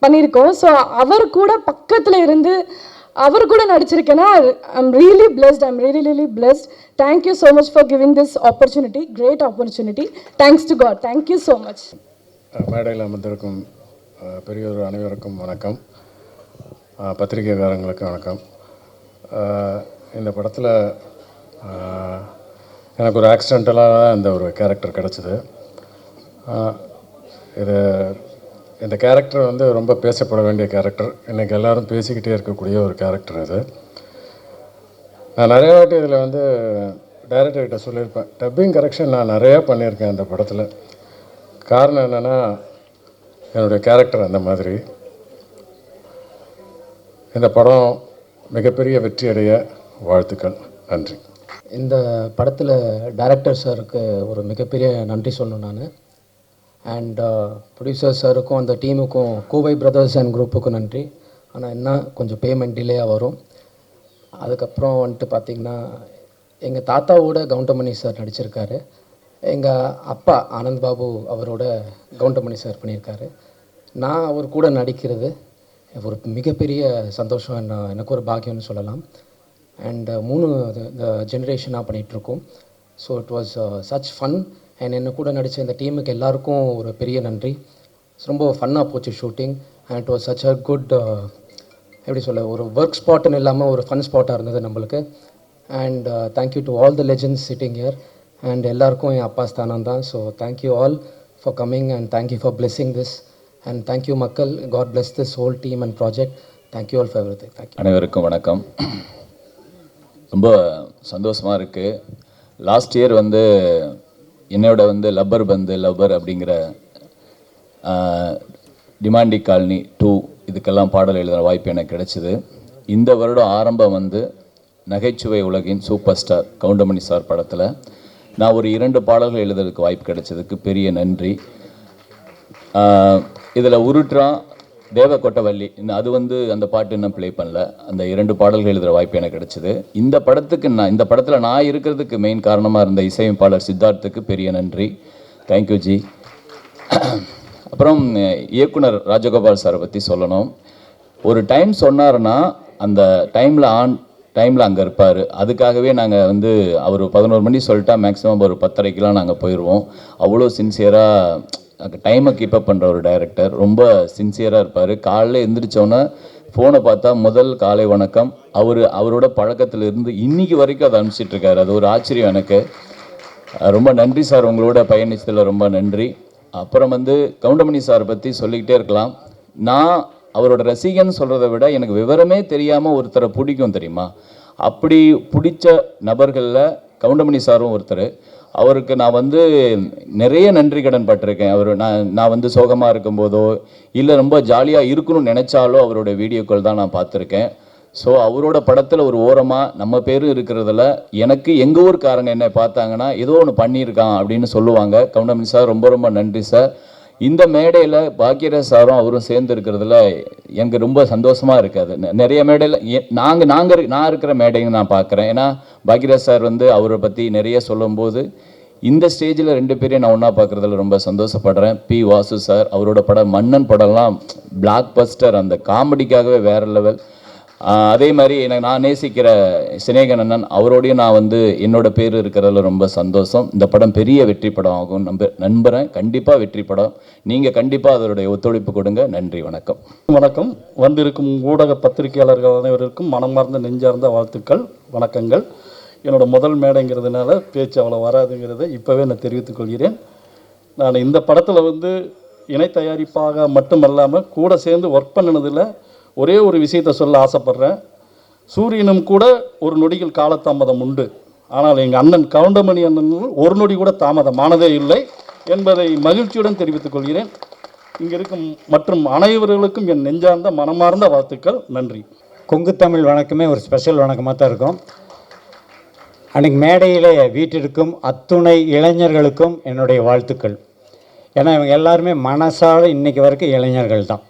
பண்ணியிருக்கோம். ஸோ அவர் கூட பக்கத்தில் இருந்து அவர் கூட நடிச்சிருக்கேன்னா I'm really blessed. I'm really blessed. Thank you so much for giving this opportunity, great opportunity. Thanks to God. Thank you so much. மேடையில் அமர்ந்திருக்கும் பெரியோர் அனைவருக்கும் வணக்கம். பத்திரிகைக்காரங்களுக்கு வணக்கம். இந்த படத்தில் எனக்கு ஒரு ஆக்சிடென்டலாக இந்த ஒரு கேரக்டர் கிடச்சிது. இந்த கேரக்டர் வந்து ரொம்ப பேசப்பட வேண்டிய கேரக்டர். இன்றைக்கி எல்லோரும் பேசிக்கிட்டே இருக்கக்கூடிய ஒரு கேரக்டர் இது. நான் நிறைய வாட்டி இதில் வந்து டைரக்டர்கிட்ட சொல்லியிருப்பேன், டப்பிங் கரெக்ஷன் நான் நிறையா பண்ணியிருக்கேன் இந்த படத்தில். காரணம் என்னென்னா என்னுடைய கேரக்டர் அந்த மாதிரி. இந்த படம் மிகப்பெரிய வெற்றி அடைய வாழ்த்துக்கள். நன்றி. இந்த படத்தில் டைரக்டர் சாருக்கு ஒரு மிகப்பெரிய நன்றி சொல்லணும் நான். அண்ட் ப்ரொடியூசர் சாருக்கும் அந்த டீமுக்கும், கோவை பிரதர்ஸ் அண்ட் குரூப்புக்கும் நன்றி. ஆனால் என்ன கொஞ்சம் பேமெண்ட் டிலேயாக வரும். அதுக்கப்புறம் வந்துட்டு பார்த்திங்கன்னா எங்கள் தாத்தாவோட கவுண்டமணி சார் நடிச்சிருக்காரு. எங்கள் அப்பா ஆனந்த் பாபு அவரோட கவுண்டமணி சார் பண்ணியிருக்காரு. நான் அவர் கூட நடிக்கிறது ஒரு மிகப்பெரிய சந்தோஷம், எனக்கு ஒரு பாக்கியம்னு சொல்லலாம். அண்ட் 3 ஜென்ரேஷனாக பண்ணிகிட்ருக்கோம். So it was such fun. And என்ன கூட நடித்த இந்த டீமுக்கு எல்லாருக்கும் ஒரு பெரிய நன்றி. ரொம்ப ஃபன்னாக போச்சு shooting. And it was such a good, எப்படி சொல்ல, ஒரு ஒர்க் ஸ்பாட்டுன்னு இல்லாமல் ஒரு ஃபன் ஸ்பாட்டாக இருந்தது நம்மளுக்கு. And thank you to all the legends sitting here. And எல்லாருக்கும் என் அப்பா ஸ்தானம் தான். So thank you all for coming and thank you for blessing this. And thank you மக்கள். God bless this whole team and project. Thank you all for everything. Thank you. அனைவருக்கும் வணக்கம். ரொம்ப சந்தோஷமாக இருக்குது. லாஸ்ட் இயர் வந்து என்னோட வந்து லப்பர் அப்படிங்கிற டிமாண்டி காலனி 2 இதுக்கெல்லாம் பாடல் எழுதுகிற வாய்ப்பு எனக்கு கிடைச்சிது. இந்த வருடம் ஆரம்பம் வந்து நகைச்சுவை உலகின் சூப்பர் ஸ்டார் கவுண்டமணி சார் படத்தில் நான் ஒரு 2 பாடல்கள் எழுதுறதுக்கு வாய்ப்பு கிடைச்சதுக்கு பெரிய நன்றி. இதில் உருட்டுறான் தேவக்கொட்டவள்ளி, அது வந்து அந்த பாட்டு இன்னும் ப்ளே பண்ணல. அந்த 2 பாடல்கள் எழுதுகிற வாய்ப்பு எனக்கு கிடைச்சிது. இந்த படத்தில் நான் இருக்கிறதுக்கு மெயின் காரணமாக இருந்த இசையமைப்பாளர் சித்தார்த்துக்கு பெரிய நன்றி. Thank you G. அப்புறம் இயக்குனர் ராஜகோபால் சாரை பற்றி சொல்லணும். ஒரு டைம் சொன்னார்னா அந்த டைமில் அங்கே இருப்பார். அதுக்காகவே நாங்கள் வந்து அவர் 11 மணி சொல்லிட்டா மேக்ஸிமம் ஒரு 10:30க்கெலாம் நாங்கள் போயிடுவோம். அவ்வளோ சின்சியராக டைமை கீப்பப் பண்ணுற ஒரு டைரக்டர். ரொம்ப சின்சியராக இருப்பார். காலையில் எழுந்திரிச்சோன்னே ஃபோனை பார்த்தா முதல் காலை வணக்கம் அவரோட பழக்கத்திலிருந்து இன்னைக்கு வரைக்கும் அதை அனுப்பிச்சிட்ருக்காரு. அது ஒரு ஆச்சரியம் எனக்கு. ரொம்ப நன்றி சார், உங்களோட பயணிச்சதில் ரொம்ப நன்றி. அப்புறம் வந்து கவுண்டமணி சாரை பற்றி சொல்லிக்கிட்டே இருக்கலாம். நான் அவரோட ரசிகன் சொல்கிறத விட எனக்கு விவரமே தெரியாமல் ஒருத்தரை பிடிக்கும் தெரியுமா. அப்படி பிடிச்ச நபர்களில் கவுண்டமணி சாரும் ஒருத்தர். அவருக்கு நான் வந்து நிறைய நன்றி கடன் பட்டிருக்கேன். நான் வந்து சோகமாக இருக்கும்போதோ இல்லை ரொம்ப ஜாலியாக இருக்கணும்னு நினச்சாலோ அவரோட வீடியோக்கள் தான் நான் பார்த்துருக்கேன். ஸோ அவரோட படத்தில் ஒரு ஓரமாக நம்ம பேரும் இருக்கிறதுல எனக்கு எங்கள் ஊருக்காரங்க என்ன பார்த்தாங்கன்னா ஏதோ ஒன்று பண்ணியிருக்கான் அப்படின்னு சொல்லுவாங்க. கவுண்டமணி சார் ரொம்ப ரொம்ப நன்றி சார். இந்த மேடையில் பாக்யராஜ் சாரும் அவரும் சேர்ந்து இருக்கிறதுல எனக்கு ரொம்ப சந்தோஷமாக இருக்காது. நிறைய மேடையில் நான் இருக்கிற மேடையும் நான் பார்க்குறேன். ஏன்னா பாக்யராஜ் சார் வந்து அவரை பற்றி நிறைய சொல்லும்போது இந்த ஸ்டேஜில் 2 பேரையும் நான் ஒன்றா பார்க்குறதுல ரொம்ப சந்தோஷப்படுறேன். பி வாசு சார், அவரோட படம் மன்னன் படம்லாம் பிளாக் பஸ்டர், அந்த காமெடிக்காகவே வேறு லெவல். அதே மாதிரி எனக்கு நான் நேசிக்கிற சினேகன் அண்ணன், அவரோடையும் நான் வந்து என்னோட பேர் இருக்கிறதுல ரொம்ப சந்தோஷம். இந்த படம் பெரிய வெற்றி படம் ஆகும் நம்புகிறேன். கண்டிப்பாக வெற்றி படம். நீங்கள் கண்டிப்பாக அதோடைய ஒத்துழைப்பு கொடுங்க. நன்றி, வணக்கம். வணக்கம். வந்திருக்கும் ஊடக பத்திரிகையாளர்கள் அனைவருக்கும் மனமார்ந்த நெஞ்சார்ந்த வாழ்த்துக்கள், வணக்கங்கள். என்னோட முதல் மேடைங்கிறதுனால பேச்சு அவ்வளோ வராதுங்கிறத இப்போவே நான் தெரிவித்துக் கொள்கிறேன். நான் இந்த படத்தில் வந்து இணை தயாரிப்பாக மட்டுமல்லாமல் கூட சேர்ந்து ஒர்க் பண்ணினதில் ஒரே ஒரு விஷயத்தை சொல்ல ஆசைப்பட்றேன். சூரியனும் கூட ஒரு நொடிகள் காலதாமதம் உண்டு, ஆனால் எங்கள் அண்ணன் கவுண்டமணி அண்ணன் ஒரு நொடி கூட தாமதமானதே இல்லை என்பதை மகிழ்ச்சியுடன் தெரிவித்துக் கொள்கிறேன். இங்கே இருக்கும் மற்றும் அனைவர்களுக்கும் என் நெஞ்சார்ந்த மனமார்ந்த வாழ்த்துக்கள். நன்றி. கொங்கு தமிழ் வணக்கமே ஒரு ஸ்பெஷல் வணக்கமாக தான் இருக்கும். அன்றைக்கி மேடையிலே வீட்டிற்கும் அத்துணை இளைஞர்களுக்கும் என்னுடைய வாழ்த்துக்கள். ஏன்னா இவங்க எல்லாருமே மனசால இன்றைக்கி வரைக்கும் இளைஞர்கள் தான்.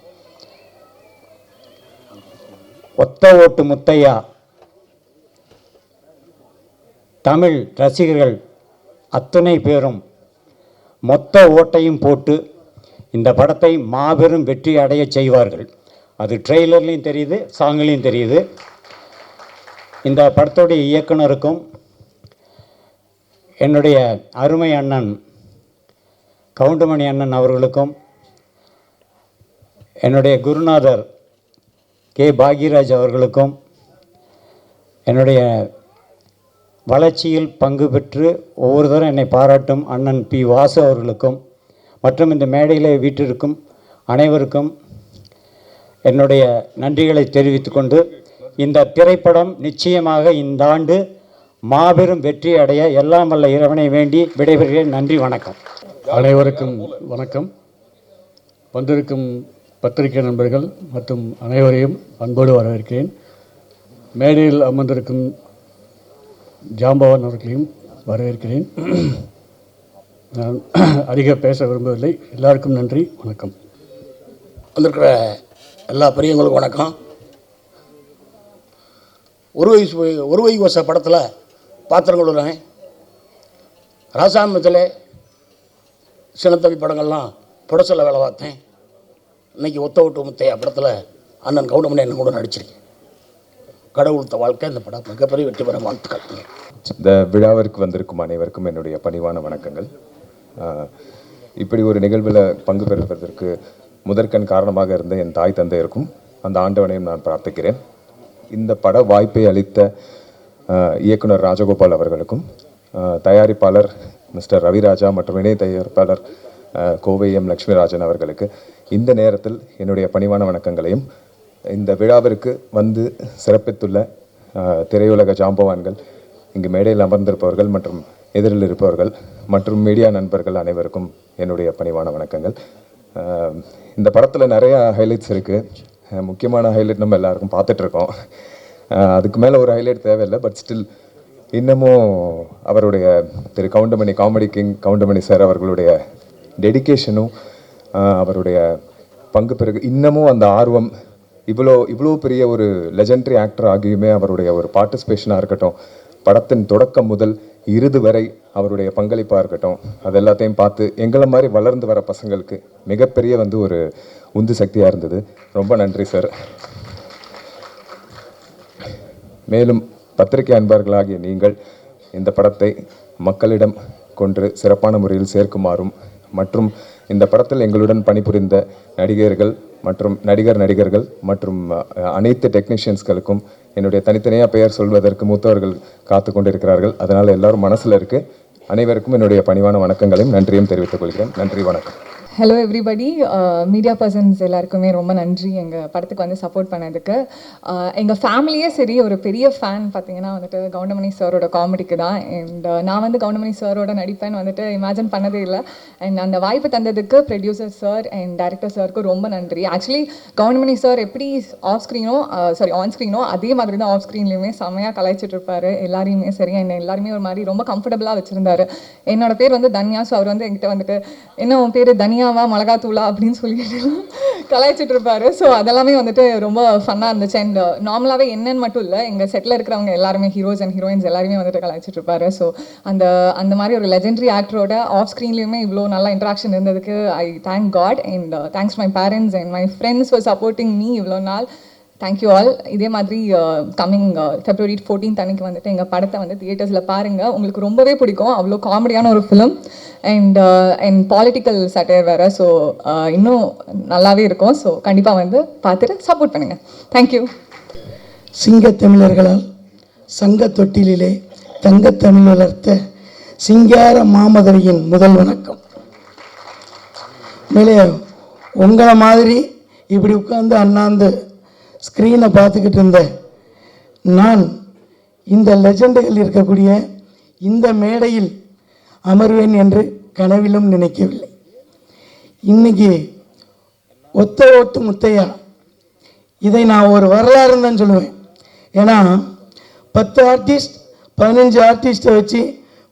ஒத்த ஓட்டு முத்தையா தமிழ் ரசிகர்கள் அத்தனை பேரும் மொத்த ஓட்டையும் போட்டு இந்த படத்தை மாபெரும் வெற்றி அடைய செய்வார்கள். அது ட்ரெய்லர்லேயும் தெரியுது, சாங்லேயும் தெரியுது. இந்த படத்துடைய இயக்குனருக்கும் என்னுடைய அருமை அண்ணன் கவுண்டமணி அண்ணன் அவர்களுக்கும் என்னுடைய குருநாதர் கே பாக்யராஜ் அவர்களுக்கும் என்னுடைய வளர்ச்சியில் பங்கு பெற்று ஒவ்வொரு தரம் என்னை பாராட்டும் அண்ணன் பி வாசு அவர்களுக்கும் மற்றும் இந்த மேடையில் வீட்டிற்கும் அனைவருக்கும் என்னுடைய நன்றிகளை தெரிவித்துக்கொண்டு இந்த திரைப்படம் நிச்சயமாக இந்த ஆண்டு மாபெரும் வெற்றி அடைய எல்லாம் வல்ல இறைவனை வேண்டி விடைபெறுகிறேன். நன்றி, வணக்கம். அனைவருக்கும் வணக்கம். வந்திருக்கும் பத்திரிகை நண்பர்கள் மற்றும் அனைவரையும் அன்போடு வரவேற்கிறேன். மேடையில் அமர்ந்திருக்கும் ஜாம்பவான் அவர்களையும் வரவேற்கிறேன். நான் அதிக பேச விரும்பவில்லை. எல்லாருக்கும் நன்றி, வணக்கம். வந்திருக்கிற எல்லா பெரியவங்களுக்கும் வணக்கம். ஒரு வை வச படத்தில் பாத்திரங்களுடன் ராசாமத்தில் சின்னத்தம்பி படங்கள்லாம் புடசல வேலை பார்த்தேன். இன்றைக்கி ஒத்த ஓட்டு முத்தையா படத்தில் அண்ணன் கவுண்டமணி அண்ணன் கூட நடிச்சிருக்கேன். கடவுள்த்த வாழ்க்கை. இந்த படம் மிகப்பெரிய வெற்றி பெற வாழ்த்துக்கள். இந்த விழாவிற்கு வந்திருக்கும் அனைவருக்கும் என்னுடைய பணிவான வணக்கங்கள். இப்படி ஒரு நிகழ்வில் பங்கு பெறுவதற்கு முதற்கண் காரணமாக இருந்த என் தாய் தந்தையருக்கும் அந்த ஆண்டவனையும் நான் பிரார்த்திக்கிறேன். இந்த பட வாய்ப்பை அளித்த இயக்குனர் ராஜகோபால் அவர்களுக்கும், தயாரிப்பாளர் மிஸ்டர் ரவிராஜா மற்றும் இணை தயாரிப்பாளர் கோவை எம் லக்ஷ்மிராஜன் அவர்களுக்கு இந்த நேரத்தில் என்னுடைய பணிவான வணக்கங்களையும், இந்த விழாவிற்கு வந்து சிறப்பித்துள்ள திரையுலக ஜாம்பவான்கள், இங்கு மேடையில் அமர்ந்திருப்பவர்கள் மற்றும் எதிரில் இருப்பவர்கள் மற்றும் மீடியா நண்பர்கள் அனைவருக்கும் என்னுடைய பணிவான வணக்கங்கள். இந்த படத்தில் நிறையா ஹைலைட்ஸ் இருக்குது. முக்கியமான ஹைலைட் நம்ம எல்லாருக்கும் பார்த்துட்ருக்கோம். அதுக்கு மேலே ஒரு ஹைலைட் தேவையில்லை. பட் ஸ்டில் இன்னமும் அவருடைய Thiru Goundamani, comedy king Goundamani sir அவர்களுடைய டெடிக்கேஷனும் அவருடைய பங்கு பிறகு இன்னமும் அந்த ஆர்வம், இவ்வளோ பெரிய ஒரு லெஜெண்டரி ஆக்டர் ஆகியுமே அவருடைய ஒரு பார்ட்டிசிபேஷனாக இருக்கட்டும், படத்தின் தொடக்கம் முதல் இறுதி வரை அவருடைய பங்களிப்பாக இருக்கட்டும், அது எல்லாத்தையும் பார்த்து எங்களை மாதிரி வளர்ந்து வர பசங்களுக்கு மிகப்பெரிய ஒரு உந்து சக்தியாக இருந்தது. ரொம்ப நன்றி சார். மேலும் பத்திரிகை அன்பர்களாகிய நீங்கள் இந்த படத்தை மக்களிடம் கொன்று சிறப்பான முறையில் சேர்க்குமாறும் மற்றும் இந்த படத்தில் எங்களுடன் பணிபுரிந்த நடிகர்கள் மற்றும் நடிகர்கள் மற்றும் அனைத்து டெக்னீஷியன்ஸ்களுக்கும் என்னுடைய தனித்தனியாக பெயர் சொல்வதற்கு மூத்தவர்கள் காத்து கொண்டிருக்கிறார்கள். அதனால் எல்லாரும் மனசில் இருக்குது. அனைவருக்கும் என்னுடைய பணிவான வணக்கங்களையும் நன்றியும் தெரிவித்துக் கொள்கிறேன். நன்றி, வணக்கம். ஹலோ எவ்ரிபடி, மீடியா பர்சன்ஸ் எல்லாருக்குமே ரொம்ப நன்றி எங்கள் படத்துக்கு வந்து சப்போர்ட் பண்ணதுக்கு. எங்கள் ஃபேமிலியே சரி ஒரு பெரிய ஃபேன் பார்த்தீங்கன்னா கவுண்டமணி சாரோட காமெடிக்கு தான். அண்ட் நான் கவுண்டமணி சாரோட நடிப்பேன்னு இமேஜின் பண்ணதே இல்லை. அண்ட் அந்த வாய்ப்பு தந்ததுக்கு ப்ரொடியூசர் சார் அண்ட் டைரக்டர் சாருக்கு ரொம்ப நன்றி. ஆக்சுவலி கவுண்டமணி சார் எப்படி ஆன் ஸ்க்ரீனோ அதே மாதிரி தான் ஆஃப் ஸ்க்ரீன்லேயுமே செம்மையாக கலாய்ச்சிட்டு இருப்பார் எல்லாரையுமே சரி. என்ன எல்லாருமே ஒரு மாதிரி ரொம்ப கம்ஃபர்டபுளாக வச்சுருந்தாரு. என்னோட பேர் தன்யா. ஸோ அவர் என்கிட்ட என்ன உன் பேர் தனியாவா மிளகாத்தூளா அப்படின்னு சொல்லிட்டு கலாய்ச்சிட்டு இருப்பாரு. ஸோ அதெல்லாமே ரொம்ப ஃபன்னாக இருந்துச்சு. அண்ட் நார்மலாகவே என்னன்னு மட்டும் இல்லை, எங்கள் செட்டில் இருக்கிறவங்க எல்லாருமே ஹீரோஸ் அண்ட் ஹீரோயின்ஸ் எல்லாருமே கலாய்ச்சிட்டு இருப்பாரு. ஸோ அந்த மாதிரி ஒரு லெஜெண்டரி ஆக்டரோட ஆஃப் ஸ்க்ரீன்லேயுமே இவ்வளோ நல்லா இன்ட்ராக்ஷன் இருந்ததுக்கு I thank God and thanks my parents and my friends for supporting me இவ்வளோ நாள். Thank you all. இதே மாதிரி கம்மிங் February 14th அன்னைக்கு எங்கள் படத்தை தியேட்டர்ஸில் பாருங்கள். உங்களுக்கு ரொம்பவே பிடிக்கும். அவ்வளோ காமெடியான ஒரு ஃபிலிம் அண்ட் பாலிட்டிக்கல் சட்டையர் வேறு. ஸோ இன்னும் நல்லாவே இருக்கும். ஸோ கண்டிப்பாக பார்த்துட்டு சப்போர்ட் பண்ணுங்கள். தேங்க்யூ. சிங்கத்தமிழர்களால் சங்க தொட்டிலே தங்கத்தமிழ் வளர்த்த சிங்கார மாமதுரையின் முதல் வணக்கம். மேலே உங்களை மாதிரி இப்படி உட்கார்ந்து அண்ணாந்து ஸ்க்ரீனை பார்த்துக்கிட்டு இருந்த நான் இந்த லெஜண்டுகள் இருக்கக்கூடிய இந்த மேடையில் அமர்வேன் என்று கனவிலும் நினைக்கவில்லை. இன்னைக்கு ஒத்த ஓட்டு முத்தையா, இதை நான் ஒரு வரலாறுன்னு தான் சொல்லுவேன். ஏன்னா 10 ஆர்டிஸ்ட் 15 ஆர்டிஸ்ட்டை வச்சு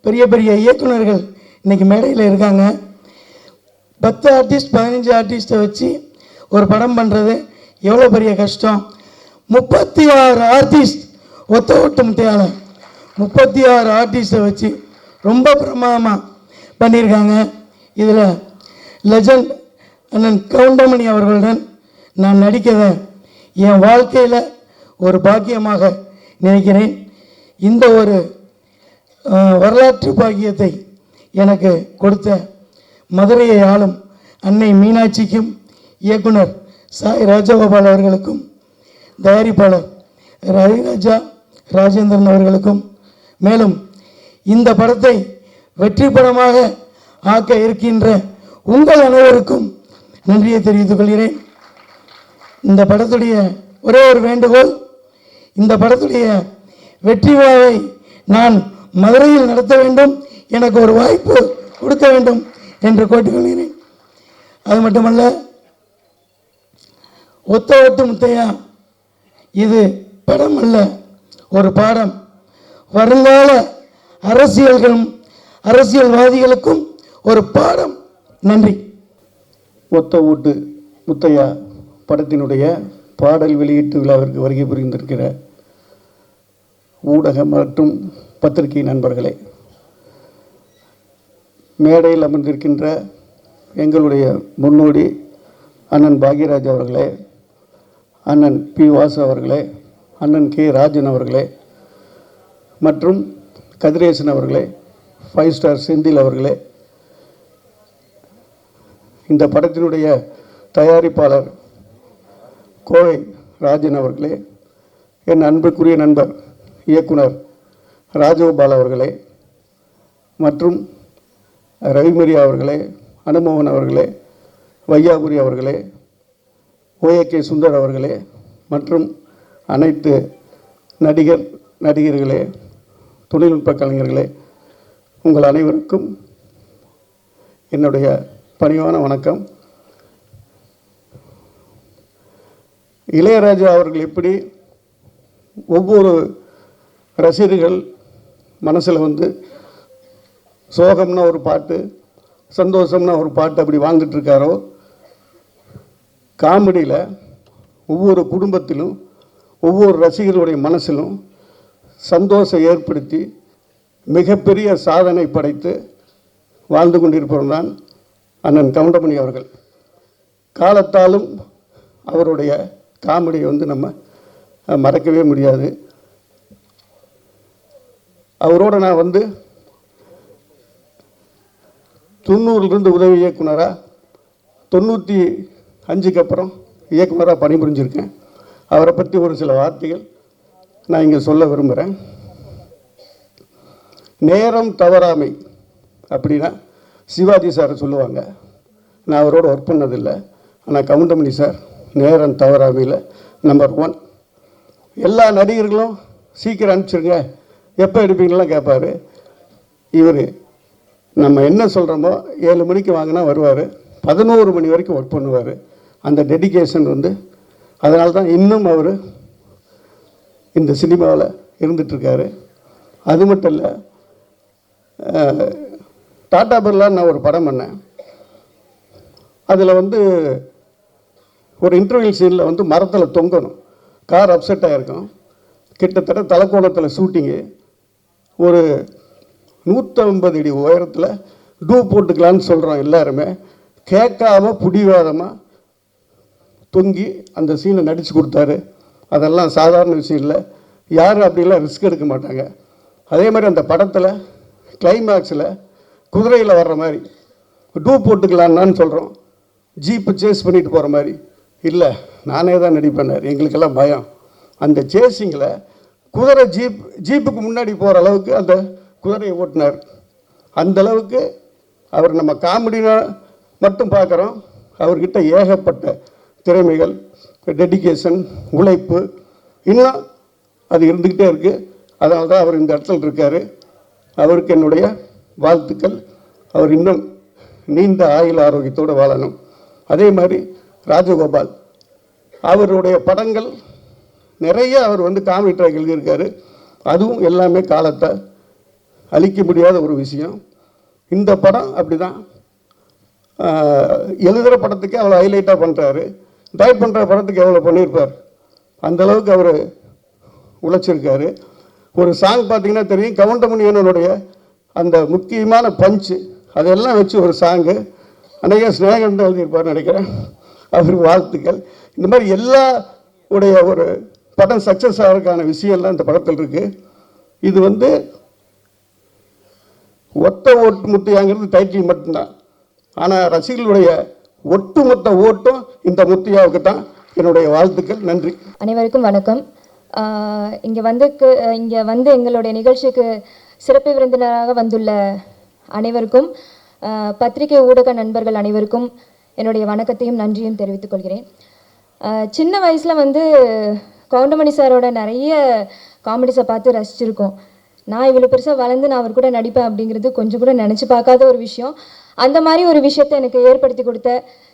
பெரிய பெரிய இயக்குநர்கள் இன்னைக்கு மேடையில் இருக்காங்க. 10 ஆர்டிஸ்ட் 15 ஆர்டிஸ்ட்டை வச்சு ஒரு படம் பண்ணுறது எவ்வளோ பெரிய கஷ்டம். 36 ஆர்டிஸ்ட் ஒத்த ஓட்டு முத்தையால 36 ஆர்டிஸ்ட்டை வச்சு ரொம்ப பிரமாதமாக பண்ணியிருக்காங்க. இதில் லெஜண்ட் அண்ணன் கவுண்டமணி அவர்களுடன் நான் நடிக்கிறத என் வாழ்க்கையில் ஒரு பாக்கியமாக நினைக்கிறேன். இந்த ஒரு வரலாற்று பாக்கியத்தை எனக்கு கொடுத்த மதுரையை ஆளும் அன்னை மீனாட்சிக்கும், இயக்குனர் சாய் ராஜகோபால் அவர்களுக்கும், தயாரிப்பாளர் ரவிராஜா ராஜேந்திரன் அவர்களுக்கும், மேலும் இந்த படத்தை வெற்றி படமாக ஆக்க இருக்கின்ற உங்கள் அனைவருக்கும் நன்றியை தெரிவித்துக் கொள்கிறேன். இந்த படத்துடைய ஒரே ஒரு வேண்டுகோள், இந்த படத்துடைய வெற்றி விழாவை நான் மதுரையில் நடத்த வேண்டும், எனக்கு ஒரு வாய்ப்பு கொடுக்க வேண்டும் என்று கேட்டுக்கொள்கிறேன். அது மட்டுமல்ல, ஒத்த ஓட்டு முத்தையா இது படம் அல்ல, ஒரு பாடம். வருங்கால அரசியல்வாதிகளுக்கும் ஒரு பாடம். நன்றி. ஒத்த ஓட்டு முத்தையா படத்தினுடைய பாடல் வெளியீட்டு விழாவிற்கு வருகை புரிந்திருக்கிற ஊடக மற்றும் பத்திரிகை நண்பர்களே, மேடையில் அமர்ந்திருக்கின்ற எங்களுடைய முன்னோடி அண்ணன் பாக்யராஜ் அவர்களே, அண்ணன் பி வாசு அவர்களே, அண்ணன் கே ராஜன் அவர்களே மற்றும் கதிரேசன் அவர்களே, 5 ஸ்டார் செந்தில் அவர்களே, இந்த படத்தினுடைய தயாரிப்பாளர் கோவை ராஜன் அவர்களே, என் அன்புக்குரிய நண்பர் இயக்குனர் ராஜகோபால் அவர்களே மற்றும் ரவிமரியா அவர்களே, அனுமோகன் அவர்களே, வையாபுரி அவர்களே, ஓஏகே சுந்தர் அவர்களே மற்றும் அனைத்து நடிகர்களே, தொழில்நுட்ப கலைஞர்களே, உங்கள் அனைவருக்கும் என்னுடைய பணிவான வணக்கம். இளையராஜா அவர்கள் எப்படி ஒவ்வொரு ரசிகர்கள் மனசில் வந்து சோகம்னா ஒரு பாட்டு, சந்தோஷம்னா ஒரு பாட்டு அப்படி வாழ்ந்துட்டுருக்காரோ, காமெடியில் ஒவ்வொரு குடும்பத்திலும் ஒவ்வொரு ரசிகர்களுடைய மனசிலும் சந்தோஷம் ஏற்படுத்தி மிகப்பெரிய சாதனை படைத்து வாழ்ந்து கொண்டிருப்பவர் தான் அண்ணன் கவுண்டமணி அவர்கள். காலத்தாலும் அவருடைய காமெடியை வந்து நம்ம மறக்கவே முடியாது. அவரோட நான் வந்து 90லிருந்து உதவி இயக்குனராக 95க்கு அப்புறம் இயக்குனராக பணிபுரிஞ்சிருக்கேன். அவரை பற்றி ஒரு சில வார்த்தைகள் நான் இங்கே சொல்ல விரும்புகிறேன். நேரம் தவறாமை அப்படின்னா சிவாஜி சார் சொல்லுவாங்க. நான் அவரோட ஒர்க் பண்ணதில்லை, ஆனால் கவுண்டமணி சார் நேரம் தவறாமையில் நம்பர் 1. எல்லா நடிகர்களும் சீக்கிரம் அனுப்பிச்சிருங்க, எப்போ எடுப்பீங்களாம் கேட்பார். இவர் நம்ம என்ன சொல்கிறோமோ 7 மணிக்கு வாங்கினா வருவார், 11 மணி வரைக்கும் ஒர்க் பண்ணுவார். அந்த டெடிகேஷன் வந்து அதனால தான் இன்னும் அவர் இந்த சினிமாவில் இருந்துகிட்ருக்காரு. அது மட்டும் இல்லை, டாடா பிர்லான்னு நான் ஒரு படம் பண்ணேன். அதில் வந்து ஒரு இன்டர்வியூ சீனில் வந்து மரத்தில் தொங்கணும், கார் அப்செட் ஆகிருக்கும். கிட்டத்தட்ட தலைக்கோணத்தில் ஷூட்டிங்கு, ஒரு 150 அடி உயரத்தில் டூ போட்டுக்கலான்னு சொல்கிறோம் எல்லாருமே. கேட்காம பிடிவாதமாக தொங்கி அந்த சீனை நடித்து கொடுத்தாரு. அதெல்லாம் சாதாரண விஷயம் இல்லை, யாரும் அப்படிலாம் ரிஸ்க் எடுக்க மாட்டாங்க. அதே மாதிரி அந்த படத்தில் கிளைமேக்ஸில் குதிரையில் வர்ற மாதிரி டூ போட்டுக்கலான்னு சொல்கிறோம், ஜீப்பு சேஸ் பண்ணிட்டு போகிற மாதிரி இல்லை, நானே தான் நடிப்பேனார். எங்களுக்கெல்லாம் பயம். அந்த சேஸிங்கில் குதிரை ஜீப்புக்கு முன்னாடி போகிற அளவுக்கு அந்த குதிரையை ஓட்டினார். அந்தளவுக்கு அவர் நம்ம காமெடினா மட்டும் பார்க்குறோம், அவர்கிட்ட ஏகப்பட்ட திறமைகள், டெடிகேஷன், உழைப்பு இன்னும் அது இருந்துக்கிட்டே இருக்குது. அதனால தான் அவர் இந்த இடத்துல இருக்கார். அவருக்கு என்னுடைய வாழ்த்துக்கள். அவர் இன்னும் நீண்ட ஆயுள் ஆரோக்கியத்தோடு வாழணும். அதே மாதிரி ராஜகோபால் அவருடைய படங்கள் நிறைய அவர் வந்து காமெடி ட்ராக் எழுதியிருக்காரு. அதுவும் எல்லாமே காலத்தை அழிக்க முடியாத ஒரு விஷயம். இந்த படம் அப்படி தான், எழுதுகிற படத்துக்கு அவ்வளோ ஹைலைட்டாக பண்ணுறாரு, டைப் பண்ணுற படத்துக்கு எவ்வளோ பண்ணியிருப்பார். அந்தளவுக்கு அவர் உழைச்சிருக்காரு. ஒரு சாங் பார்த்திங்கன்னா தெரியும், கவுண்டமணியனுடைய அந்த முக்கியமான பஞ்சு அதெல்லாம் வச்சு ஒரு சாங்கு அநேக ஸ்நேகன் எழுதியிருப்பார்னு நினைக்கிறேன். அவருக்கு வாழ்த்துக்கள். இந்த மாதிரி எல்லா உடைய ஒரு படம் சக்ஸஸ் ஆகிறதுக்கான விஷயம்லாம் இந்த படத்தில் இருக்குது. இது வந்து ஒத்த ஓட்டு முத்தையாங்கிறது டைட்டில் மட்டும்தான், ஆனால் ரசிகர்களுடைய ஒட்டுமொத்த ஓட்டும் இந்த முத்தையாவுக்கு தான். என்னுடைய வாழ்த்துக்கள். நன்றி. அனைவருக்கும் வணக்கம். இங்கே வந்து எங்களுடைய நிகழ்ச்சிக்கு சிறப்பு விருந்தினராக வந்துள்ள அனைவருக்கும், பத்திரிகை ஊடக நண்பர்கள் அனைவருக்கும் என்னுடைய வணக்கத்தையும் நன்றியும் தெரிவித்துக் கொள்கிறேன். சின்ன வயசில் வந்து கவுண்டமணி சாரோட நிறைய காமெடிஸை பார்த்து ரசிச்சிருக்கோம். நான் இவ்வளோ பெருசாக வளர்ந்து நான் அவர் கூட நடிப்பேன் அப்படிங்கிறது கொஞ்சம் கூட நினச்சி பார்க்காத ஒரு விஷயம். அந்த மாதிரி ஒரு விஷயத்தை எனக்கு ஏற்படுத்தி கொடுத்த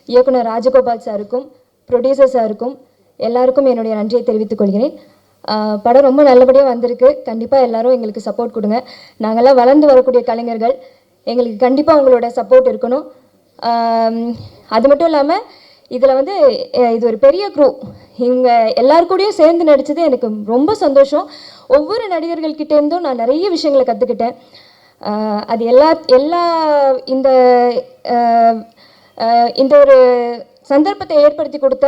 இயக்குனர் ராஜகோபால் சாருக்கும் ப்ரொடியூசர் சாருக்கும் எல்லாருக்கும் என்னுடைய நன்றியை தெரிவித்துக் கொள்கிறேன். படம் ரொம்ப நல்லபடியாக வந்திருக்கு. கண்டிப்பாக எல்லாரும் எங்களுக்கு சப்போர்ட் கொடுங்க. நாங்கள்லாம் வளர்ந்து வரக்கூடிய கலைஞர்கள், எங்களுக்கு கண்டிப்பாக உங்களோட சப்போர்ட் இருக்கணும். அது மட்டும் இல்லாமல் இதில் வந்து இது ஒரு பெரிய குரூ, இவங்க எல்லாருக்கூடையும் சேர்ந்து நடித்தது எனக்கு ரொம்ப சந்தோஷம். ஒவ்வொரு நடிகர்கள்கிட்டேருந்தும் நான் நிறைய விஷயங்களை கற்றுக்கிட்டேன். அது எல்லா இந்த ஒரு சந்தர்ப்பத்தை ஏற்படுத்தி கொடுத்த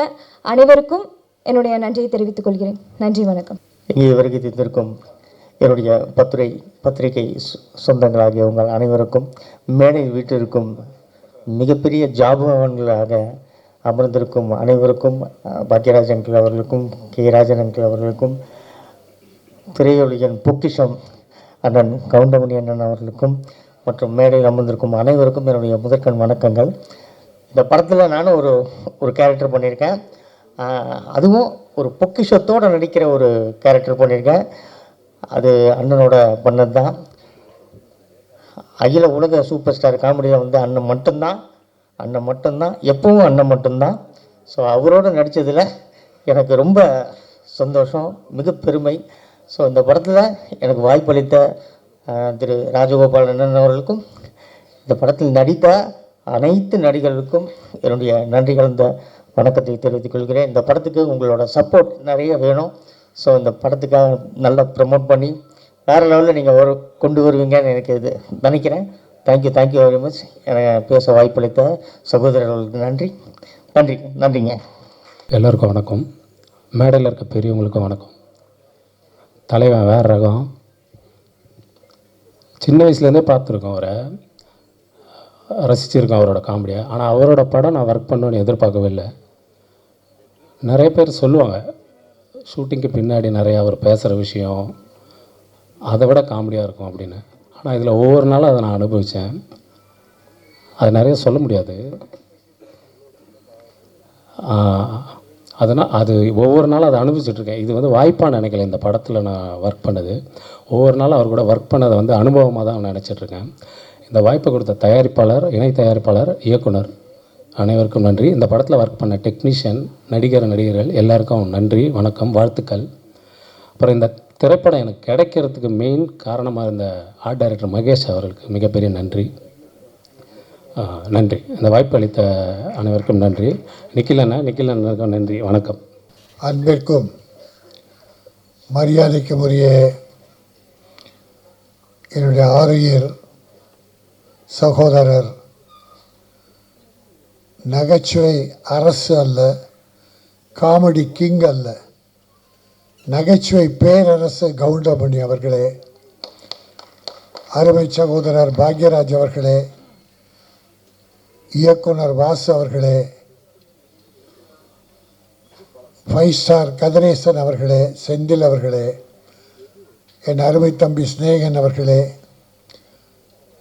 அனைவருக்கும் என்னுடைய நன்றியை தெரிவித்துக் கொள்கிறேன். நன்றி, வணக்கம். இங்கே வருகை தந்திருக்கும் என்னுடைய பத்திரிகை சொந்தங்களாகிய உங்கள் அனைவருக்கும், மேடையில் வீட்டிற்கும் மிகப்பெரிய ஜாபவான்களாக அமர்ந்திருக்கும் அனைவருக்கும், பாக்யராஜ் அங்கிள் அவர்களுக்கும், கே ராஜன் அங்கிள் அவர்களுக்கும், திரையுலகின் பொக்கிஷம் அண்ணன் கவுண்டமணி அண்ணன் அவர்களுக்கும் மற்றும் மேடையில் அமர்ந்திருக்கும் அனைவருக்கும் என்னுடைய முதற்கண் வணக்கங்கள். இந்த படத்தில் நானும் ஒரு கேரக்டர் பண்ணியிருக்கேன். அதுவும் ஒரு பொக்கிஷத்தோடு நடிக்கிற ஒரு கேரக்டர் பண்ணியிருக்கேன். அது அண்ணனோட பண்ணது தான். அகில உலக சூப்பர் ஸ்டார் காமெடியில் வந்து அண்ணன் மட்டும்தான், எப்பவும் அண்ணன் மட்டும்தான். ஸோ அவரோடு நடித்ததில் எனக்கு ரொம்ப சந்தோஷம், மிக பெருமை. ஸோ இந்த படத்தில் எனக்கு வாய்ப்பளித்த திரு ராஜகோபால் அண்ணன் அவர்களுக்கும், இந்த படத்தில் நடித்த அனைத்து நடிகர்களுக்கும் என்னுடைய நன்றி கலந்த வணக்கத்தை தெரிவித்துக் கொள்கிறேன். இந்த படத்துக்கு உங்களோட சப்போர்ட் நிறைய வேணும். ஸோ இந்த படத்துக்காக நல்லா ப்ரமோட் பண்ணி வேறு லெவலில் நீங்கள் கொண்டு வருவீங்கன்னு எனக்கு இது நினைக்கிறேன். Thank you very much. எனக்கு பேச வாய்ப்பளித்த சகோதரர்களுக்கு நன்றிங்க. எல்லோருக்கும் வணக்கம். மேடையில் இருக்க பெரியவங்களுக்கும் வணக்கம். தலைவன் வேறு ரகம். சின்ன வயசுலேருந்தே பார்த்துருக்கோம், அவரை ரசிச்சிருக்கோம் அவரோட காமெடியை. ஆனால் அவரோட படம் நான் ஒர்க் பண்ணணுன்னு எதிர்பார்க்கவே இல்லை. நிறைய பேர் சொல்லுவாங்க ஷூட்டிங்க்கு பின்னாடி நிறையா அவர் பேசுகிற விஷயம் அதை விட காமெடியாக இருக்கும் அப்படின்னு. ஆனால் இதில் ஒவ்வொரு நாளும் அதை நான் அனுபவித்தேன். அது நிறைய சொல்ல முடியாது. அதனால் அது ஒவ்வொரு நாளும் அதை அனுபவிச்சுட்ருக்கேன். இது வந்து வாய்ப்பாக நினைக்கல. இந்த படத்தில் நான் ஒர்க் பண்ணது ஒவ்வொரு நாளும் அவர் கூட ஒர்க் பண்ணதை வந்து அனுபவமாக தான் நினச்சிட்ருக்கேன். இந்த வாய்ப்பை கொடுத்த தயாரிப்பாளர், இணை தயாரிப்பாளர், இயக்குனர் அனைவருக்கும் நன்றி. இந்த படத்தில் ஒர்க் பண்ண டெக்னீஷியன், நடிகர்கள் எல்லாருக்கும் நன்றி, வணக்கம், வாழ்த்துக்கள். அப்புறம் இந்த திரைப்படம் எனக்கு கிடைக்கிறதுக்கு மெயின் காரணமாக இருந்த ஆர்ட் டைரக்டர் மகேஷ் அவர்களுக்கு மிகப்பெரிய நன்றி. இந்த வாய்ப்பு அளித்த அனைவருக்கும் நன்றி. நிக்கில் அண்ணனுக்கும் நன்றி, வணக்கம். அன்பிற்கும் மரியாதைக்கும் உரிய என்னுடைய ஆரியர் சகோதரர், நகைச்சுவை அரசு அல்ல, காமெடி கிங் அல்ல, நகைச்சுவை பேரரசு கவுண்டமணி அவர்களே, அருமை சகோதரர் பாக்யராஜ் அவர்களே, இயக்குனர் வாசு அவர்களே, 5 ஸ்டார் கதிரேசன் அவர்களே, செந்தில் அவர்களே, என் அருமை தம்பி ஸ்நேகன் அவர்களே,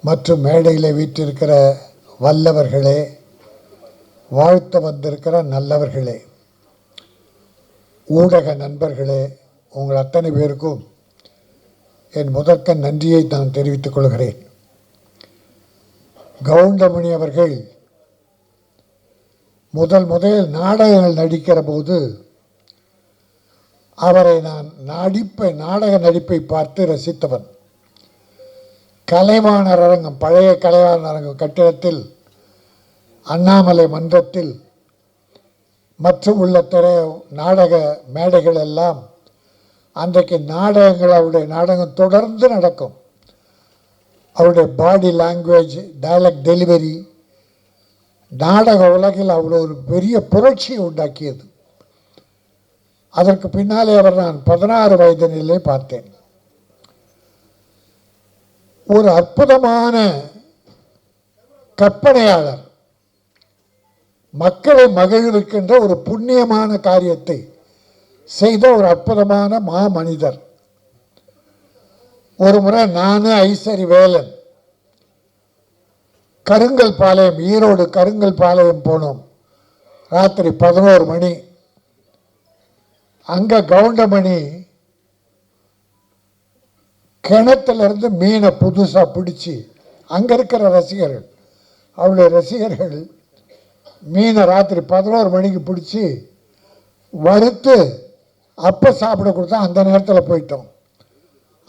மற்றும் மேடையில் வீற்றிருக்கிற வல்லவர்களே, வாழ்த்து வந்திருக்கிற நல்லவர்களே, ஊடக நண்பர்களே, உங்கள் அத்தனை பேருக்கும் என் முதற்கண் நன்றியை நான் தெரிவித்துக் கொள்கிறேன். கவுண்டமணி அவர்கள் முதல் நாடகங்கள் நடிக்கிற போது அவரை நான் நாடக நடிப்பை பார்த்து ரசித்தவன். கலைவாணர் அரங்கம், பழைய கலைவாணர் அரங்கம் கட்டிடத்தில், அண்ணாமலை மன்றத்தில் மற்றும் உள்ள நாடக மேடைகள் எல்லாம் அன்றைக்கு அவருடைய நாடகம் தொடர்ந்து நடக்கும். அவருடைய பாடி லாங்குவேஜ், டயலாக் டெலிவரி நாடக உலகில் அவ்வளோ ஒரு பெரிய புரட்சியை உண்டாக்கியது. அதற்கு பின்னாலே நான் 16 வயது நிலையை பார்த்தேன். ஒரு அற்புதமான கற்பனையாளர், மக்களை மகிழ்விக்கின்ற ஒரு புண்ணியமான காரியத்தை செய்த ஒரு அற்புதமான மாமனிதர். ஒரு முறை நான் ஐசரி வேலன் கருங்கல் பாளையம், ஈரோடு கருங்கல் பாளையம் போனோம். ராத்திரி 11 மணி. அங்கே கவுண்டமணி கிணத்துலேருந்து மீனை புதுசாக பிடிச்சி, அங்கே இருக்கிற ரசிகர்கள், அவருடைய ரசிகர்கள் மீனை ராத்திரி 11 மணிக்கு பிடிச்சி வறுத்து அப்போ சாப்பிட கொடுத்தா அந்த நேரத்தில் போயிட்டோம்.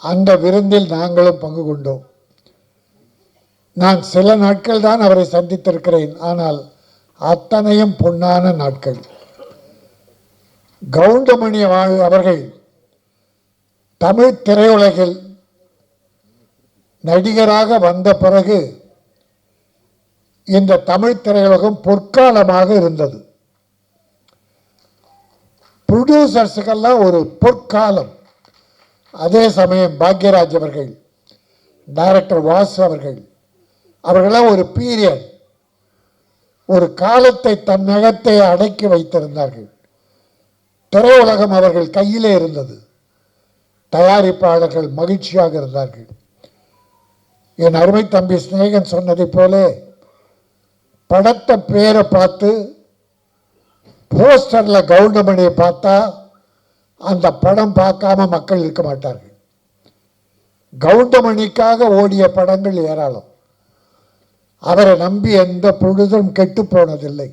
அந்த விருந்தில் நாங்களும் பங்கு கொண்டோம். நான் சில நாட்கள் தான் அவரை சந்தித்திருக்கிறேன், ஆனால் அத்தனையும் பொன்னான நாட்கள். கவுண்டமணி அவர்கள் தமிழ் திரையுலகில் நடிகராக வந்த பிறகு இந்த தமிழ் திரையுலகம் பொற்காலமாக இருந்தது. ப்ரொடியூசர்ஸுக்கெல்லாம் ஒரு பொற்காலம், அதே சமயம் பாக்யராஜ் அவர்கள், டைரக்டர் வாசு அவர்களாம் ஒரு பீரியட், ஒரு காலத்தை தன்னகத்தை அடக்கி வைத்திருந்தார்கள். திரையுலகம் அவர்கள் கையிலே இருந்தது. தயாரிப்பாளர்கள் மகிழ்ச்சியாக இருந்தார்கள். என் அருமை தம்பி ஸ்நேகன் சொன்னதை போல படத்தை பேரை பார்த்து போஸ்டரில் கவுண்டமணியை பார்த்தா அந்த படம் பார்க்காம மக்கள் இருக்க மாட்டார்கள். கவுண்டமணிக்காக ஓடிய படங்கள் ஏராளம். அவரை நம்பி எந்த பொழுதும் கெட்டு போனதில்லை.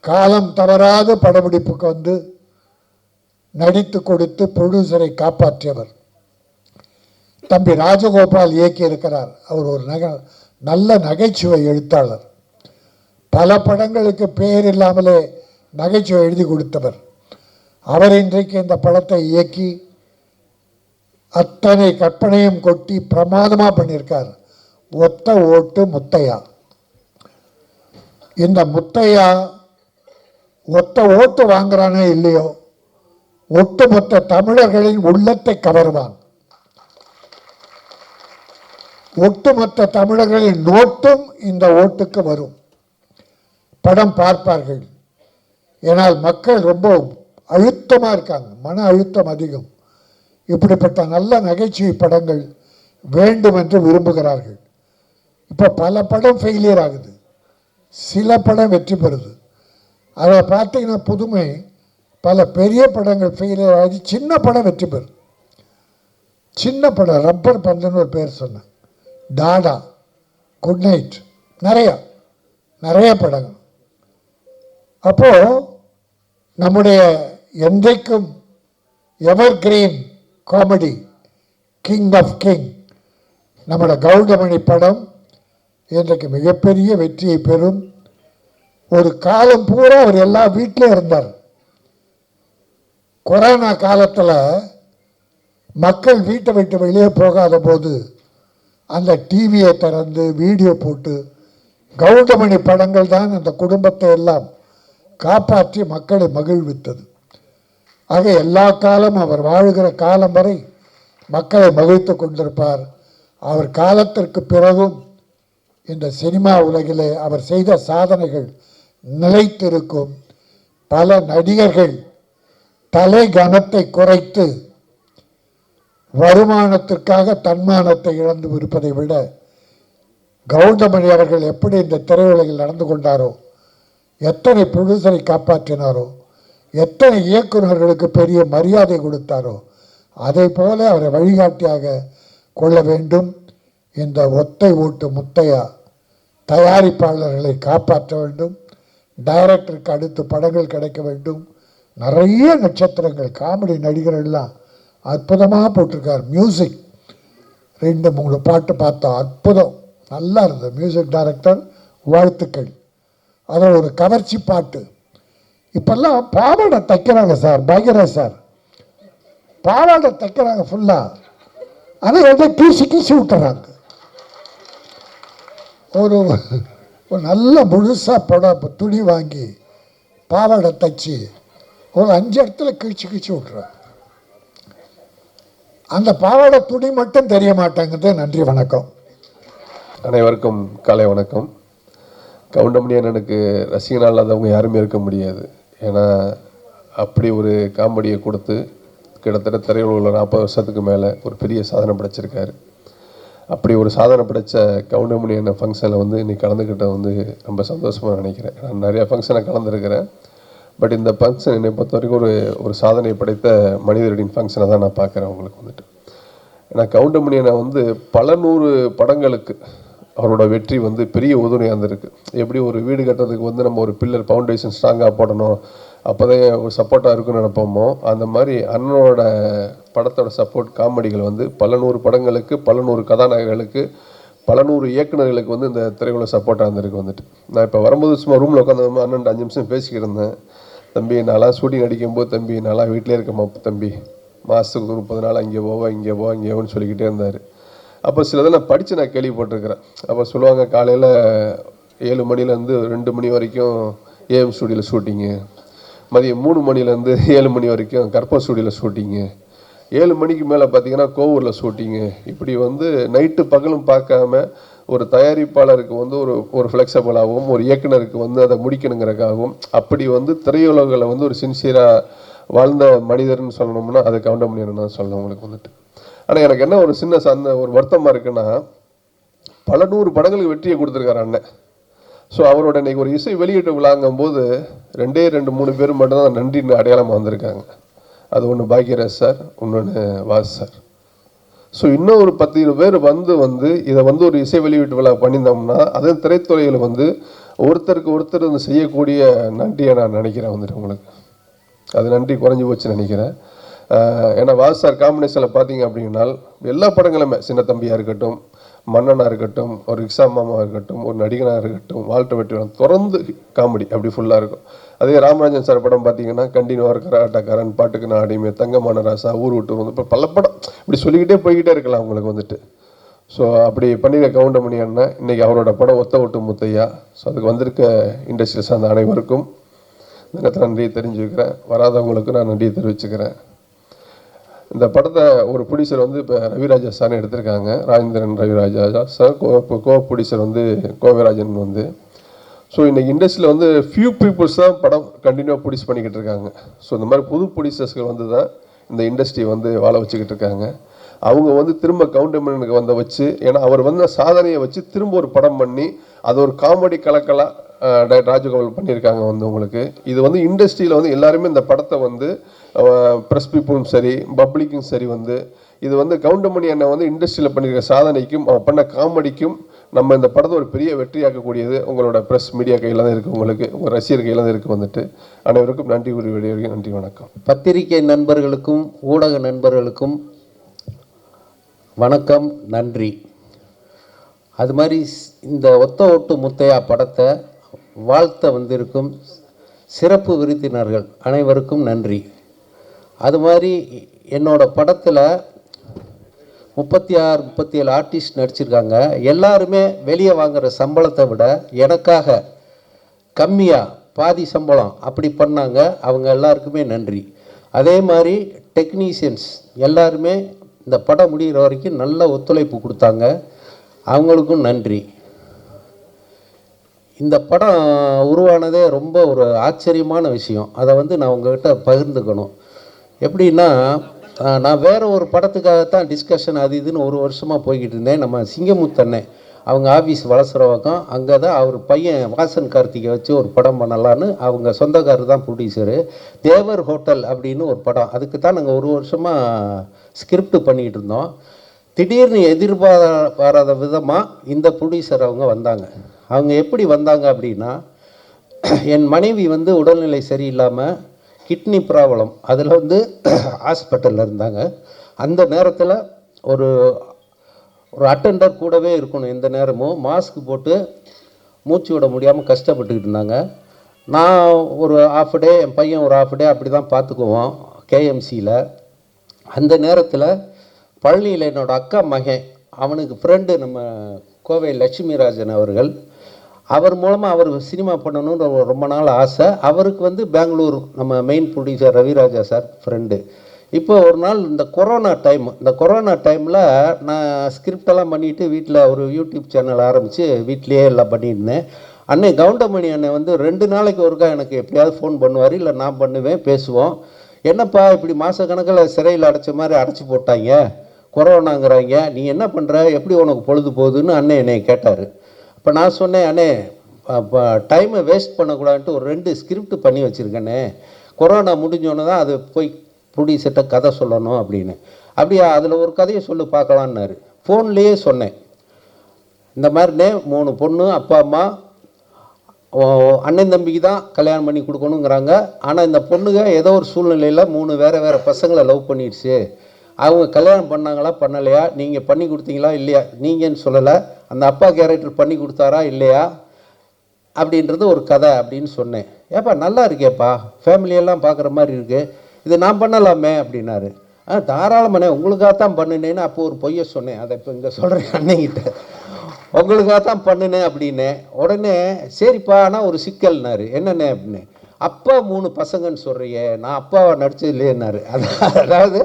காலம் தவறாத படப்பிடிப்புக்கு வந்து நடித்து கொடுத்து ப்ரொடியூசரை காப்பாற்றியவர். தம்பி ராஜகோபால் இயக்கி இருக்கிறார். அவர் ஒரு நல்ல நகைச்சுவை எழுத்தாளர். பல படங்களுக்கு பெயர் இல்லாமலே நகைச்சுவை எழுதி கொடுத்தவர். அவர் இன்றைக்கு இந்த படத்தை இயக்கி அத்தனை கற்பனையும் கொட்டி பிரமாதமாக பண்ணியிருக்கார். ஒத்த ஓட்டு முத்தையா. இந்த முத்தையா ஒத்த ஓட்டு வாங்குறானே இல்லையோ, ஒட்டுமொத்த தமிழர்களின் உள்ளத்தை கவருவான். ஒட்டுமொத்த தமிழர்களின் நோட்டும் இந்த ஓட்டுக்கு வரும். படம் பார்ப்பார்கள். ஏனால் மக்கள் ரொம்ப அழுத்தமாக இருக்காங்க, மன அழுத்தம் அதிகம். இப்படிப்பட்ட நல்ல நகைச்சுவை படங்கள் வேண்டும் என்று விரும்புகிறார்கள். இப்போ பல படம் ஃபெயிலியர் ஆகுது, சில படம் வெற்றி பெறுது. அதை பார்த்தீங்கன்னா புதுமை, பல பெரிய படங்கள் ஃபெயிலியர் ஆகி சின்ன படம் வெற்றி பெறும். சின்ன படம் ரப்பர் பந்துன்னு ஒரு பேர் சொன்னேன், டாடா, குட் நைட், நிறைய படங்கள். அப்போது நம்முடைய என்றைக்கும் evergreen comedy king of king நம்மளோட கவுண்டமணி படம் இன்றைக்கு மிகப்பெரிய வெற்றியை பெறும். ஒரு காலம் பூரா அவர் எல்லா வீட்டிலும் இருந்தார். கொரோனா காலத்தில் மக்கள் வீட்டை விட்டு வெளியே போகாத போது அந்த டிவியை திறந்து வீடியோ போட்டு கவுண்டமணி படங்கள் தான் அந்த குடும்பத்தை எல்லாம் காப்பாற்றி மக்களை மகிழ்வித்தது. ஆக எல்லா காலம் அவர் வாழுகிற காலம் வரை மக்களை மகிழ்த்து கொண்டிருப்பார். அவர் காலத்திற்கு பிறகும் இந்த சினிமா உலகிலே அவர் செய்த சாதனைகள் நிலைத்திருக்கும். பல நடிகர்கள் தலை கனத்தை குறைத்து வருமானத்திற்காக தன்மானத்தை இழந்து இருப்பதை விட கவுண்டமணி அவர்கள் எப்படி இந்த திரையுலகில் நடந்து கொண்டாரோ, எத்தனை ப்ரொடியூசரை காப்பாற்றினாரோ, எத்தனை இயக்குநர்களுக்கு பெரிய மரியாதை கொடுத்தாரோ, அதை போல அவரை வழிகாட்டியாக கொள்ள வேண்டும். இந்த ஒத்தை ஓட்டு முத்தையா தயாரிப்பாளர்களை காப்பாற்ற வேண்டும். டைரக்டருக்கு அடுத்து படங்கள் கிடைக்க வேண்டும். நிறைய நட்சத்திரங்கள், காமெடி நடிகர்கள்லாம் அற்புதமாக போட்டிருக்கார். மியூசிக் 2-3 பாட்டு பார்த்தோம், அற்புதம், நல்லா இருந்தது. மியூசிக் டைரக்டர் வாழ்த்துக்கள். அதில் ஒரு கவர்ச்சி பாட்டு. இப்போல்லாம் பாவாடை தைக்கிறாங்க சார், பாக்யராஜ் சார் பாவாடை தைக்கிறாங்க ஃபுல்லாக. ஆனால் எதை கீசி விட்டுறாங்க. ஒரு நல்ல முழுசாக துணி வாங்கி பாவாடை தைச்சி ஒரு 5 இடத்துல கிழிச்சு விட்டுறாங்க. அந்த பாவாடை துணி மட்டும் தெரிய மாட்டாங்குது. நன்றி, வணக்கம். அனைவருக்கும் காலை வணக்கம். கவுண்டமணி அண்ணனுக்கு ரசிகனாக இல்லாதவங்க யாருமே இருக்க முடியாது. ஏன்னா அப்படி ஒரு காமெடியை கொடுத்து கிட்டத்தட்ட திரையுலகில் 40 வருஷத்துக்கு மேலே ஒரு பெரிய சாதனை படைச்சிருக்காரு. அப்படி ஒரு சாதனை படைத்த கவுண்டமணி அண்ணன் ஃபங்க்ஷனில் வந்து இன்றைக்கி கலந்துக்கிட்ட வந்து ரொம்ப சந்தோஷமாக நினைக்கிறேன். நான் நிறையா ஃபங்க்ஷனை கலந்துருக்கிறேன். பட் இந்த ஃபங்க்ஷன் என்னை பொறுத்த வரைக்கும் ஒரு சாதனை படைத்த மனிதரின் ஃபங்க்ஷனை தான் நான் பார்க்குறேன். உங்களுக்கு வந்துட்டு ஏன்னா கவுண்டமணி அண்ணன் வந்து பல 100 படங்களுக்கு அவரோட வெற்றி வந்து பெரிய உதவியாக இருந்திருக்கு. எப்படி ஒரு வீடு கட்டுறதுக்கு வந்து நம்ம ஒரு பில்லர் ஃபவுண்டேஷன் ஸ்ட்ராங்காக போடணும், அப்போ தான் ஒரு சப்போர்ட்டாக இருக்குன்னு நினைப்போமோ, அந்த மாதிரி அண்ணனோட படத்தோட சப்போர்ட் காமெடிகள் வந்து பல 100 படங்களுக்கு, பல 100 கதாநாயகர்களுக்கு, பல 100 இயக்குநர்களுக்கு வந்து இந்த திரைக்குள்ள சப்போர்ட்டாக இருந்திருக்கு. வந்துட்டு நான் இப்போ வரும்போது சும்மா ரூமில் உட்காந்து அண்ணன் 5 நிமிஷம் பேசிக்கிட்டு இருந்தேன். தம்பி நான்லாம் ஷூட்டிங் அடிக்கும்போது தம்பி நான்லாம் வீட்டிலே இருக்கேம்மா தம்பி, மாதத்துக்கு 30 நாள் அங்கே போவேன் இங்கேவோன்னு சொல்லிக்கிட்டே இருந்தார். அப்போ சிலதை நான் படித்து நான் கேள்விப்பட்டிருக்கிறேன். அப்போ சொல்லுவாங்க காலையில் 7 மணிலேருந்து 2 மணி வரைக்கும் ஏஎம் ஸ்டூடியோவில் ஷூட்டிங்கு, மதியம் 3 மணிலேருந்து 7 மணி வரைக்கும் கற்பா ஸ்டூடியோவில் ஷூட்டிங்கு, 7 மணிக்கு மேலே பார்த்தீங்கன்னா கோவூரில் ஷூட்டிங்கு. இப்படி வந்து நைட்டு பகலும் பார்க்காம ஒரு தயாரிப்பாளருக்கு வந்து ஒரு ஃப்ளெக்சிபிளாகவும் ஒரு இயக்குனருக்கு வந்து அதை முடிக்கணுங்கிறக்காகவும் அப்படி வந்து திரையுலகில் வந்து ஒரு சின்சியராக வாழ்ந்த மனிதர்னு சொல்லணும்னா அது கவுண்டமணியன் தான் சொல்லணும் உங்களுக்கு வந்துட்டு. ஆனால் எனக்கு என்ன ஒரு சின்ன ஒரு வருத்தமாக இருக்குன்னா, பல 100 படங்களுக்கு வெற்றியை கொடுத்துருக்காரு அண்ணன். ஸோ அவரோட இன்னைக்கு ஒரு இசை வெளியீட்டு விழாங்கும் போது 2-3 பேர் மட்டும்தான் நன்றின்னு அடையாளமாக வந்திருக்காங்க. அது ஒன்று பாக்யராஜ் சார், இன்னொன்று வாஸ் சார். ஸோ இன்னும் ஒரு 10-20 பேர் வந்து இதை வந்து ஒரு இசை வெளியீட்டு விழா பண்ணியிருந்தோம்னா அது திரைத்துறையில் வந்து ஒருத்தருக்கு ஒருத்தர் வந்து செய்யக்கூடிய நன்றியை நான் நினைக்கிறேன் வந்துட்டு உங்களுக்கு. அது நன்றி குறைஞ்சி போச்சுன்னு நினைக்கிறேன். ஏன்னா வாஸ் சார் காம்பினேஷனில் பார்த்தீங்க அப்படின்னா எல்லா படங்களுமே சின்ன தம்பியாக இருக்கட்டும், மன்னனாக இருக்கட்டும், ஒரு ரிக்ஷா மாமாவாக இருக்கட்டும், ஒரு நடிகனாக இருக்கட்டும், வாழ்த்து வெற்றி தொடர்ந்து காமெடி அப்படி ஃபுல்லாக இருக்கும். அதே ராமராஜன் சார் படம் பார்த்தீங்கன்னா கண்டினியூவாக கராட்டக்காரன், பாட்டுக்கு நான் அடிமை, தங்கமான ராசா, ஊர் விட்டு வந்து இப்போ பல படம் இப்படி சொல்லிக்கிட்டே போய்கிட்டே இருக்கலாம் உங்களுக்கு வந்துட்டு. ஸோ அப்படி பண்ணிடுற கவுண்டமணி அண்ணன் இன்றைக்கி அவரோட படம் ஒத்த ஒட்டு முத்தையா. ஸோ அதுக்கு வந்திருக்க இண்டஸ்ட்ரியில் சார்ந்த அனைவருக்கும் இந்த நேரத்தில் நன்றியை தெரிஞ்சுக்கிறேன். வராதவங்களுக்கு நான் நன்றியை தெரிவிச்சுக்கிறேன். இந்த படத்தை ஒரு ப்ரொடியூசர் வந்து இப்போ ரவிராஜா சார்னு எடுத்திருக்காங்க, ராஜேந்திரன் ரவிராஜா சார். இப்போ ப்ரொடியூசர் வந்து கோவிராஜன் வந்து. ஸோ இன்றைக்கி இண்டஸ்ட்ரியில் வந்து ஃபியூ பீப்புள்ஸ் தான் படம் கண்டினியூவாக ப்ரொடியூஸ் பண்ணிக்கிட்டு இருக்காங்க. ஸோ இந்த மாதிரி புது ப்ரொடியூசர்ஸ்கள் வந்து தான் இந்த இண்டஸ்ட்ரி வந்து வாழ வச்சுக்கிட்டு இருக்காங்க. அவங்க வந்து திரும்ப கவுண்டமணியனுக்கு வச்சு, ஏன்னா அவர் வந்து சாதனையை வச்சு திரும்ப ஒரு படம் பண்ணி அது ஒரு காமெடி கலக்கலாக டாக்டர் ராஜகோபால் பண்ணியிருக்காங்க வந்து உங்களுக்கு. இது வந்து இண்டஸ்ட்ரியில் வந்து எல்லாருமே இந்த படத்தை வந்து ப்ரெஸ் பீப்புளும் சரி பப்ளிக்கும் சரி வந்து இது வந்து கவுண்டமணி அண்ணன் வந்து இண்டஸ்ட்ரியில் பண்ணியிருக்க சாதனைக்கும் அவர் பண்ண காமெடிக்கும் நம்ம இந்த படத்தை ஒரு பெரிய வெற்றியாக்கக்கூடியது உங்களோட ப்ரெஸ் மீடியா கையில் தான் இருக்குது, உங்களுக்கு உங்கள் ரசிகர் கையில் தான் இருக்குது வந்துட்டு. அனைவருக்கும் நன்றி கூறி நன்றி, வணக்கம். பத்திரிகை நண்பர்களுக்கும் ஊடக நண்பர்களுக்கும் வணக்கம், நன்றி. அது மாதிரி இந்த ஒத்த ஒட்டு முத்தையா படத்தை வாழ்த்த வந்திருக்கும் சிறப்பு விருந்தினர்கள் அனைவருக்கும் நன்றி. அது மாதிரி என்னோட படத்தில் 36-37 ஆர்டிஸ்ட் நடிச்சிருக்காங்க. எல்லாருமே வெளியே வாங்குகிற சம்பளத்தை விட எனக்காக கம்மியாக பாதி சம்பளம் அப்படி பண்ணாங்க. அவங்க எல்லாருக்குமே நன்றி. அதே மாதிரி டெக்னீஷியன்ஸ் எல்லாருமே இந்த படம் முடிகிற வரைக்கும் நல்ல ஒத்துழைப்பு கொடுத்தாங்க, அவங்களுக்கும் நன்றி. இந்த படம் உருவானதே ரொம்ப ஒரு ஆச்சரியமான விஷயம். அதை வந்து நான் உங்கள்கிட்ட பகிர்ந்துக்கணும். எப்படின்னா, நான் வேறு ஒரு படத்துக்காகத்தான் டிஸ்கஷன் அது இதுன்னு ஒரு வருஷமாக போய்கிட்டு இருந்தேன். நம்ம சிங்கமுத்தண்ணே அவங்க ஆஃபீஸ் வளசுறவக்கம், அங்கே தான் அவர் பையன் வாசன் கார்த்திகை வச்சு ஒரு படம் பண்ணலான்னு அவங்க சொந்தக்காரர் தான் ப்ரொடியூசரு. தேவர் ஹோட்டல் அப்படின்னு ஒரு படம், அதுக்கு தான் நாங்கள் ஒரு வருஷமாக ஸ்கிரிப்ட் பண்ணிக்கிட்டு இருந்தோம். திடீர்னு எதிர்பாராத விதமாக இந்த ப்ரொடியூசர் அவங்க வந்தாங்க. அவங்க எப்படி வந்தாங்க அப்படின்னா, என் மனைவி வந்து உடல்நிலை சரியில்லாமல் கிட்னி ப்ராப்ளம், அதில் வந்து ஹாஸ்பிட்டலில் இருந்தாங்க. அந்த நேரத்தில் ஒரு அட்டெண்டர் கூடவே இருக்கணும், எந்த நேரமும் மாஸ்க் போட்டு மூச்சு விட முடியாமல் கஷ்டப்பட்டுக்கிட்டு இருந்தாங்க. நான் ஒரு ஆஃப் டே, என் பையன் ஒரு ஆஃப் டே அப்படி தான் பார்த்துக்குவோம் கேஎம்சியில். அந்த நேரத்தில் பழனியில் என்னோடய அக்கா மகன், அவனுக்கு ஃப்ரெண்டு நம்ம கோவை லட்சுமிராஜன் அவர்கள், அவர் மூலமாக அவர் சினிமா பண்ணணுன்ற ரொம்ப நாள் ஆசை. அவருக்கு வந்து பெங்களூர் நம்ம main producer Raviraja sir friend. இப்போ ஒரு நாள் இந்த கொரோனா டைமில் நான் ஸ்கிரிப்டெல்லாம் பண்ணிவிட்டு வீட்டில் ஒரு யூடியூப் சேனல் ஆரம்பித்து வீட்டிலையே எல்லாம் பண்ணியிருந்தேன். அன்னை கவுண்டமணி அண்ணன் வந்து 2 நாளைக்கு ஒருக்கா எனக்கு எப்படியாவது ஃபோன் பண்ணுவார், இல்லை நான் பண்ணுவேன், பேசுவோம். என்னப்பா இப்படி மாதக்கணக்கில் சிறையில் அடைச்ச மாதிரி அடைச்சி போட்டாங்க, கொரோனாங்கிறாங்க, நீ என்ன பண்ணுற, எப்படி உனக்கு பொழுது போகுதுன்னு அண்ணன் என்னை கேட்டார். இப்போ நான் சொன்னேன், அண்ணே டைமை வேஸ்ட் பண்ணக்கூடாதுன்ட்டு ஒரு 2 ஸ்கிரிப்ட் பண்ணி வச்சுருக்கேண்ணே, கொரோனா முடிஞ்சோன்னு தான் அது போய் ப்ரொடியூசர்கிட்ட கதை சொல்லணும் அப்படின்னு. அப்படியா, அதில் ஒரு கதையை சொல்லி பார்க்கலான்னாரு. ஃபோன்லேயே சொன்னேன், இந்த மாதிரினே 3 பொண்ணு, அப்பா அம்மா, அண்ணன் தம்பிக்கு தான் கல்யாணம் பண்ணி கொடுக்கணுங்கிறாங்க. ஆனால் இந்த பொண்ணுங்க ஏதோ ஒரு சூழ்நிலையில் 3 வேறு பசங்களை லவ் பண்ணிடுச்சு. அவங்க கல்யாணம் பண்ணாங்களா பண்ணலையா, நீங்கள் பண்ணி கொடுத்தீங்களா இல்லையா, நீங்கன்னு சொல்லலை, அந்த அப்பா கேரக்டர் பண்ணி கொடுத்தாரா இல்லையா அப்படின்றது ஒரு கதை அப்படின்னு சொன்னேன். ஏப்பா நல்லா இருக்கேப்பா, ஃபேமிலியெல்லாம் பார்க்குற மாதிரி இருக்குது, இது நான் பண்ணலாமே அப்படின்னாரு. தாராளமானே, உங்களுக்காகத்தான் பண்ணினேன்னு அப்போ ஒரு பொய்யை சொன்னேன். அதை இப்போ இங்கே சொல்கிறேன் அண்ணங்கிட்ட, உங்களுக்காகத்தான் பண்ணினேன் அப்படின்னேன். உடனே சரிப்பா, ஆனால் ஒரு சிக்கல்னாரு. என்னென்ன அப்படின்னு, அப்பா 3 பசங்கன்னு சொல்கிறியே, நான் அப்பாவை நடிச்சது இல்லையேன்னாரு. அதாவது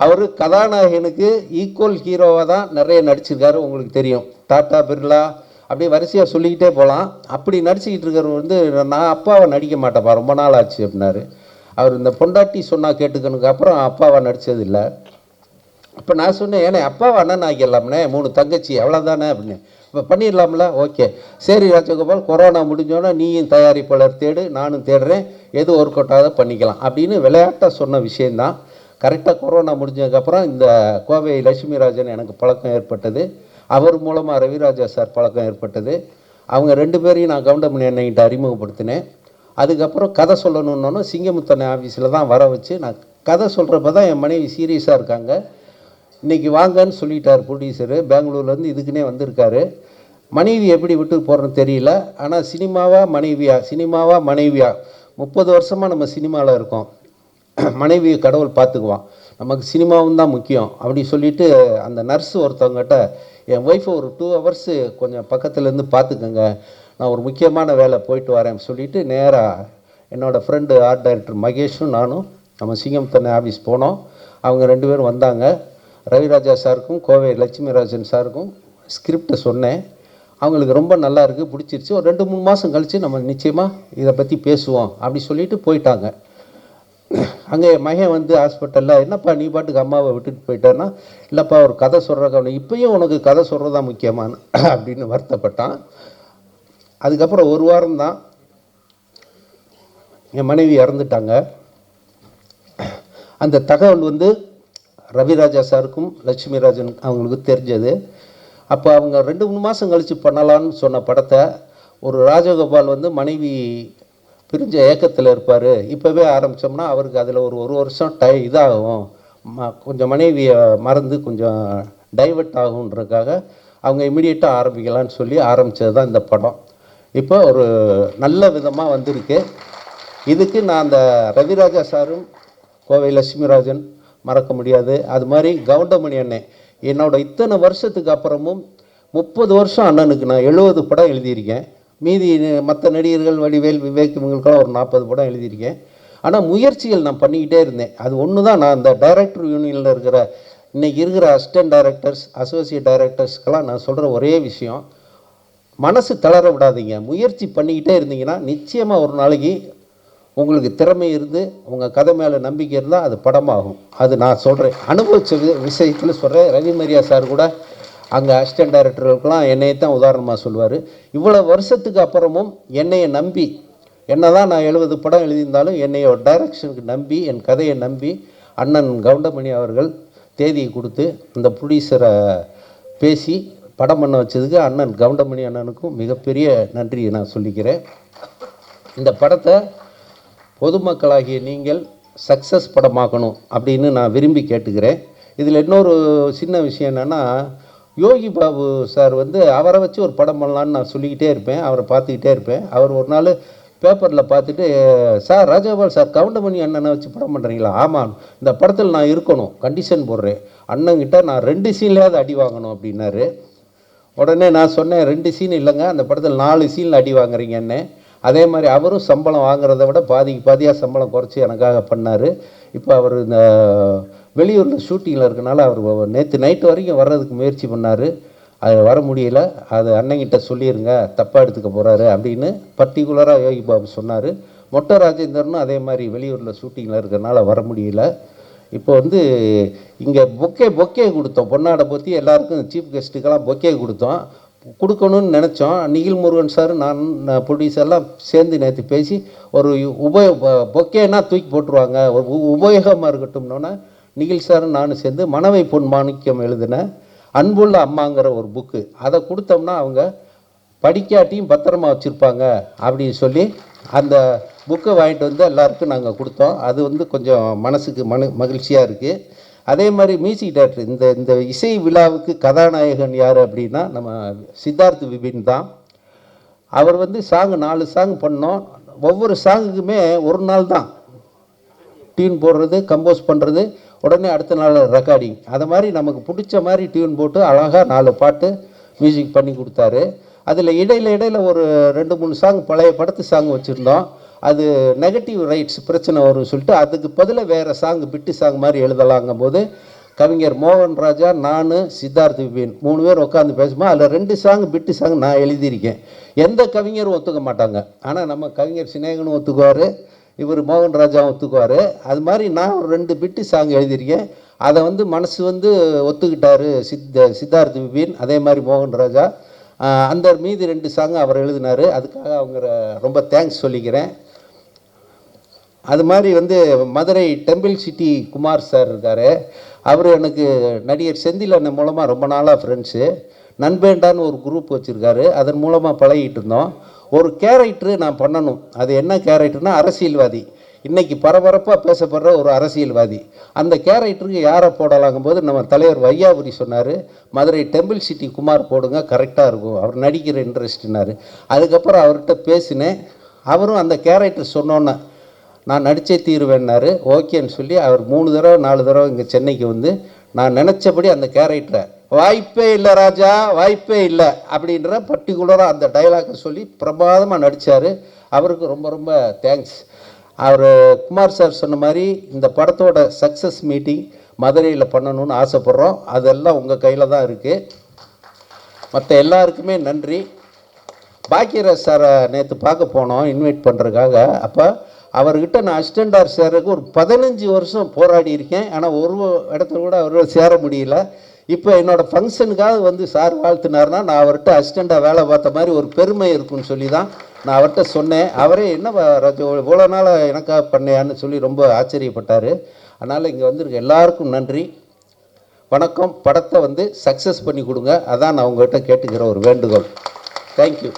அவர் கதாநாயகனுக்கு ஈக்குவல் ஹீரோவாக தான் நிறைய நடிச்சிருக்காரு. உங்களுக்கு தெரியும், டாடா பிர்லா அப்படியே வரிசையாக சொல்லிக்கிட்டே போகலாம். அப்படி நடிச்சுக்கிட்டு இருக்கிறவர் வந்து நான் அப்பாவை நடிக்க மாட்டேப்பா, ரொம்ப நாள் ஆச்சு அப்படின்னாரு. அவர் இந்த பொண்டாட்டி சொன்னால் கேட்டுக்கணுக்கு அப்புறம் அப்பாவை நடித்தது இல்லை. அப்போ நான் சொன்னேன், ஏன்னா அப்பாவை அண்ணன் ஆக்கிடலாம்னே, 3 தங்கச்சி அவ்வளோதானே அப்படின்னு. இப்போ பண்ணிடலாம்ல, ஓகே சரி ராஜகோபால், கொரோனா முடிஞ்சோன்னா நீயும் தயாரிப்பாளர் தேடு, நானும் தேடுறேன், எது ஒர்க் அவுட் ஆகாத பண்ணிக்கலாம் அப்படின்னு விளையாட்டாக சொன்ன விஷயந்தான். கரெக்டாக கொரோனா முடிஞ்சதுக்கப்புறம் இந்த கோவை லட்சுமிராஜன் எனக்கு பழக்கம் ஏற்பட்டது. அவர் மூலமாக ரவிராஜா சார் பழக்கம் ஏற்பட்டது. அவங்க 2 பேரையும் நான் கவுண்டமணி அண்ணன்கிட்ட அறிமுகப்படுத்தினேன். அதுக்கப்புறம் கதை சொல்லணுன்னொன்னு சிங்கமுத்தனை ஆஃபீஸில் தான் வர வச்சு நான் கதை சொல்கிறப்ப தான் என் மனைவி சீரியஸாக இருக்காங்க. இன்றைக்கி வாங்கன்னு சொல்லிட்டார் ப்ரொடியூசரு, பெங்களூர்லேருந்து இதுக்குன்னே வந்திருக்காரு. மனைவி எப்படி விட்டு போகிறேன்னு தெரியல. ஆனால் சினிமாவா மனைவியா 30 வருஷமாக நம்ம சினிமாவில் இருக்கோம். மனைவியை கடவுள் பார்த்துக்குவான், நமக்கு சினிமாவும் தான் முக்கியம் அப்படி சொல்லிவிட்டு அந்த நர்ஸு ஒருத்தவங்ககிட்ட என் ஒய்ஃபை ஒரு 2 ஹவர்ஸு கொஞ்சம் பக்கத்துலேருந்து பார்த்துக்கோங்க, நான் ஒரு முக்கியமான வேலை போயிட்டு வரேன் சொல்லிவிட்டு நேராக என்னோடய ஃப்ரெண்டு ஆர்ட் டைரக்டர் மகேஷும் நானும் நம்ம சிங்கமுத்தனை ஆஃபீஸ் போனோம். அவங்க 2 பேரும் வந்தாங்க. ரவிராஜா சாருக்கும் கோவை லட்சுமிராஜன் சாருக்கும் ஸ்கிரிப்டை சொன்னேன். அவங்களுக்கு ரொம்ப நல்லா இருக்குது, பிடிச்சிருச்சு. ஒரு 2-3 மாதம் கழித்து நம்ம நிச்சயமாக இதை பற்றி பேசுவோம் அப்படி சொல்லிட்டு போயிட்டாங்க. அங்கே மகன் வந்து ஹாஸ்பிட்டலில், என்னப்பா நீ பாட்டுக்கு அம்மாவை விட்டுட்டு போயிட்டேன்னா, இல்லைப்பா ஒரு கதை சொல்கிறக்கான இப்பயும் உனக்கு கதை சொல்கிறதா முக்கியமான அப்படின்னு வருத்தப்பட்டான். அதுக்கப்புறம் 1 வாரம் தான் என் மனைவி இறந்துட்டாங்க. அந்த தகவல் வந்து ரவிராஜா சாருக்கும் லட்சுமிராஜன் அவங்களுக்கு தெரிஞ்சது. அப்போ அவங்க 2-3 மாதம் கழித்து பண்ணலான்னு சொன்ன படத்தை ஒரு ராஜகோபால் வந்து மனைவி பிரிஞ்ச ஏக்கத்தில் இருப்பார், இப்போவே ஆரம்பித்தோம்னா அவருக்கு அதில் ஒரு வருஷம் இதாகும், கொஞ்சம் மனைவியை மறந்து கொஞ்சம் டைவர்ட் ஆகுன்றதுக்காக அவங்க இமிடியேட்டாக ஆரம்பிக்கலான்னு சொல்லி ஆரம்பித்தது தான் இந்த படம். இப்போ ஒரு நல்ல விதமாக வந்திருக்கு. இதுக்கு நான் அந்த ரவிராஜா சாரும் கோவை லட்சுமிராஜன் மறக்க முடியாது. அது மாதிரி கவுண்டமணி அண்ணன், என்னோட இத்தனை வருஷத்துக்கு அப்புறமும் 30 வருஷம் அண்ணனுக்கு நான் 70 படம் எழுதியிருக்கேன். மீதி மற்ற நடிகர்கள் வடிவேல் விவேக் இவங்களுக்கெல்லாம் ஒரு 40 படம் எழுதியிருக்கேன். ஆனால் முயற்சிகள் நான் பண்ணிக்கிட்டே இருந்தேன். அது ஒன்று தான் நான் இந்த டைரக்டர் யூனியனில் இருக்கிற இன்றைக்கி இருக்கிற அசிஸ்டன்ட் டைரக்டர்ஸ் அசோசியேட் டைரக்டர்ஸ்க்கெல்லாம் நான் சொல்கிற ஒரே விஷயம், மனசு தளர விடாதீங்க. முயற்சி பண்ணிக்கிட்டே இருந்தீங்கன்னா நிச்சயமாக ஒரு நாளைக்கு உங்களுக்கு திறமை இருந்து உங்கள் கதை மேலே நம்பிக்கை இருந்தால் அது படமாகும். அது நான் சொல்கிறேன், அனுபவிச்ச விஷயத்தில் சொல்கிறேன். ரவி மரியா சார் கூட அங்கே அசிஸ்டன்ட் டைரக்டர்களுக்கெல்லாம் என்னையை தான் உதாரணமாக சொல்லுவார். இவ்வளோ வருஷத்துக்கு அப்புறமும் என்னையை நம்பி, என்ன தான் நான் 70 படம் எழுதியிருந்தாலும் என்னையோட டைரக்ஷனுக்கு நம்பி, என் கதையை நம்பி அண்ணன் கவுண்டமணி அவர்கள் தேதியை கொடுத்து இந்த ப்ரொடியூசரை பேசி படம் பண்ண வச்சதுக்கு அண்ணன் கவுண்டமணி அண்ணனுக்கும் மிகப்பெரிய நன்றியை நான் சொல்லிக்கிறேன். இந்த படத்தை பொதுமக்களாகிய நீங்கள் சக்ஸஸ் படமாக்கணும் அப்படின்னு நான் விரும்பி கேட்டுக்கிறேன். இதில் இன்னொரு சின்ன விஷயம் என்னென்னா, யோகி பாபு சார் வந்து அவரை வச்சு ஒரு படம் பண்ணலான்னு நான் சொல்லிக்கிட்டே இருப்பேன், அவரை பார்த்துக்கிட்டே இருப்பேன். அவர் ஒரு நாள் பேப்பரில் பார்த்துட்டு, சார் ராஜகோபால் சார் கவுண்டமணி அண்ணனை வச்சு படம் பண்ணுறீங்களா? ஆமாம், இந்த படத்தில் நான் இருக்கணும், கண்டிஷன் போடுறேன், அண்ணங்கிட்ட நான் 2 சீன்லையாவது அடி வாங்கணும் அப்படின்னாரு. உடனே நான் சொன்னேன், 2 சீன் இல்லைங்க, அந்த படத்தில் 4 சீனில் அடி வாங்குறீங்கன்னு. அதே மாதிரி அவரும் சம்பளம் வாங்குறத விட பாதியாக சம்பளம் குறைச்சி எனக்காக பண்ணார். இப்போ அவர் இந்த வெளியூரில் ஷூட்டிங்கில் இருக்கனால அவர் நேற்று நைட்டு வரைக்கும் வர்றதுக்கு முயற்சி பண்ணார், அது வர முடியல. அது அண்ணங்கிட்ட சொல்லிடுங்க, தப்பாக எடுத்துக்க போகிறாரு அப்படின்னு பர்டிகுலராக யோகி பாபு சொன்னார். மொட்டை ராஜேந்தரனும் அதே மாதிரி வெளியூரில் ஷூட்டிங்கில் இருக்கிறனால வர முடியல. இப்போ வந்து இங்கே பொக்கே கொடுத்தோம், பொன்னாடை பற்றி எல்லாருக்கும் சீஃப் கெஸ்ட்டுக்கெல்லாம் பொக்கே கொடுக்கணும்னு நினச்சோம். நிகில் முருகன் சார் நான் ப்ரொடியூசர்லாம் சேர்ந்து நேற்று பேசி ஒரு பொக்கேனா தூக்கி போட்டுருவாங்க, ஒரு உபயோகமாக இருக்கட்டும்னோன்னா நிகில் சாரும் நானும் சேர்ந்து மனவை பொன் மாணிக்கம் எழுதின அன்புள்ள அம்மாங்கிற ஒரு புக்கு, அதை கொடுத்தோம்னா அவங்க படிக்காட்டியும் பத்திரமா வச்சுருப்பாங்க அப்படின்னு சொல்லி அந்த புக்கை வாங்கிட்டு வந்து எல்லாருக்கும் நாங்கள் கொடுத்தோம். அது வந்து கொஞ்சம் மனசுக்கு மகிழ்ச்சியாக இருக்குது. அதே மாதிரி மியூசிக் டைரக்டர், இந்த இசை விழாவுக்கு கதாநாயகன் யார் அப்படின்னா நம்ம சித்தார்த் விபின் தான். அவர் வந்து 4 சாங் பண்ணோம். ஒவ்வொரு சாங்குக்குமே ஒரு நாள் தான் டியூன் போடுறது, கம்போஸ் பண்ணுறது, உடனே அடுத்த நாள் ரெக்கார்டிங். அது மாதிரி நமக்கு பிடிச்ச மாதிரி டியூன் போட்டு அழகாக 4 பாட்டு மியூசிக் பண்ணி கொடுத்தாரு. அதில் இடையில ஒரு 2-3 சாங் பழைய படத்து சாங் வச்சுருந்தோம். அது நெகட்டிவ் ரைட்ஸ் பிரச்சனை வரும்னு சொல்லிட்டு அதுக்கு பதிலாக வேறு சாங் பிட்டு சாங் மாதிரி எழுதலாங்கும் போது கவிஞர் மோகன் ராஜா, நான், சித்தார்த் விபின் 3 பேர் உட்காந்து பேசும்போது அதில் 2 சாங் பிட்டு சாங் நான் எழுதியிருக்கேன். எந்த கவிஞரும் ஒத்துக்க மாட்டாங்க. ஆனால் நம்ம கவிஞர் சினேகனும் ஒத்துக்குவார், இவர் மோகன் ராஜாவும் ஒத்துக்குவார். அது மாதிரி நான் ஒரு 2 பிட்டு சாங் எழுதியிருக்கேன். அதை வந்து மனசு வந்து ஒத்துக்கிட்டார் சித்தார்த் விபின், அதே மாதிரி மோகன் ராஜா. அந்த மீதி 2 சாங் அவர் எழுதினார். அதுக்காக அவங்க ரொம்ப தேங்க்ஸ் சொல்லிக்கிறேன். அது மாதிரி வந்து Madurai temple city Kumar sir இருக்கார். அவர் எனக்கு நடிகர் செந்தில் அண்ணன் மூலமாக ரொம்ப நாளாக ஃப்ரெண்ட்ஸு. நண்பேண்டான்னு ஒரு குரூப் வச்சுருக்காரு. அதன் மூலமாக பழகிட்டு இருந்தோம். ஒரு கேரக்டரு நான் பண்ணணும். அது என்ன கேரக்டர்னா அரசியல்வாதி. இன்றைக்கி பரபரப்பாக பேசப்படுற ஒரு அரசியல்வாதி. அந்த கேரக்டருக்கு யாரை போடலாங்கும் போது நம்ம தலைவர் வையாபுரி சொன்னார், மதுரை டெம்பிள் சிட்டி குமார் போடுங்க, கரெக்டாக இருக்கும், அவர் நடிக்கிற இன்ட்ரெஸ்ட்னார். அதுக்கப்புறம் அவர்கிட்ட பேசினேன். அவரும் அந்த கேரக்டர் சொன்னோன்னே நான் நடித்தே தீருவேன்னாரு. ஓகேன்னு சொல்லி அவர் 3 தடவை 4 தடவை இங்கே சென்னைக்கு வந்து நான் நினச்சபடி அந்த கேரக்டரை வாய்ப்பே இல்லை ராஜா, வாய்ப்பே இல்லை அப்படின்ற பர்டிகுலராக அந்த டைலாக்கை சொல்லி பிரமாதமாக நடித்தார். அவருக்கு ரொம்ப ரொம்ப தேங்க்ஸ். அவர் குமார் சார் சொன்ன மாதிரி இந்த படத்தோட சக்ஸஸ் மீட்டிங் மதுரையில் பண்ணணும்னு ஆசைப்பட்றோம். அதெல்லாம் உங்கள் கையில் தான் இருக்குது. மற்ற எல்லாருக்குமே நன்றி. பாக்கியராஜ் சாரை நேற்று பார்க்க போனோம் இன்வைட் பண்ணுறதுக்காக. அப்போ அவர்கிட்ட நான் அசிஸ்டண்டார் சேர்றதுக்கு ஒரு 15 வருஷம் போராடி இருக்கேன். ஆனால் ஒரு இடத்துல கூட அவரோட சேர முடியல. இப்போ என்னோடய ஃபங்க்ஷனுக்காக வந்து சார் வாழ்த்துனார்னா நான் அவர்கிட்ட அசிஸ்டண்டாக வேலை பார்த்த மாதிரி ஒரு பெருமை இருக்குன்னு சொல்லி தான் நான் அவர்கிட்ட சொன்னேன். அவரே என்ன ராஜு இவ்வளோ நாள் எனக்காக பண்ணையான்னு சொல்லி ரொம்ப ஆச்சரியப்பட்டார். அதனால் இங்கே வந்திருக்க எல்லாருக்கும் நன்றி, வணக்கம். படத்தை வந்து சக்ஸஸ் பண்ணி கொடுங்க, அதான் நான் உங்கள்கிட்ட கேட்டுக்கிற ஒரு வேண்டுகோள். தேங்க்யூ.